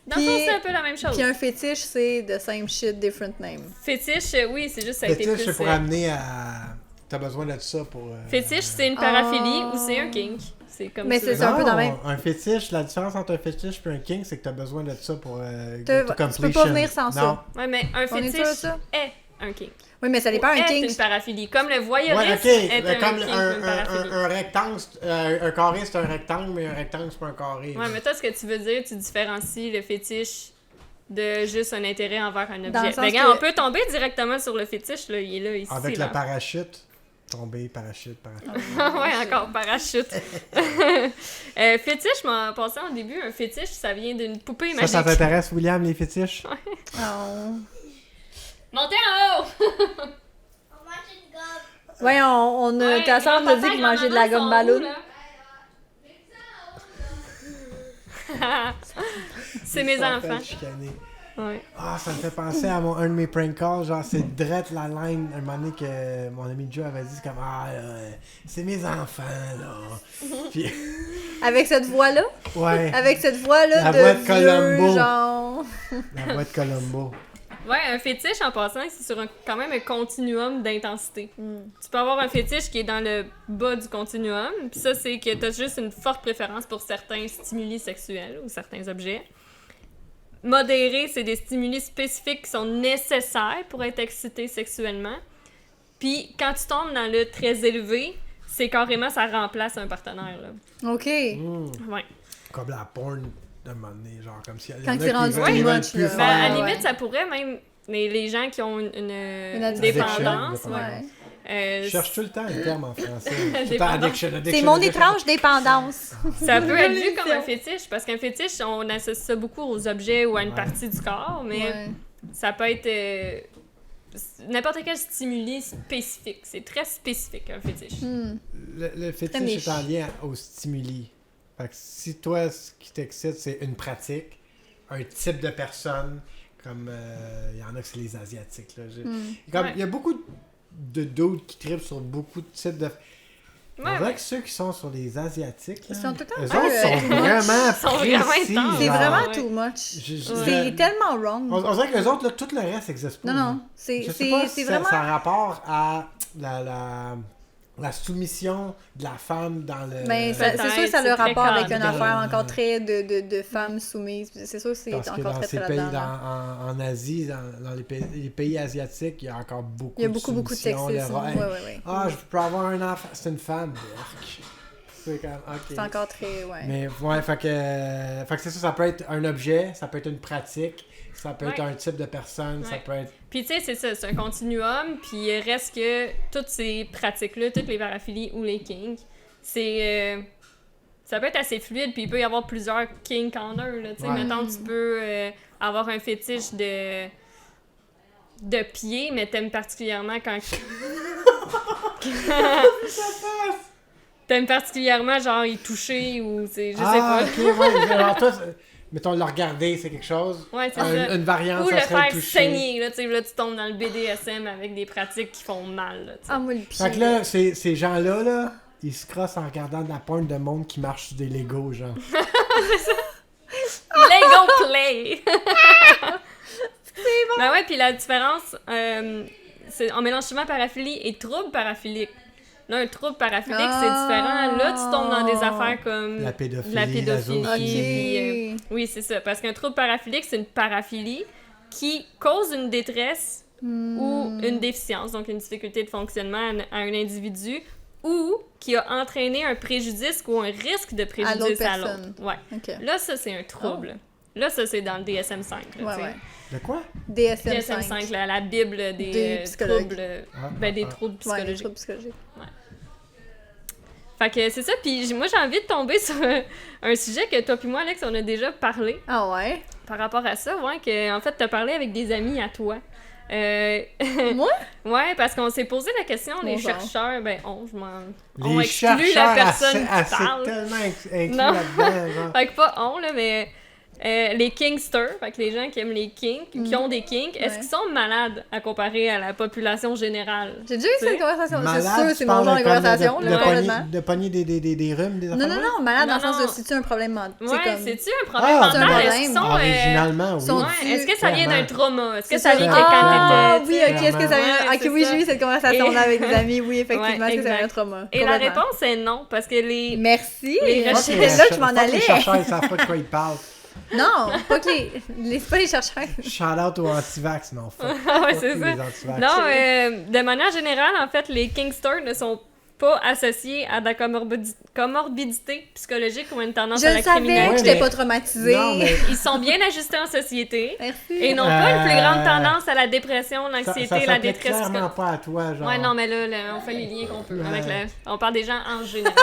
dans le Puis- fond, c'est un peu la même chose. Puis un fétiche, c'est the same shit, different name. Fétiche, oui, c'est juste ça a été Fétiche, plus... c'est pour amener à... T'as besoin de ça pour... Fétiche, c'est une paraphilie Ah. ou c'est un kink. C'est comme Mais tu c'est veux. ça. un peu dans le même. Un fétiche, la différence entre un fétiche et un kink, c'est que t'as besoin de ça pour... Tu to peux completion. pas venir sans ça. Non. Ouais, mais un On est sûr de fétiche ça? est un kink. Oui, mais ça dépend un Est kink. une paraphilie. Comme le Ouais, voyeurisme ok. est Mais un comme kink ou une paraphilie. un rectangle, un carré, c'est un rectangle, mais un rectangle, c'est pas un carré. Ouais, mais toi, ce que tu veux dire, tu différencies le fétiche de juste un intérêt envers un Dans le objet. sens Ben, regarde, que- on peut tomber directement sur le fétiche, là. Il est là, ici. Avec là. le parachute. Tomber, parachute. Ouais, encore parachute. Fétiche, en passant au début, un fétiche, ça vient d'une poupée magique. Ça t'intéresse, William, les fétiches? Oh. Montez en haut! Ouais, on a. Ouais, Ta soeur nous a dit grand-papa, qu'il mangeait de la grand-maman gomme sont où, ballon. là? C'est mes Ça enfants. fait chicaner. Ouais. Ah, ça me fait penser à un de mes prank calls, genre c'est drette la line, un moment donné que mon ami Joe avait dit, c'est comme, ah, là, c'est mes enfants, là. Puis, Avec cette voix-là. ouais, Avec cette voix-là La de voix de vieux, Columbo. genre. la voix de Columbo. Ouais, un fétiche, en passant, c'est sur quand même un continuum d'intensité. Hmm. Tu peux avoir un fétiche qui est dans le bas du continuum, puis ça, c'est que t'as juste une forte préférence pour certains stimuli sexuels ou certains objets. Modéré, c'est des stimuli spécifiques qui sont nécessaires pour être excité sexuellement. Puis quand tu tombes dans le très élevé, c'est carrément ça remplace un partenaire, là. OK. Mm. Ouais. comme la porn d'un moment donné, genre comme si... Quand c'est rendu too much, là. Ben, à la limite, ça pourrait même... Les gens qui ont une dépendance, je cherche tout le temps un terme en français. Addiction. C'est mon étrange dépendance. Ça peut être vu comme un fétiche, parce qu'un fétiche, on associe ça beaucoup aux objets ou à une partie du corps, mais ça peut être n'importe quel stimuli spécifique. C'est très spécifique, un fétiche. Le fétiche est en lien au stimuli. Fait que si toi, ce qui t'excite, c'est une pratique, un type de personne, comme il y en a que c'est les Asiatiques. Là. Il y a beaucoup de dudes qui trippent sur beaucoup de types de... On dirait que ceux qui sont sur les Asiatiques, là, ils sont tout le temps eux autres sont vraiment précis. C'est vraiment too much. C'est tellement wrong. On dirait que les autres, là, tout le reste n'existe pas. Non. C'est vraiment... Ça a rapport à la soumission de la femme dans le... Mais c'est sûr que ça a le rapport avec une affaire encore très de femmes soumises. C'est sûr que c'est encore très là-dedans. En Asie, dans les pays asiatiques, il y a encore beaucoup de soumission. Il y a beaucoup de sexisme. Ah, je peux avoir un enfant, c'est une femme. C'est comme, OK. C'est encore très... Mais fait que c'est ça peut être un objet, ça peut être une pratique, ça peut être un type de personne, ça peut être... Puis tu sais, c'est ça, c'est un continuum, puis il reste que toutes ces pratiques-là, toutes les paraphilies ou les kinks, c'est... ça peut être assez fluide, puis il peut y avoir plusieurs kinks en un, là, tu sais. Mettons, tu peux avoir un fétiche de pied, mais t'aimes particulièrement quand... T'aimes particulièrement, genre, y toucher, ou je sais pas. OK, alors toi... Mettons, le regarder, c'est quelque chose. Ouais, c'est ça. Une variante, ou ça le serait faire toucher. saigner, là, tu sais, là, tu tombes dans le BDSM avec des pratiques qui font mal, là, tu sais. Moi, le pied. Fait que là, ces gens-là, là, ils se crossent en regardant de la porn de monde qui marche sur des Legos, genre. Lego Play! C'est bon! Ben ouais, puis la différence, c'est en mélange paraphilie et trouble paraphilique. Là, un trouble paraphilique, c'est différent. Là, tu tombes dans des affaires comme... La pédophilie, la zoophilie. Oui, c'est ça. Parce qu'un trouble paraphilique, c'est une paraphilie qui cause une détresse ou une déficience, donc une difficulté de fonctionnement à un individu, ou qui a entraîné un préjudice ou un risque de préjudice à l'autre. Ouais. Okay. Là, ça, c'est un trouble. Là, ça, c'est dans le DSM-5. De quoi? DSM-5, la Bible des troubles... des troubles psychologiques. Des troubles psychologiques. Ouais. Fait que c'est ça, puis moi j'ai envie de tomber sur un sujet que toi puis moi, Alex, on a déjà parlé. Ah ouais? Par rapport à ça, que en fait t'as parlé avec des amis à toi. Moi? Ouais, parce qu'on s'est posé la question, les chercheurs, on les exclut la personne qui parle. Tellement inclus là-dedans. Fait que pas on, là, mais... les kinksters, fait que les gens qui aiment les kinks, qui ont des kinks, est-ce qu'ils sont malades à comparer à la population générale? J'ai déjà eu cette conversation. Malade, c'est sûr, c'est mon genre de conversation. De pogner des rhumes, des affaires? Non, malade dans le sens de c'est-tu un problème mental? C'est-tu un problème mental? Est-ce qu'ils sont... Originalement, oui. Est-ce que ça vient d'un trauma? Est-ce que ça vient de quand t'étais... Oui, ok, est-ce que ça vient... Ok, oui, j'ai eu cette conversation-là avec des amis, oui, effectivement, est-ce que ça vient d'un trauma? Et la réponse est non, parce que les... Merci! C'est là que je m'en allais! Les chercheurs, ils savent pas de quoi ils parlent. Non, pas que pas les chercheurs. Shout-out aux anti-vax, non. Ouais, c'est ça. Non, de manière générale, en fait, les kinksters ne sont pas associés à de la comorbidité psychologique ou une tendance à la criminalité. Je savais que j'étais pas traumatisée. Ils sont bien ajustés en société. Merci. Et n'ont pas une plus grande tendance à la dépression, l'anxiété, la détresse. Ça clairement pas à toi, genre. Ouais, non, mais là, on fait les liens qu'on peut. On parle des gens en général.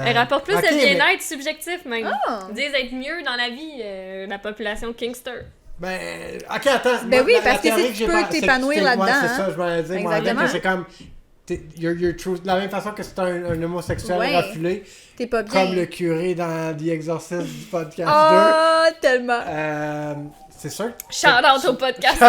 Elle rapporte plus le bien-être subjectif, même. Ils disent être mieux dans la vie, la population kinkster. Ben, ok, attends. Ben oui, parce que si tu peux t'épanouir là-dedans. Ouais, c'est ça, je m'en dire. Moi, c'est comme... You're true. De la même façon que c'est un homosexuel refoulé. T'es pas bien. Comme le curé dans The Exorcist du podcast 2. Oh, tellement. C'est sûr. Shout out au podcast 2.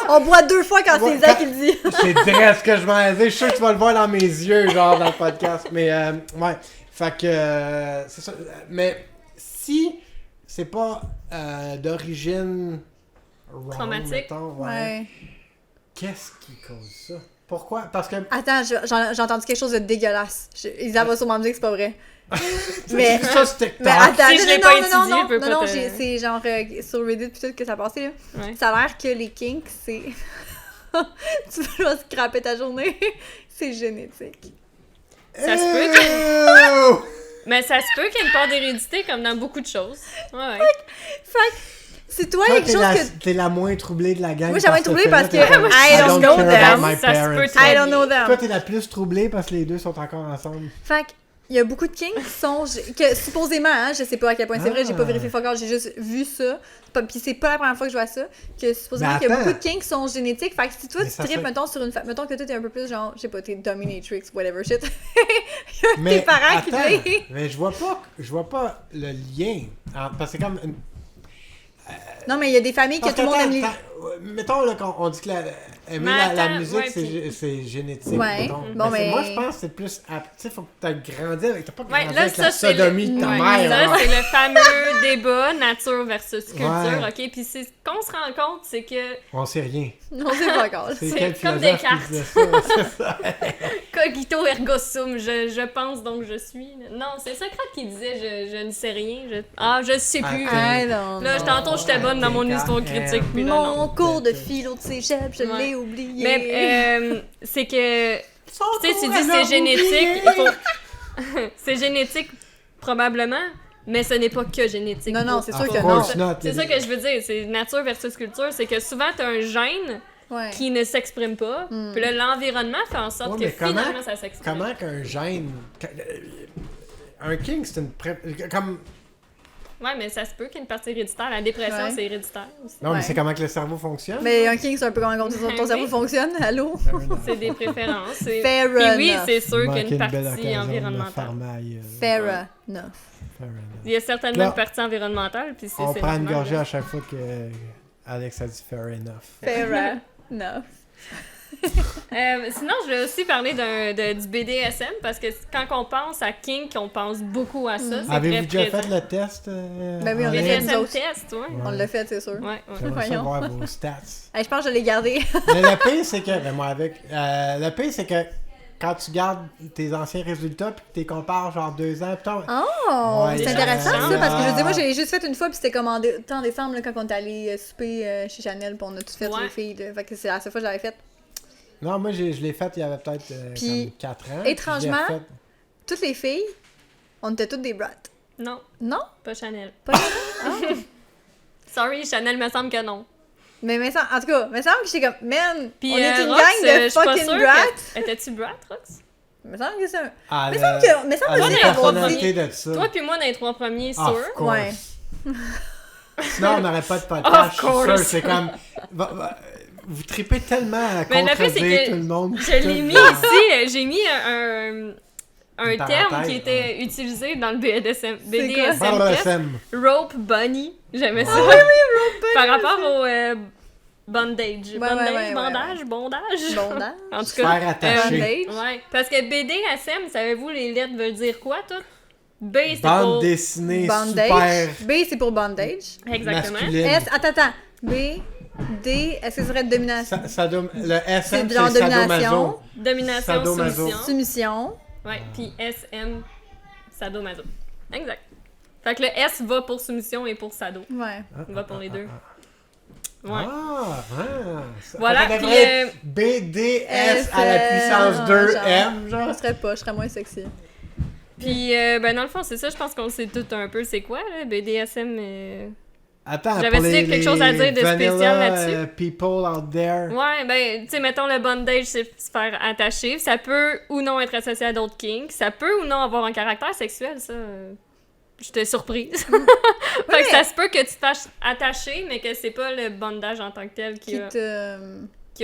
On boit 2 fois quand c'est Zach qui le dit. C'est vrai ce que je m'en dire. Je suis sûr que tu vas le voir dans mes yeux, genre, dans le podcast. Mais, ouais. Fait que, c'est ça. Mais, si c'est pas d'origine traumatique, mettons, ouais. Qu'est-ce qui cause ça? Pourquoi? Parce que... Attends, j'ai entendu quelque chose de dégueulasse. Isa va sûrement me dire que c'est pas vrai. Mais ça, c'est TikTok. Mais attends, si je l'ai pas étudié, je peux pas non, c'est genre sur Reddit pis tout que ça passait, là. Ouais. Ça a l'air que les kinks, c'est... tu vas scraper ta journée. C'est génétique. Ça se peut mais ça se peut qu'il y ait une part d'hérédité, comme dans beaucoup de choses. Ouais. Fait c'est toi, il y a quelque chose que... T'es la moins troublée de la gang. Moi, j'ai moins troublée parce que I don't know them. Ça se peut I don't know them. Toi, t'es la plus troublée parce que les deux sont encore ensemble. Fait il y a beaucoup de kinks qui sont... que supposément, hein, je sais pas à quel point c'est vrai, j'ai pas vérifié fuck all, j'ai juste vu ça. Puis c'est pas la première fois que je vois ça. Que supposément qu'il y a beaucoup de kinks qui sont génétiques. Fait que si toi, tu tripes, mettons, sur une femme... Mettons que toi, t'es un peu plus genre, je sais pas, t'es dominatrix, whatever shit. Il y a tes parents qui disent... Mais je vois pas le lien. Parce que c'est comme... Non, mais il y a des familles que tout le monde aime les... Mettons là, qu'on dit que aimer la musique, c'est génétique. Ouais. Bon, mais... Moi, je pense que c'est plus... Tu sais, faut que t'as grandi avec... T'as pas grandi là, avec la sodomie de ta mère. Ça, c'est le fameux débat nature versus culture, OK? Puis ce qu'on se rend compte, c'est que... On sait rien. On sait pas encore. C'est comme des cartes. C'est ça. Cogito ergo sum, je pense donc je suis. Non, c'est Socrate qui disait je ne sais rien. Je sais plus. Là, tantôt, j'étais bonne dans mon histoire critique. Puis là, mon cours de philo de cégep, je l'ai oublié. Mais c'est que... Tu sais, tu dis c'est génétique. C'est génétique, probablement. Mais ce n'est pas que génétique. Non, c'est sûr que non. C'est ça que je veux dire. C'est nature versus culture. C'est que souvent, tu as un gène qui ne s'exprime pas. Puis là, l'environnement fait en sorte que finalement, ça s'exprime. Comment qu'un gène... Un king, c'est une... Comme... Ouais, mais ça se peut qu'il y ait une partie héréditaire. La dépression, c'est héréditaire aussi. Non, mais c'est comment que le cerveau fonctionne. Mais un king, c'est un peu comment ton cerveau fonctionne. Allô? C'est des préférences. Fair enough. Puis oui, c'est sûr qu'il y a une partie environnementale. Fair enough. Il y a certainement une partie environnementale. Puis on prend une gorgée à chaque fois que Alex a dit fair enough. Fair enough. Sinon, je vais aussi parler du BDSM parce que quand on pense à kink, on pense beaucoup à ça. Avez-vous déjà fait le test? Ben oui, on l'a fait. BDSM test, ouais. On l'a fait, c'est sûr. J'aimerais savoir vos stats. Je pense que je l'ai gardé. Mais le pire, c'est que... le pire, c'est que quand tu gardes tes anciens résultats puis que tu les compares genre 2 ans plus tard... Oh! C'est intéressant ça, parce que je veux dire, moi j'ai juste fait une fois puis c'était comme en décembre là, quand on est allé souper chez Chanel puis on a tout fait les filles. Là. Fait que c'est la seule fois que je l'avais fait. Non, moi je l'ai fait il y avait peut-être comme 4 ans. Étrangement, toutes les filles, on était toutes des brats. Non. Non? Pas Chanel. Pas Chanel? Sorry, Chanel me semble que non. Mais en tout cas, me semble que j'étais comme, man, puis, on est une Rox, gang de fucking brats. Étais-tu brat, Rox? Me semble que c'est un... Me semble que la personnalité de ça. Toi puis moi dans les 3 premiers, sûr. Ouais. Sinon, on n'aurait pas de podcast, je suis sûr. C'est comme... Vous tripez tellement à contredire tout le monde. Je l'ai mis ici, j'ai mis un terme qui était utilisé dans le BDSM test. Rope bunny. J'aimais ça. Oui, rope bunny. Par rapport au bondage. Bondage. En tout cas. Faire attacher. Ouais. Parce que BDSM, savez-vous les lettres veulent dire quoi, toutes? B, c'est pour... Bande dessinée bondage. super... B, c'est pour bondage. Exactement. Masculine. S, attends. B, D, est-ce que ce serait domination? Le SM, c'est genre domination. Domination, soumission. Ouais, puis SM, sadomaso. Exact. Fait que le S va pour soumission et pour sado. Ouais. Va pour les deux. Ouais. Voilà, puis... BDS à la puissance 2 M, genre. Je serais moins sexy. Puis, dans le fond, c'est ça, je pense qu'on sait tout un peu c'est quoi, là, BDSM... Attends, j'avais quelque chose à dire de spécial là-dessus. People out there. Ouais, ben, tu sais, mettons le bondage, c'est se faire attacher. Ça peut ou non être associé à d'autres kinks. Ça peut ou non avoir un caractère sexuel, ça. J'étais surprise. Fait que ça se peut que tu te fasses attacher, mais que c'est pas le bondage en tant que tel qui a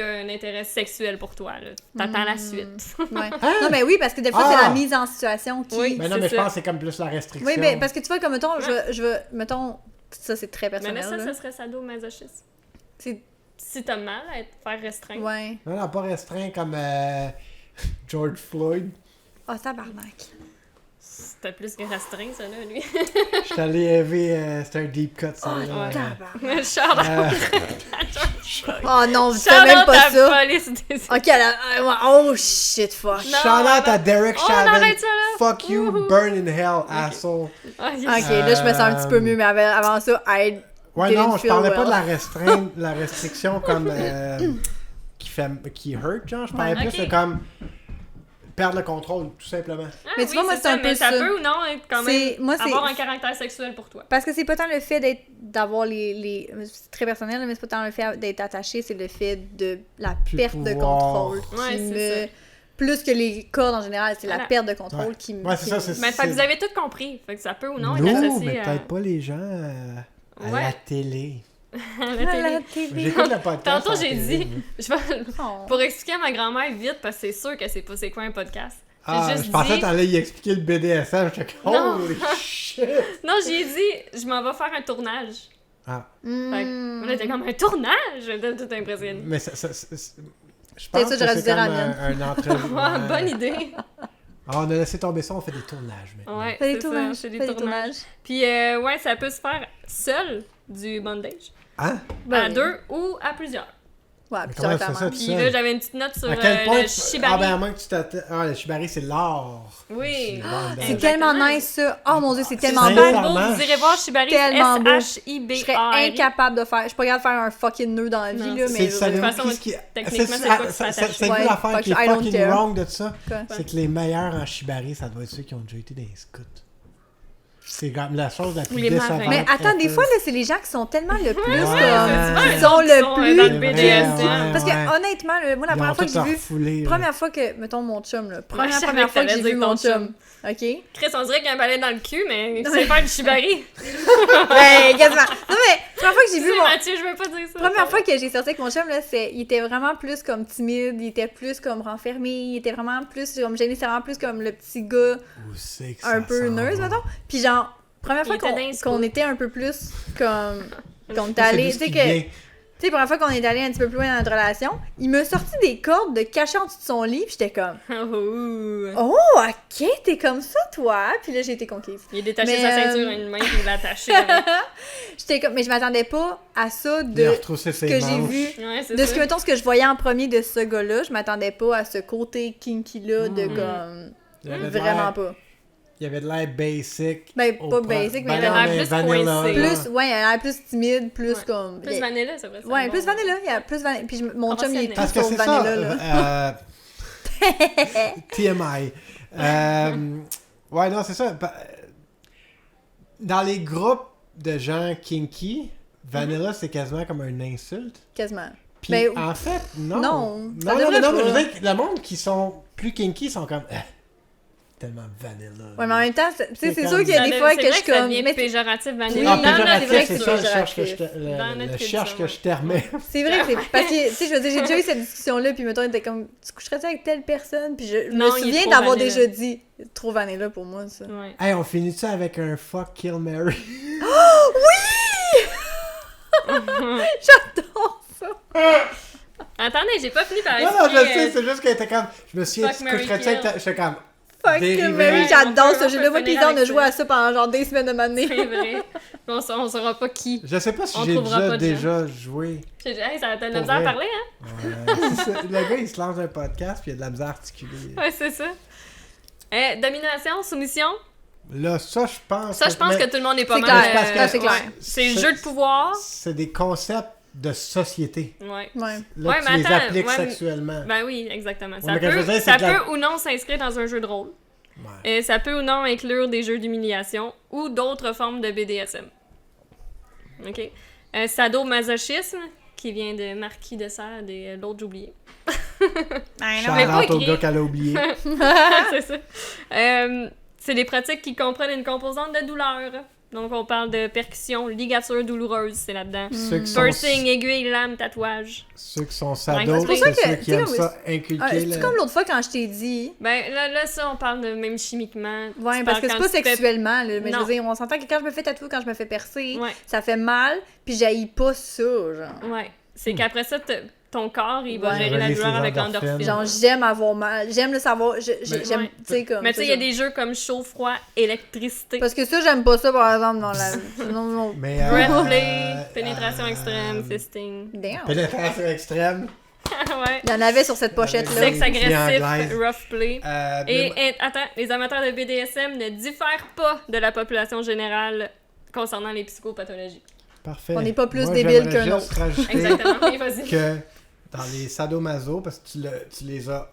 un intérêt sexuel pour toi, là. T'attends la suite. Ouais. Non, mais oui, parce que des fois, c'est la mise en situation qui... Oui, mais non, mais je pense que c'est comme plus la restriction. Oui, mais parce que tu vois, comme, mettons, je veux, mettons... Ça, c'est très personnel. Mais là, ça serait sadomasochisme. Si t'as mal à te faire restreindre. Ouais. Non, pas restreint comme George Floyd. Oh, tabarnak. C'était plus que restreint, ça, là, lui. Je suis allé élever... c'était un deep cut, ça. Oh, tabarnak. Oh non, je fais même pas ça. Ok, oh shit, fuck. Shout out à Derek Chauvin. Arrête ça, là. Fuck you, burn in hell, asshole. Ok, là, je me sens un petit peu mieux, mais avant ça, ouais, non, je parlais pas de la restriction comme... qui hurt, genre. Je parlais plus de comme... perdre le contrôle, tout simplement. Mais tu vois, moi, c'est un peu ça ça. peut ou non être quand même avoir un caractère sexuel pour toi. Parce que c'est pas tant le fait d'avoir les... C'est très personnel, mais c'est pas tant le fait d'être attaché, c'est le fait de la perte de contrôle qui me... Plus que les cordes en général, c'est la perte de contrôle qui me... Ouais, c'est ça, c'est... Mais fait que vous avez tout compris. Fait que ça peut ou non être associé associé mais peut-être pas les gens à la télé. À la télé. J'écoute le podcast. Tantôt, j'ai dit... Pour expliquer à ma grand-mère vite, parce que c'est sûr que c'est pas c'est quoi un podcast. Je pensais que t'allais y expliquer le BDSM. J'étais comme, holy shit! Non, j'ai dit, je m'en vais faire un tournage. Ah. Fait que, on était comme un tournage! J'étais tout impressionné. Mais je pense que c'est comme un entraînement. Bonne idée! On a laissé tomber ça, on fait des tournages maintenant. Ouais, fait des tournages. Puis, ouais, ça peut se faire seul, du bondage. Hein? À deux ou à plusieurs. Ouais, plusieurs temps. Puis là, j'avais une petite note sur à quel point le shibari. Ah, ben, à moins que tu t'attends. Ah, le shibari, c'est l'art. Oui. C'est tellement nice, ça. Oh mon Dieu, c'est tellement beau. Vous irez voir shibari, tellement beau. S-H-I-B-A-R. Je serais incapable de faire. Je suis pas capable de faire un fucking nœud dans la vie, là, mais. De toute façon, techniquement, c'est quoi qui s'attache. C'est quoi l'affaire qui est fucking wrong de ça? Quoi? C'est que les meilleurs en shibari, ça doit être ceux qui ont déjà été dans les scouts. C'est comme la chose la plus décevante. Mais attends, des fois, là, c'est les gens qui sont tellement le plus qui sont le plus dans le BDSM. Parce que honnêtement, moi, la première fois que j'ai vu, première fois que, mettons mon chum, là, première fois que j'ai vu mon chum, ok? Chris, on dirait qu'il y a un balai dans le cul, mais c'est faire du shibari. Ben, quasiment. Non, mais, première fois que j'ai vu mon... Mathieu, je veux pas dire ça. Première fois que j'ai sorti avec mon chum, là, il était vraiment plus comme timide, il était plus comme renfermé, il était vraiment plus comme gêné, c'est vraiment plus comme le petit gars un peu nurse, mettons. Puis genre, première fois qu'on était un peu plus comme... qu'on était allé, tu sais que... Tu sais, première fois qu'on est allé un petit peu plus loin dans notre relation, il m'a sorti des cordes de cacher en dessous de son lit, pis j'étais comme... Oh, ok, t'es comme ça, toi! Puis là, j'ai été conquise. Il a détaché sa ceinture à une main, puis il l'a attachée. J'étais comme... Mais je m'attendais pas à ça de ce que j'ai vu. Ouais, de ce que, mettons, ce que je voyais en premier de ce gars-là, je m'attendais pas à ce côté kinky-là de comme... Vraiment pas. Il y avait de l'air basic. Ben, pas basic, mais il avait l'air plus coincé. Plus, ouais, il avait l'air plus timide, plus comme... Plus vanilla, c'est vrai. Ouais, plus vanilla. Il y a plus vanilla. Puis mon chum, il est parce tout que sur c'est vanilla, ça, là. TMI. Ouais, non, c'est ça. Dans les groupes de gens kinky, vanilla, c'est quasiment comme une insulte. Quasiment. Puis, ben, en fait, non. Non, mais je veux dire que le monde qui sont plus kinky sont comme... tellement vanilla. Ouais, mais en même temps, tu sais, c'est sûr qu'il y a des fois que je suis comme... C'est péjoratif, vanilla. Oui, péjoratif, c'est ça, je cherche que je termine. C'est vrai, parce que, tu sais, je veux dire, j'ai déjà eu cette discussion-là, puis mettons, il était comme, tu coucherais-tu avec telle personne? Puis je me souviens d'avoir déjà dit, trop vanilla pour moi, ça. Ouais. Hey, on finit-tu avec un fuck, kill, marry? Oh, oui! J'adore ça! Attendez, j'ai pas fini par expliquer. Non, je sais, c'est juste qu'elle était comme, je me souviens, tu coucherais-tu avec ta... J'étais comme... Fuck kill, marry, j'adore ce jeu-là. Moi, pis on a joué à ça pendant genre des semaines de m'année. C'est vrai. On saura pas qui. Je sais pas si j'ai déjà joué. Hey, ça t'a de la misère à parler, hein? Ouais, le gars, il se lance un podcast puis il a de la misère à articuler. Ouais, c'est ça. Domination, soumission. Là, ça, je pense que tout le monde est pas mal. C'est clair. C'est le jeu de pouvoir. C'est des concepts de société. Ouais. Là, tu les appliques sexuellement. Ben oui, exactement. Ouais, ça peut ou non s'inscrire dans un jeu de rôle. Ouais. Ça peut ou non inclure des jeux d'humiliation ou d'autres formes de BDSM. OK. Sadomasochisme, qui vient de Marquis de Sade et l'autre, j'ai oublié. Shout-out au gars qu'elle a oublié. C'est ça. C'est des pratiques qui comprennent une composante de douleur. Donc, on parle de percussion, ligature douloureuse, c'est là-dedans. Piercing, aiguille, lame, tatouage. Ceux qui sont sados, c'est ceux qui aiment ça inculquer. C'est comme l'autre fois quand je t'ai dit... Ben, là, ça, on parle de même chimiquement. Ouais, parce que c'est pas sexuellement, là. Mais je veux dire, on s'entend que quand je me fais tatouer, quand je me fais percer, ça fait mal, puis j'haïs pas ça, genre. Ouais. C'est qu'après ça, ton corps, il va gérer la douleur avec l'endorphine. Genre, j'aime avoir mal. J'aime le savoir. J'aime, tu sais, comme. Mais tu sais, il y a des jeux comme chaud, froid, électricité. Parce que ça, j'aime pas ça, par exemple, dans la. Non. Breathplay, pénétration extrême, fisting. Damn. Pénétration extrême. Ouais. Il y en avait sur cette pochette-là. Sexe agressif, rough play. Et attends, les amateurs de BDSM ne diffèrent pas de la population générale concernant les psychopathologies. Parfait. On n'est pas plus débiles qu'un autre. Exactement. Que dans les sadomaso, parce que tu les as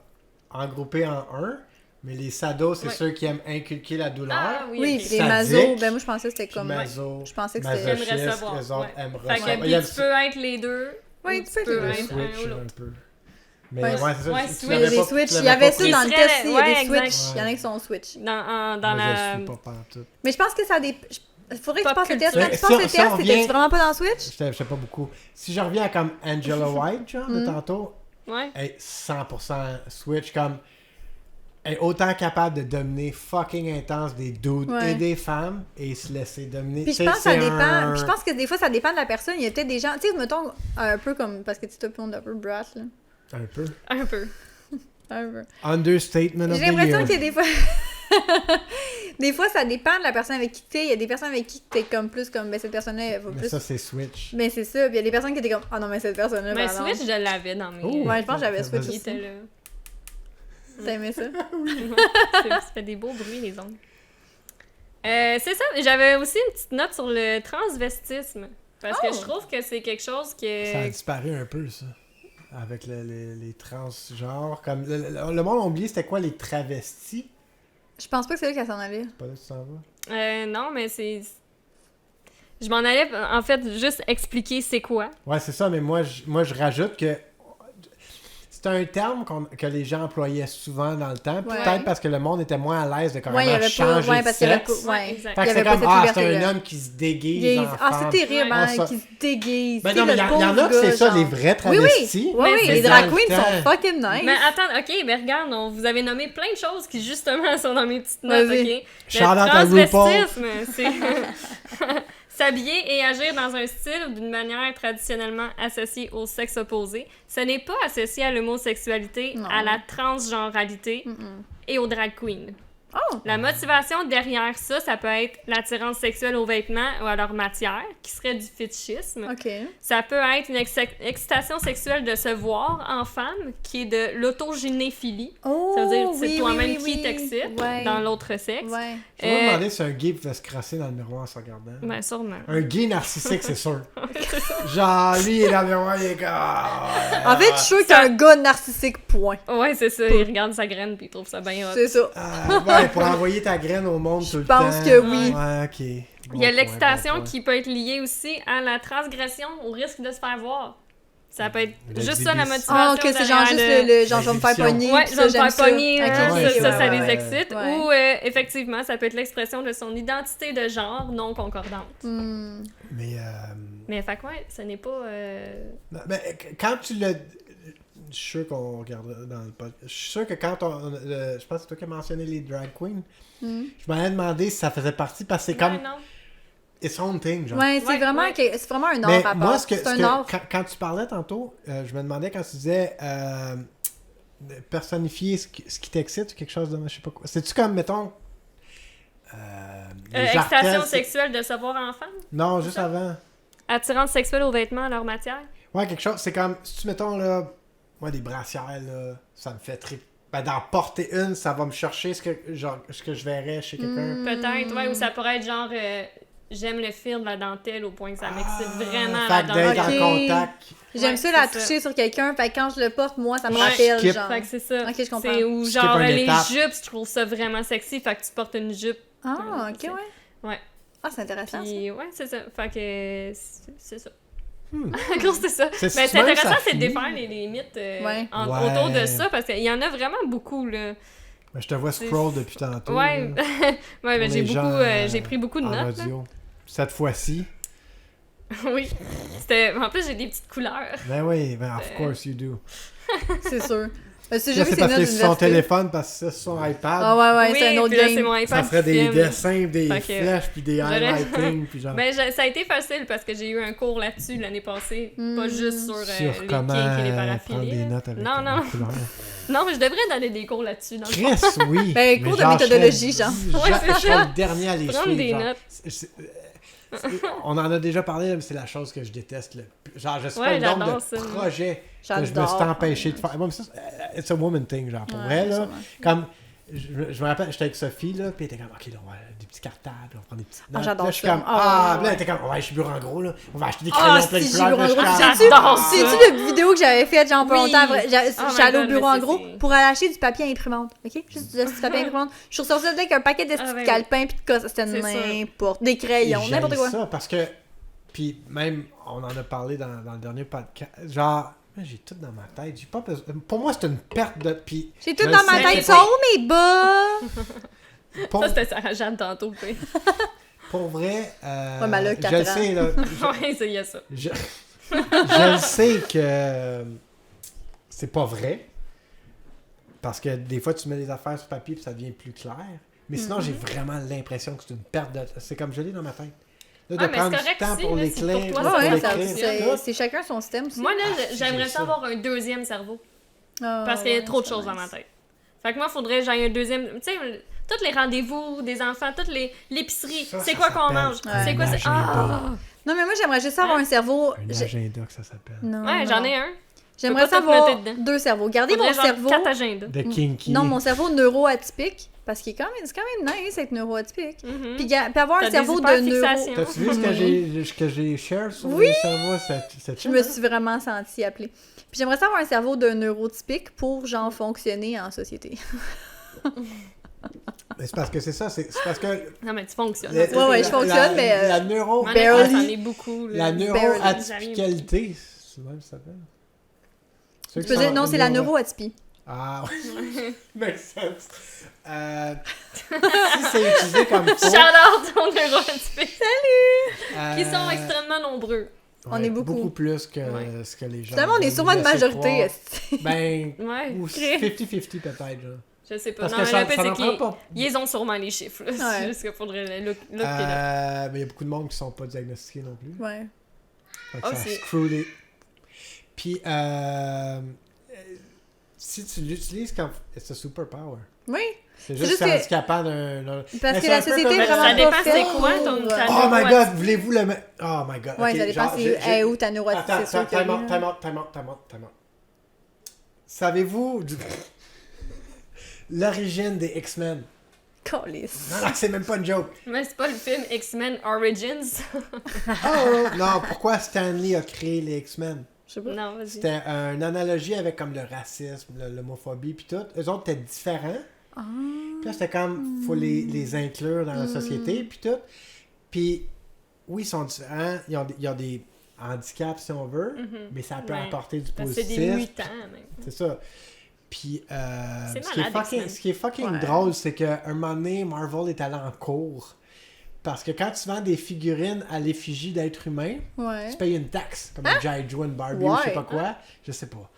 engroupés en un, Mais les sados, c'est ceux qui aiment inculquer la douleur. Ah, oui, les masos, ben moi je pensais que c'était comme... Je pensais que c'était... J'aimerais recevoir. Les autres aiment Fait recevoir. que tu peux être les deux. Oui, tu peux être un ou l'autre. Mais ouais, c'est ça. Les Switch, il y avait ça dans le test, il y a des Switch. Il y en a qui sont Switch. Dans la... Je suis pas pantoute. Mais je pense que ça dépend... Il faudrait que tu passes le test. Quand tu passes le test, t'étais-tu vraiment pas dans Switch? Je sais pas beaucoup. Si je reviens à comme Angela White, genre, de tantôt, ouais. 100% Switch, comme... est autant capable de dominer fucking intense des dudes et des femmes et se laisser dominer. Puis je pense que ça dépend. Puis je pense que des fois, ça dépend de la personne. Il y a peut-être des gens... Tu sais, mettons, un peu comme... Parce que tu te un peu brass, là. Un peu. Un peu. Understatement of the year. J'ai l'impression qu'il y a des fois... des fois, ça dépend de la personne avec qui t'es. Il y a des personnes avec qui t'es comme plus comme, ben cette personne-là, elle va plus... Mais ça, c'est Switch. Mais c'est ça. Puis il y a des personnes qui étaient comme, ah non, mais cette personne-là, mais pardon. Switch, je l'avais dans mes... Ouais, je pense que j'avais Switch qui aussi. était là. T'as aimé ça? Ça fait des beaux bruits, les ongles. C'est ça. J'avais aussi une petite note sur le transvestisme. Parce que je trouve que c'est quelque chose que... Ça a disparu un peu, ça. Avec les transgenres. Comme le monde a oublié, c'était quoi les travestis? Je pense pas que c'est là qu'elle s'en allait. C'est pas là que tu s'en vas? Non, mais c'est... Je m'en allais, en fait, juste expliquer c'est quoi. Ouais, c'est ça, mais moi, je rajoute que c'est un terme que les gens employaient souvent dans le temps, peut-être parce que le monde était moins à l'aise de carrément changer de sexe. Exact. Fait que c'est comme, c'est un homme qui se déguise en femme. C'est terrible, qui se déguise. Ben non, mais il y en a que c'est ça, les vrais travestis. Oui, les drag queens sont fucking nice. Mais attends, ok, mais regarde, vous avez nommé plein de choses qui justement sont dans mes petites notes, ok? Shout-out à RuPaul. C'est... S'habiller et agir dans un style ou d'une manière traditionnellement associée au sexe opposé, ce n'est pas associé à l'homosexualité, à la transgenralité et au drag queen. Oh. La motivation derrière ça, ça peut être l'attirance sexuelle aux vêtements ou à leur matière, qui serait du fétichisme. Okay. Ça peut être une excitation sexuelle de se voir en femme, qui est de l'autogynéphilie. Oh, ça veut dire que c'est toi-même qui t'excite dans l'autre sexe. Ouais. Je me demander si un gay pouvait se crasser dans le miroir en se regardant. Ben, sûrement. Un gay narcissique, c'est sûr. Genre, lui, il est dans le miroir, il est comme... En fait, je suis sûr qu'un gars narcissique, point. Ouais, c'est ça. Il regarde sa graine puis il trouve ça bien hot. C'est ça. Ouais, pour envoyer ta graine au monde tout le temps. Je pense que oui. Ouais, ok. Il y a l'excitation qui peut être liée aussi à la transgression, au risque de se faire voir. Ça peut être juste ça, la motivation. Ah, ok, c'est genre juste le genre, je vais me faire pogner. Ouais, je vais me faire pogner, ça les excite. Ouais. Ou, effectivement, ça peut être l'expression de son identité de genre non concordante. Mais, fait quoi, ce n'est pas... Non, mais quand tu l'as... Je suis sûr qu'on regardera dans le podcast. Je suis sûr que quand je pense que c'est toi qui as mentionné les drag queens. Je m'avais demandé si ça faisait partie parce que c'est comme... Non. It's own thing, genre. Ouais, c'est vraiment un art mais à part. Moi, c'est un art. Quand tu parlais tantôt, je me demandais quand tu disais personnifier ce qui t'excite ou quelque chose de... Je sais pas quoi. C'est-tu comme, mettons... excitation sexuelle de se voir en femme? Non, juste avant. Attirance sexuelle aux vêtements, à leur matière? Ouais, quelque chose. C'est comme, si tu mettons, là... Moi, des brassières, là, ça me fait trip. Ben, d'en porter une, ça va me chercher ce que je verrais chez quelqu'un. Peut-être, ouais, ou ça pourrait être genre... j'aime le fil de la dentelle au point que ça m'excite vraiment à la dentelle. Fait que d'être en contact. J'aime ça la toucher sur quelqu'un, fait que quand je le porte, moi, ça me rappelle, genre. Fait que c'est ça. Ok, je comprends. C'est où, genre, les jupes, je trouve ça vraiment sexy, fait que tu portes une jupe. Ah, ok, ouais. Ah, c'est intéressant, puis, ouais, c'est ça. Fait que c'est ça. C'est ça. Mais c'est intéressant, c'est de défaire les mythes autour de ça, parce qu'il y en a vraiment beaucoup, là. Ben, je te vois scroll depuis tantôt. Ouais, ouais, ben, j'ai pris beaucoup de notes. Cette fois-ci. Oui. En plus, j'ai des petites couleurs. Ben oui, ben of course you do. C'est sûr. C'est parce que c'est son téléphone, parce que c'est son iPad. Ah ouais, c'est un autre game. C'est mon iPad. Ça ferait des dessins, des flèches, puis des highlighting, puis genre... Ben, ça a été facile parce que j'ai eu un cours là-dessus l'année passée, pas juste sur les comment kinks et les paraphilies. Des notes avec non. Non, mais je devrais donner des cours là-dessus. Dans Chris, oui. Ben, cours de méthodologie, genre. Ouais, c'est ça. Je serais le dernier à les prendre suivre. Des genre. notes. On en a déjà parlé, mais c'est la chose que je déteste. Genre, je sais pas le nombre de projets que je me suis empêché de faire. Moi, ça, it's a woman thing, genre, pour vrai, là. Comme, Je me rappelle, j'étais avec Sophie, là, puis elle était comme, OK, là, on va des petits cartables, on va prendre des petits... j'adore là, je suis ça. comme, là, elle était comme, ouais, je suis bureau en gros, là, on va acheter des Ah, crayons plein de si, couleurs. bureau en gros. J'adore ça. C'est-tu la vidéo que j'avais faite, genre, pas Oui. longtemps après? J'étais allée au God, bureau mais en gros c'est- pour aller acheter du papier à imprimante, OK? Juste du papier à imprimante. Je suis ressortie avec un paquet de petits ouais. calepins pis de cosses. C'était C'est ça. n'importe... Des crayons, n'importe quoi. ça, parce que, puis même, on en a parlé dans le dernier podcast, genre... J'ai tout dans ma tête. J'ai pas besoin... Pour moi, c'est une perte de... Puis, J'ai tout je dans le ma sais, tête. c'est Sont où mes bas? Pour, Ça, c'était Sarah Jeanne tantôt. pour vrai, Ouais, mais elle a je 4 le ans. sais, là. Ouais, il y a ça. Je le sais que c'est pas vrai. Parce que des fois, tu mets des affaires sur papier et ça devient plus clair. Mais sinon, j'ai vraiment l'impression que c'est une perte de... C'est comme je l'ai dans ma tête. Là, de Ah, mais prendre c'est du correct temps aussi, pour là, les si clés, pour toi, pour c'est Ouais, l'écrire, tout. c'est chacun son système aussi. Moi, là, si, j'aimerais j'ai ça ça. avoir un deuxième cerveau. Ah, Parce qu'il y a ouais, trop de c'est choses dans ma nice. tête. Fait que moi, faudrait que j'aille un deuxième. Tu sais, tous les rendez-vous des enfants, toutes l'épicerie, Ça, c'est ça quoi qu'on s'appelle mange? un C'est quoi c'est. agenda. Non, mais moi, j'aimerais juste avoir un cerveau... Un agenda que ça s'appelle. Non, Ouais, non, j'en non. ai un. J'aimerais peux pas tout savoir noter dedans. 2 cerveaux. Gardez Faudrait mon genre cerveau... 4 agendas. De kinky. Non, mon cerveau neuroatypique, parce qu'il est c'est quand même nice d'être neuroatypique. Mhm. Puis avoir T'as un des cerveau de neuro... hyperfixations. T'as-tu vu ce que j'ai share sur Oui! le cerveau? Je me suis vraiment sentie appelée. Puis j'aimerais savoir un cerveau de neurotypique pour, genre, fonctionner en société. Mais c'est parce que c'est ça, c'est parce que... Non, mais tu fonctionnes. Ouais, je fonctionne, mais, La neuro... Moi, barely. j'en ai beaucoup. La Là. neuroatypicalité, c'est même ça s'appelle? Ceux Tu qui peux dire, sont non, c'est la neuroatypie. Ah oui, makes sense. Si c'est utilisé comme faux... Shout-out aux neuroatypiques. euh, Qui sont extrêmement nombreux. On est beaucoup. Beaucoup plus que Ouais. ce que les gens... Finalement, on est sûrement une laisser majorité. croire. esti. Ben, Ouais. ou 50-50 peut-être, genre. Je sais pas. Parce Non, que mais ça, le fait, ça c'est n'en prend qu'ils pas... ils ont sûrement les chiffres. là. Ouais. C'est juste qu'il faudrait le look et là. Mais il y a beaucoup de monde qui sont pas diagnostiqués non plus. Ouais. Fait que Oh, ça c'est- screw les... Puis, si tu l'utilises comme... C'est un superpower. Oui. C'est juste juste que- handicapant d'un... Parce Mais que c'est la un peu société comme- est Ça vraiment dépend pas c'est faite quoi pour... ton- ta- Oh my god, neuroatypique. voulez-vous le mettre? Oh my god. Ouais, ok, ça dépend genre, c'est où ta neuroatypie, Attends, c'est sûr que... time out. Savez-vous l'origine des X-Men? Calisse. Non, c'est même pas une joke. Mais c'est pas le film X-Men Origins. Oh, non, pourquoi Stanley a créé les X-Men? Je sais pas. Non, vas-y. C'était une analogie avec comme le racisme, l'homophobie, puis tout. Eux autres étaient différents. Ah. Puis là, c'était comme, faut les inclure dans la société, puis tout. Puis, oui, ils sont différents. Ils ont des handicaps, si on veut, Mhm. mais ça peut Ouais. apporter du Parce que c'est positif. des mutants, même. C'est ça. Puis, C'est ce qui est malade, fucking, X-Men. ce qui est fucking Ouais. drôle, c'est qu'un moment donné, Marvel est allé en cours. Parce que quand tu vends des figurines à l'effigie d'êtres humains, Ouais. tu payes une taxe, comme un G.I. Joe, une Barbie, ou je sais Ouais. pas quoi. Je sais pas.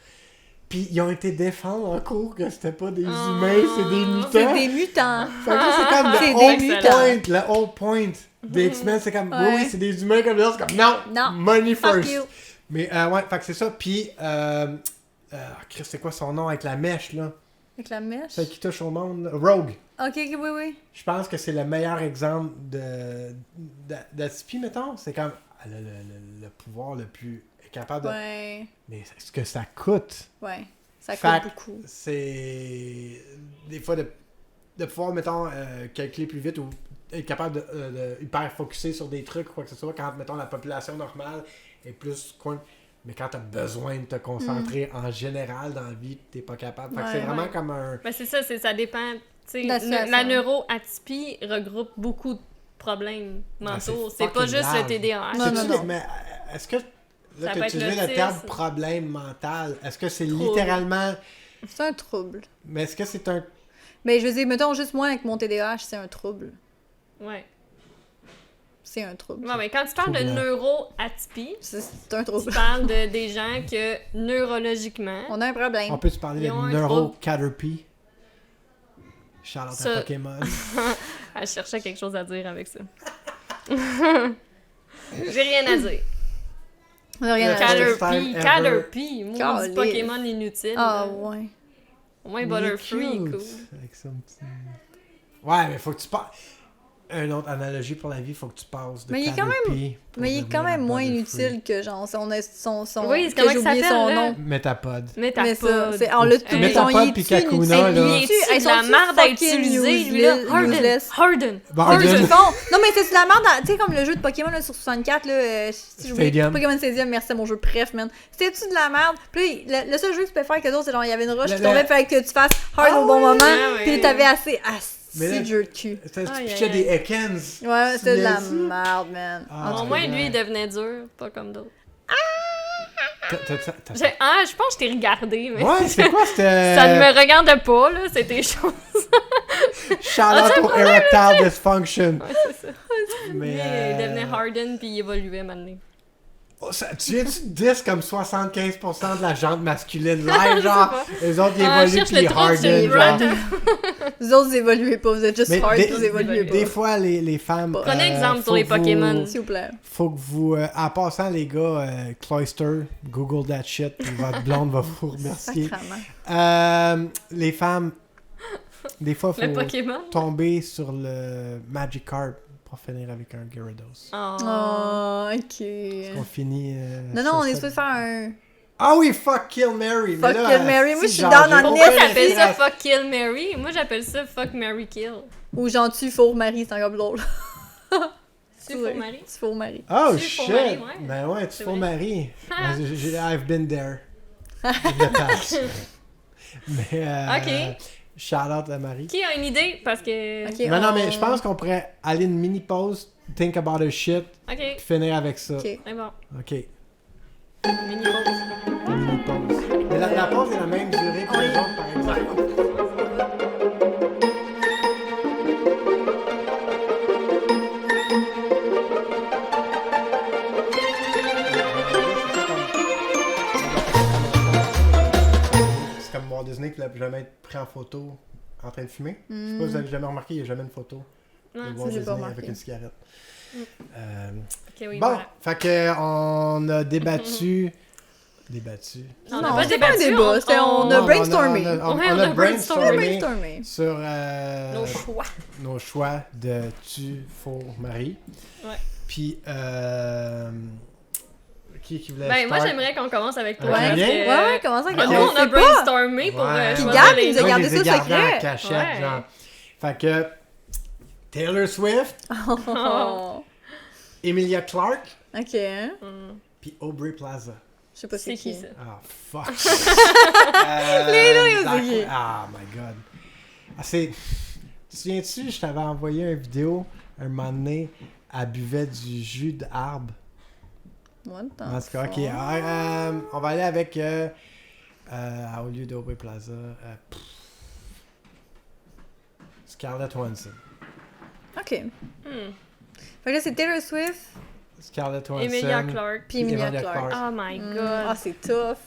Puis, ils ont été défendre en cours que c'était pas des Oh. humains, c'est des mutants. C'est des mutants. Fait que là, c'est comme C'est le des whole mutants. point, le whole point des X-Men, c'est comme, Ouais. oui, c'est des humains comme ça, c'est comme, non, Non. money Fuck first. you. Mais, ouais, fait que c'est ça. Puis, Chris, c'est quoi son nom avec la mèche, là? Avec la mèche. Celle qui touche au monde, là. Rogue. Ok, oui. Je pense que c'est le meilleur exemple d'Atypie, mettons. C'est comme, elle a le pouvoir le plus capable de... Ouais. Mais ce que ça coûte, Ouais. Ça Fait coûte beaucoup. c'est des fois de pouvoir, mettons, calculer plus vite ou être capable de hyper focuser sur des trucs ou quoi que ce soit quand, mettons, la population normale est plus coin. Mais quand t'as besoin de te concentrer en général dans la vie, t'es pas capable. Fait que Ouais, c'est vraiment ouais. comme un... Ben, c'est ça, ça dépend. Tu sais, La situation. la neuroatypie regroupe beaucoup de problèmes mentaux. c'est C'est pas fucking juste large. le TDAH. Non, C'est-tu non, non. mais est-ce que... Là, Ça tu peut être utilisé le l'autisme. terme problème mental. Est-ce que c'est Trouble. littéralement... C'est un trouble. Mais est-ce que c'est un... Mais je veux dire, mettons juste moi avec mon TDAH, c'est un trouble. Ouais. C'est un trouble. Ouais, mais quand tu parles de Troublant. neuroatypie, C'est un tu trouble. parles des gens que neurologiquement. On a un problème. On peut se parler Ils de ont un neurocaterpie? Charlotte à Ça- Pokémon. Elle cherchait quelque chose à dire avec ça. J'ai rien à dire. On a rien à Cater- dire. First time Caterpie, ever. Caterpie, moi, Caliste. du Pokémon inutile. Ah là. ouais. Au moins Il est Butterfree, cute, cool. avec son petit... Ouais, mais faut que tu parles... une autre analogie pour la vie, faut que tu passes de mais il est quand même moins inutile que genre son oui, que j'ai oublié son nom. Métapode. Mais ça, c'est on l'a tout Métapode puis Kakuna là. C'est de la merde à utiliser lui là. Harden. Non mais c'est de la merde, tu sais comme le jeu de Pokémon là, sur 64 là, si j'oublie Pokémon Stadium, merci à mon jeu bref man. C'était-tu de la merde? Puis le seul jeu que tu peux faire que d'autres c'est genre il y avait une roche qui tombait fallait que tu fasses hard au bon moment, puis t'avais assez c'est dur de cul. Tu pichais des Ekans. Ouais, c'était de la merde, man. Au moins, lui, il devenait dur, pas comme d'autres. Je pense que je t'ai regardé, mais... Ouais, c'est quoi, c'était... Ça ne me regarde pas, là, c'est tes choses. Shout out au erectile dysfunction. Ouais, c'est ça. Mais il devenait harden, puis il évoluait maintenant. Oh, tu viens-tu de 10 comme 75% de la jante masculine, right? Genre, les autres, ils évoluent puis ils harden, genre. Vous autres, vous évoluez pas, vous êtes juste hard, vous évoluez pas. Des fois, les femmes... Prenez exemple sur les Pokémon. S'il vous plaît. Faut que vous... en passant, les gars, Cloyster, Google that shit, votre blonde va vous remercier. Les femmes, des fois, faut tomber sur le Magikarp pour finir avec un Gyarados. Oh, ok. Parce qu'on finit... non, on est supposé faire un... Ah oui, fuck, kill, Mary. Fuck, kill, Mary. Moi, je suis dans la Pourquoi t'appelles ça fuck, kill, Mary? Moi, j'appelle ça fuck, Mary, kill. Ou genre, tu fourres Marie, c'est encore drôle. Tu fourres Marie? Tu fourres Marie. Oh, shit! Ben ouais, tu fourres Marie. I've been there. In the past. Mais, ok. Shout out à Marie. Qui a une idée? Parce que... Okay, non, mais je pense qu'on pourrait aller une mini pause, think about a shit, puis finir avec ça. Ok. C'est bon. Ok. Mini pause. Mini pause. Mais la pause est la même durée que les autres, par exemple. C'est comme Walt Disney qui ne voulait jamais être pris en photo en train de fumer. Je sais pas si vous avez jamais remarqué, il n'y a jamais une photo de Walt Disney avec une cigarette. Okay, oui, bon, voilà. fait qu'on a débattu. Non, on n'a pas débattu, on a brainstormé. On a brainstormé sur nos choix de tu, faux, Marie. Ouais. Puis, qui voulait ben, moi, j'aimerais qu'on commence avec toi. Ouais, commence avec toi. Nous, on a brainstormé pour Puis Gab, il nous a gardé ça secret. En cachette, genre. Fait que, Taylor Swift, Emilia Clarke, ok. puis Aubrey Plaza. Je sais pas c'est qui ça. Ah, fuck. Les deux, c'est qui? Ah, my God. Tu te souviens-tu, je t'avais envoyé une vidéo, un moment donné, elle buvait du jus d'arbre. What the Parce que, ok, on va aller avec, au lieu d'Aubrey Plaza, Scarlett Johansson. Ok. Fait que là, c'est Taylor Swift, Scarlett Johansson. Emilia Clarke. puis Emilia Clarke. Oh my god. Ah, c'est tough.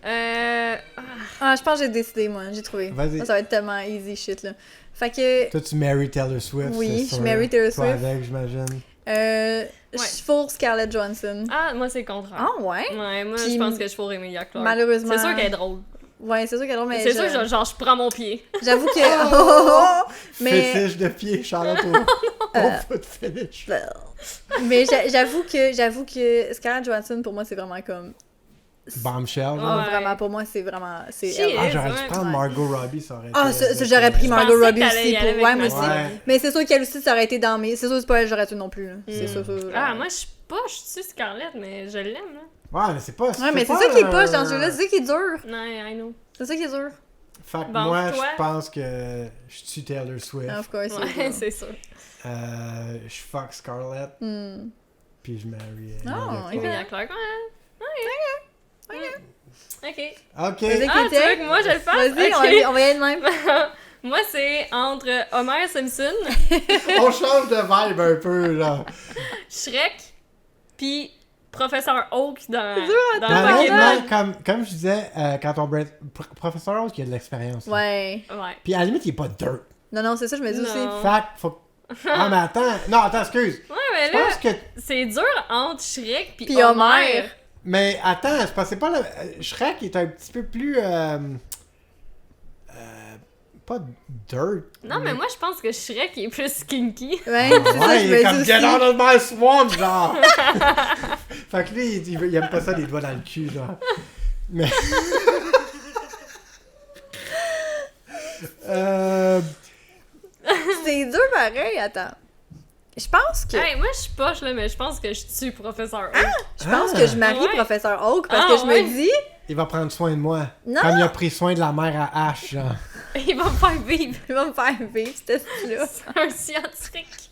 Je pense que j'ai décidé, moi. J'ai trouvé. Vas-y. Ça va être tellement easy shit, là. Fait que... Toi, tu marries Taylor Swift, oui, c'est je marry Taylor Swift. Toi avec, j'imagine. Je fourre Scarlett Johansson. Ah, moi, c'est le contraire. Ah, ouais? Ouais, moi, Puis, je pense que je fourre Emilia Clarke. Malheureusement... C'est sûr qu'elle est drôle. Ouais, c'est sûr qu'elle est drôle, mais... C'est sûr que genre, je prends mon pied. J'avoue que... mais... Fétiche de pied, Charlotte au foot finish. Mais j'avoue que Scarlett Johansson, pour moi, c'est vraiment comme... Bombshell. Ouais. Vraiment, pour moi, c'est vraiment... j'aurais dû prendre Margot Robbie, ça aurait été... J'aurais pris Margot Robbie aussi. Ouais, moi aussi. Ouais. Mais c'est sûr qu'elle aussi, ça aurait été dans mes... C'est sûr que c'est pas elle, j'aurais tué non plus. Là. C'est sûr. Ah, moi, je suis Scarlett, mais je l'aime, là. Ouais, mais c'est pas... Ouais, mais c'est ça qui est poche dans ce jeu-là, c'est ça qui est dur. Non, I know. C'est ça qui est dur. Fait que bon, moi, toi? je pense que je tue Taylor Swift. Of course, ouais, c'est sûr. Je fuck Scarlett. Puis je marry Emilia Clarke, ouais. Ok. Ok. Tu veux que moi, je le fasse? Vas-y, okay. on va y aller de même. Moi, c'est entre Homer Simpson... On change de vibe un peu, là. Shrek, puis Professeur Oak dans Pokémon. Comme je disais, quand on... Professeur Oak, il a de l'expérience. Ouais. Puis à la limite, il est pas dirt. Non, c'est ça, je me dis aussi. Fait faut... Ah, mais attends. Non, attends, excuse. Ouais, mais je là, pense que... c'est dur entre Shrek puis Homer. Mais attends, c'est pas le... Shrek est un petit peu plus... pas dirt. Non, mais moi, je pense que Shrek il est plus kinky. Ouais, c'est ça, je il me est dis comme aussi. Get out of my swamp, genre! Fait que lui, il aime pas ça, les doigts dans le cul, genre. Mais... C'est dur pareil, attends. Je pense que... Hey, moi, je suis poche, là, mais je pense que je tue Professeur Oak. Je pense que je marie Ouais. Professeur Oak parce Ah, que je ouais. me dis... Il va prendre soin de moi. Non. Comme il a pris soin de la mère à Ash, genre. Il va me faire vivre. Il va me faire vivre, ce style-là. C'est un scientifique.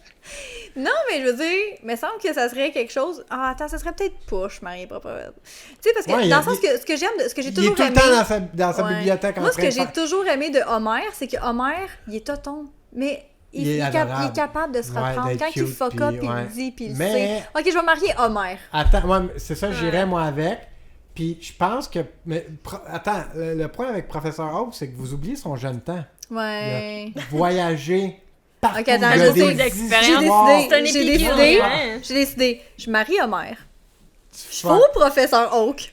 Non, mais je veux dire, il me semble que ça serait quelque chose... Ah, attends, ça serait peut-être pas, je marie Professeur. Tu sais, parce que Ouais, dans le sens que ce que j'aime, ce que j'ai Il est toujours tout le aimé... temps dans sa Ouais. bibliothèque en Moi, ce train que de j'ai faire... toujours aimé de Homer, c'est que Homer, il est toton. Mais il est capable de se Ouais, reprendre. d'être Quand il cute, fuck puis up, il ouais. le dit, puis il le Mais- sait. Ok, je vais marier Homer. Attends, moi, c'est ça, j'irais moi avec. Puis je pense que... Mais, attends, le point avec Professeur Oak, c'est que vous oubliez son jeune temps. Ouais. Il a voyagé partout. Ok, attends, il a je des sais. d'expérience. histoires. C'est un J'ai épicure, décidé. hein. J'ai décidé. Je marie Homer. Je Fuck. fous Professeur Oak.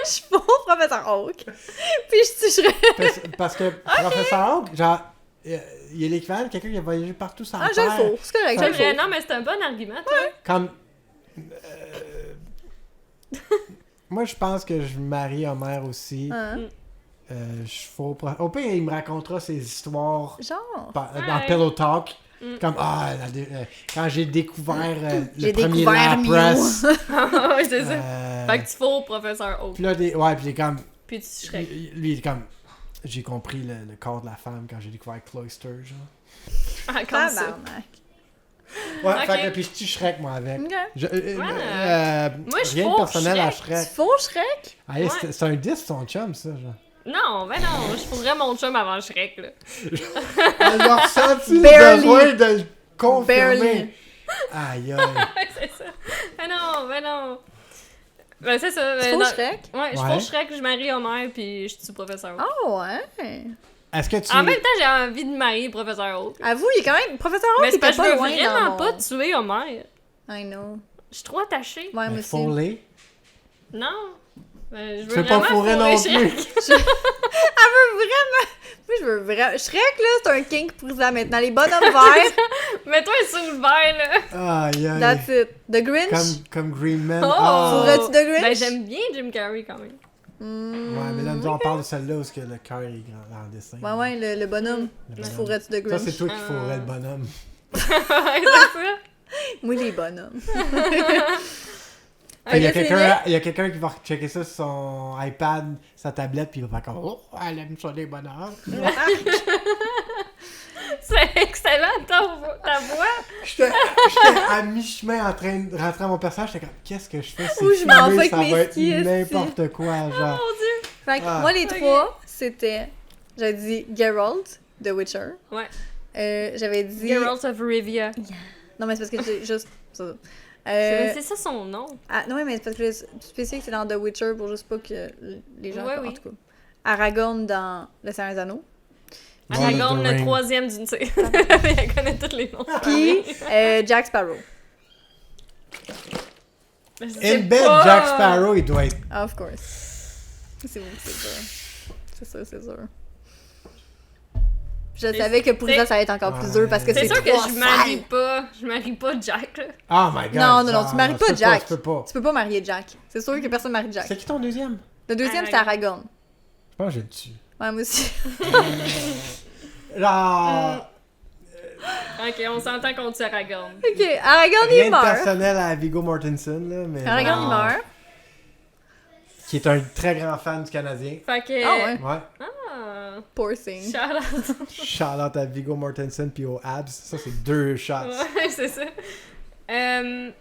Je fous Professeur Oak. Puis je tuerais. Parce que Professeur Oak, genre, il est l'équivalent de quelqu'un qui a voyagé partout sans Ah, je le terre. fous. C'est correct, je C'est le vrai, fous. non, mais c'est un bon argument, toi. Comme... Moi, je pense que je marie Homer aussi. Hein? Je fous... Au pire, il me racontera ses histoires Genre. dans Ouais. Pillow Talk. Mm. Comme, quand j'ai découvert J'ai le premier découvert lap Mew. press. Ouais, c'est ça. euh, Fait que tu fous Professeur Oak. Puis là, ouais, puis il est comme... Puis tu Shrek. Lui, il est comme... J'ai compris le corps de la femme quand j'ai découvert Cloyster, genre. Ah, comme ça. Tabarnak. Ouais, Ok. fait que puis je tue Shrek, moi, avec. Ok. Moi, je rien de fous personnel à Shrek. Tu Shrek. fous Shrek? Allez, Ouais. c'est un 10, son chum, ça, genre. Non, ben non, je fourrais mon chum avant Shrek, là. Elle a ressenti le Barely. besoin de le confirmer. Barely. Aïe, aïe. Ouais, c'est ça. Ben non, ben non. Ben c'est ça. Tu ben fous non. Shrek? Ouais, je Ouais. fous Shrek, je marie Homer, puis je tue Professeur Oak. Oh, ouais. Est-ce que tu... En même temps, j'ai envie de marier Professeur Oak. Avoue, il est quand même... Professeur Oak, Mais il c'est était parce que je pas veux loin dans vraiment mon... pas tuer Homer. I know. Je suis trop attachée. Ouais, moi Mais aussi. Foley? Non. Ben, je Tu veux veux pas vraiment fourrer fourrer non Shrek. plus. Elle veut vraiment... Moi, je veux vraiment... Shrek, là, c'est un kink pour ça maintenant. Les bonhommes verts, Mets-toi sur le verre, là. Aïe, aïe. that's it. The Grinch? Comme Green Man. Oh! Ah. Fourrais-tu de Grinch? Ben, j'aime bien Jim Carrey quand même. Ouais, mais là, nous, on parle de celle-là où est-ce que le cœur est grand en dessin. Ouais, ouais, le bonhomme. Le Tu bonhomme. fourrais-tu de Ça, Grinch? c'est toi qui fourrais le bonhomme. Ouais, c'est ça. Moi, les bonhommes. Il y a Ok, c'est quelqu'un qui va checker ça sur son iPad, sa tablette, puis il va faire comme oh, elle aime ça les bonhommes. C'est excellent ta voix. J'étais à mi-chemin en train de rentrer à mon personnage, j'étais comme qu'est-ce que je fais? C'est Où je m'en filmé, vais ça avec va mes être skis, esti. n'importe quoi, genre. Mon Dieu. Fait que Ah. moi, les Ok. trois, c'était... J'avais dit Geralt, de Witcher. Ouais. J'avais dit... Geralt of Rivia. Non, mais c'est parce que j'ai juste... Ça. C'est ça son nom. Ah, non, mais c'est parce que je spécifique que c'est dans The Witcher pour juste pas que les gens... Ouais, En oui. tout cas. Aragorn dans Le Seigneur des Anneaux. Lord of the Aragorn, le Ring. troisième d'une série. Elle connaît tous les noms. Puis Jack Sparrow. Je sais In bed, pas. Jack Sparrow, il doit être. Of course. C'est bon, c'est sûr. C'est sûr, c'est sûr. Je Et savais que pour c'est- ça, ça allait être encore plus Ouais. dur parce que C'est c'est sûr que trois je marie salles. pas. Je marie pas Jack, là. Oh my god. Non, non, non, genre, tu maries pas peux Jack. Tu peux pas. Tu peux pas marier Jack. C'est sûr que personne marie Jack. C'est qui ton deuxième? Le deuxième, c'est Aragorn. Je pense que j'ai le dessus. Ouais, moi aussi. Genre. Ok, on s'entend qu'on tue Aragorn. Ok, Aragorn, Rien il de meurt. personnel à Viggo Mortensen, là, mais. Aragorn, il Non. meurt. Qui est un très grand fan du Canadien. Fait que. Ah ouais. Ouais. Ah. Poor thing. Charlotte. Shout-out à Viggo Mortensen puis aux abs. Ça, c'est 2 shots. Ouais, c'est ça. Ben,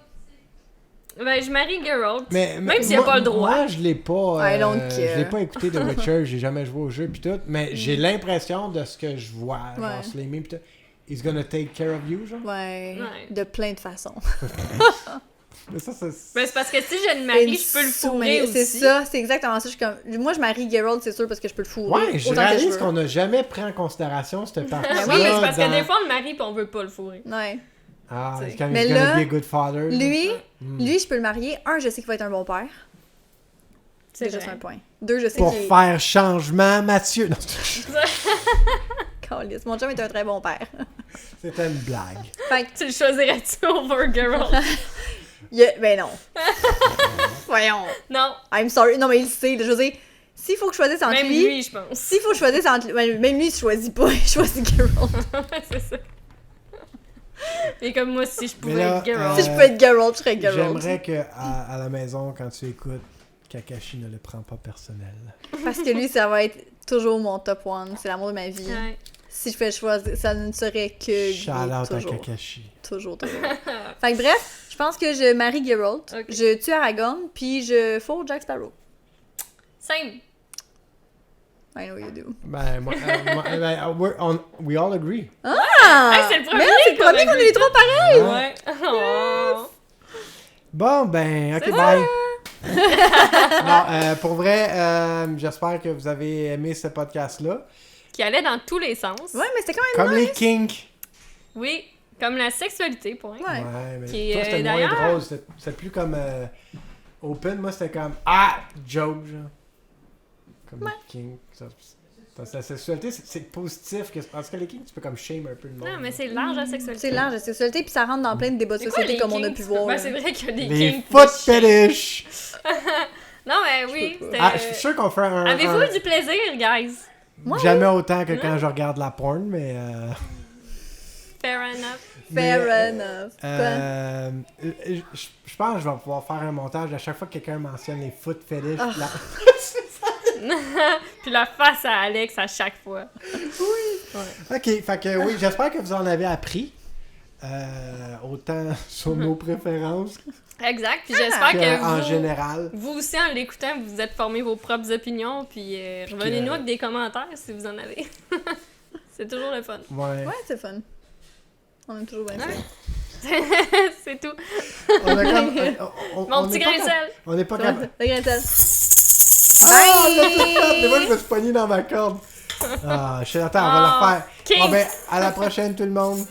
je marie Geralt. Même s'il a moi- pas le droit. Moi, je l'ai pas. I don't Je care. l'ai pas écouté The Witcher. J'ai jamais joué au jeu puis tout. Mais j'ai l'impression de ce que je vois. Ouais. Genre, sur les memes pis tout. He's gonna take care of you, genre. Ouais. Ouais. De plein de façons. Mais ça, c'est. Ben, c'est parce que si je le marie, je peux le fourrer aussi. C'est ça, c'est exactement ça. Je suis comme... Moi, je marie Geralt, c'est sûr, parce que je peux le fourrer. Ouais, je autant que je réalise veux. qu'on n'a jamais pris en considération cette partie. Oui, mais c'est parce que des fois, on le marie pis on veut pas le fourrer. Ouais. Ah, t'sais. c'est quand Mais he's gonna là, be a good father. Lui, Mm. lui, je peux le marier. Un, je sais qu'il va être un bon père. C'est déjà vrai. c'est un point. 2, je sais Pour qu'il est... faire changement, Mathieu. Non, Calisse, mon chum est un très bon père. c'était une blague. Fait que, Tu le choisirais-tu over Geralt? ben non. Voyons. Non, I'm sorry. Non, mais il sait, je veux dire, s'il faut que je choisisse entre même lui... lui, je pense. S'il faut que je choisisse entre... Même lui, il choisit pas. Il choisit Geralt. C'est ça. Et comme moi, si je Mais pouvais là, être Geralt. Si je pouvais être Geralt, je serais Geralt. J'aimerais que à la maison, quand tu écoutes, Kakashi ne le prend pas personnel. Parce que lui, ça va être toujours mon top one. C'est l'amour de ma vie. Ouais. Si je fais choisir, ça ne serait que lui, Shout out à toujours. Kakashi. Toujours. Fait que bref, je pense que je marie Geralt, Ok. je tue Aragorn, puis je fous Jack Sparrow. Same. I know you do. Ben, we all agree. Hey, c'est le premier Merde, c'est le premier qu'on est les trois pareils! Ouais. Oh. Bon, ben, ok, C'est bye. Non, pour vrai, j'espère que vous avez aimé ce podcast-là. Qui allait dans tous les sens. Ouais, mais c'était quand même Comme nice. les kinks. Oui, comme la sexualité, point. Ouais. Mais Qui, toi, c'était moins d'ailleurs- drôle. C'était plus comme open. Moi, c'était comme joke, genre. Comme les kinks. Parce que la sexualité, c'est positif. Parce que les kinks, tu peux comme shame un peu le monde. Non, mais c'est large la sexualité. C'est large, la sexualité, puis ça rentre dans plein de débats de C'est quoi société les comme on a kinks? pu voir. Ben, c'est vrai qu'il y a des Les kinks. foot de shit. fetish! Non, mais oui. Je sais c'était- Je suis sûr qu'on fait un... Avez-vous du plaisir, guys? Moi, Jamais autant que quand Non. je regarde la porn, mais... Fair enough. Fair mais, enough. je pense que je vais pouvoir faire un montage à chaque fois que quelqu'un mentionne les foot fetish. Ah. Puis la face à Alex à chaque fois. Ok, fait que oui, j'espère que vous en avez appris. Autant sur nos préférences Exact. Puis j'espère que qu'en vous, général. vous aussi, en l'écoutant, vous vous êtes formé vos propres opinions. Puis revenez-nous avec des commentaires si vous en avez. C'est toujours le fun. Ouais. Ouais, c'est fun. On aime toujours bien ça. C'est tout. On a comme, Mon petit grain de sel. On n'est pas capable. Le grain de sel. Ah, on l'a tout fait! Mais moi, je me suis pogné dans ma corde. Ah, je suis attends, on va le faire. King. Bon, ben, à la prochaine, tout le monde.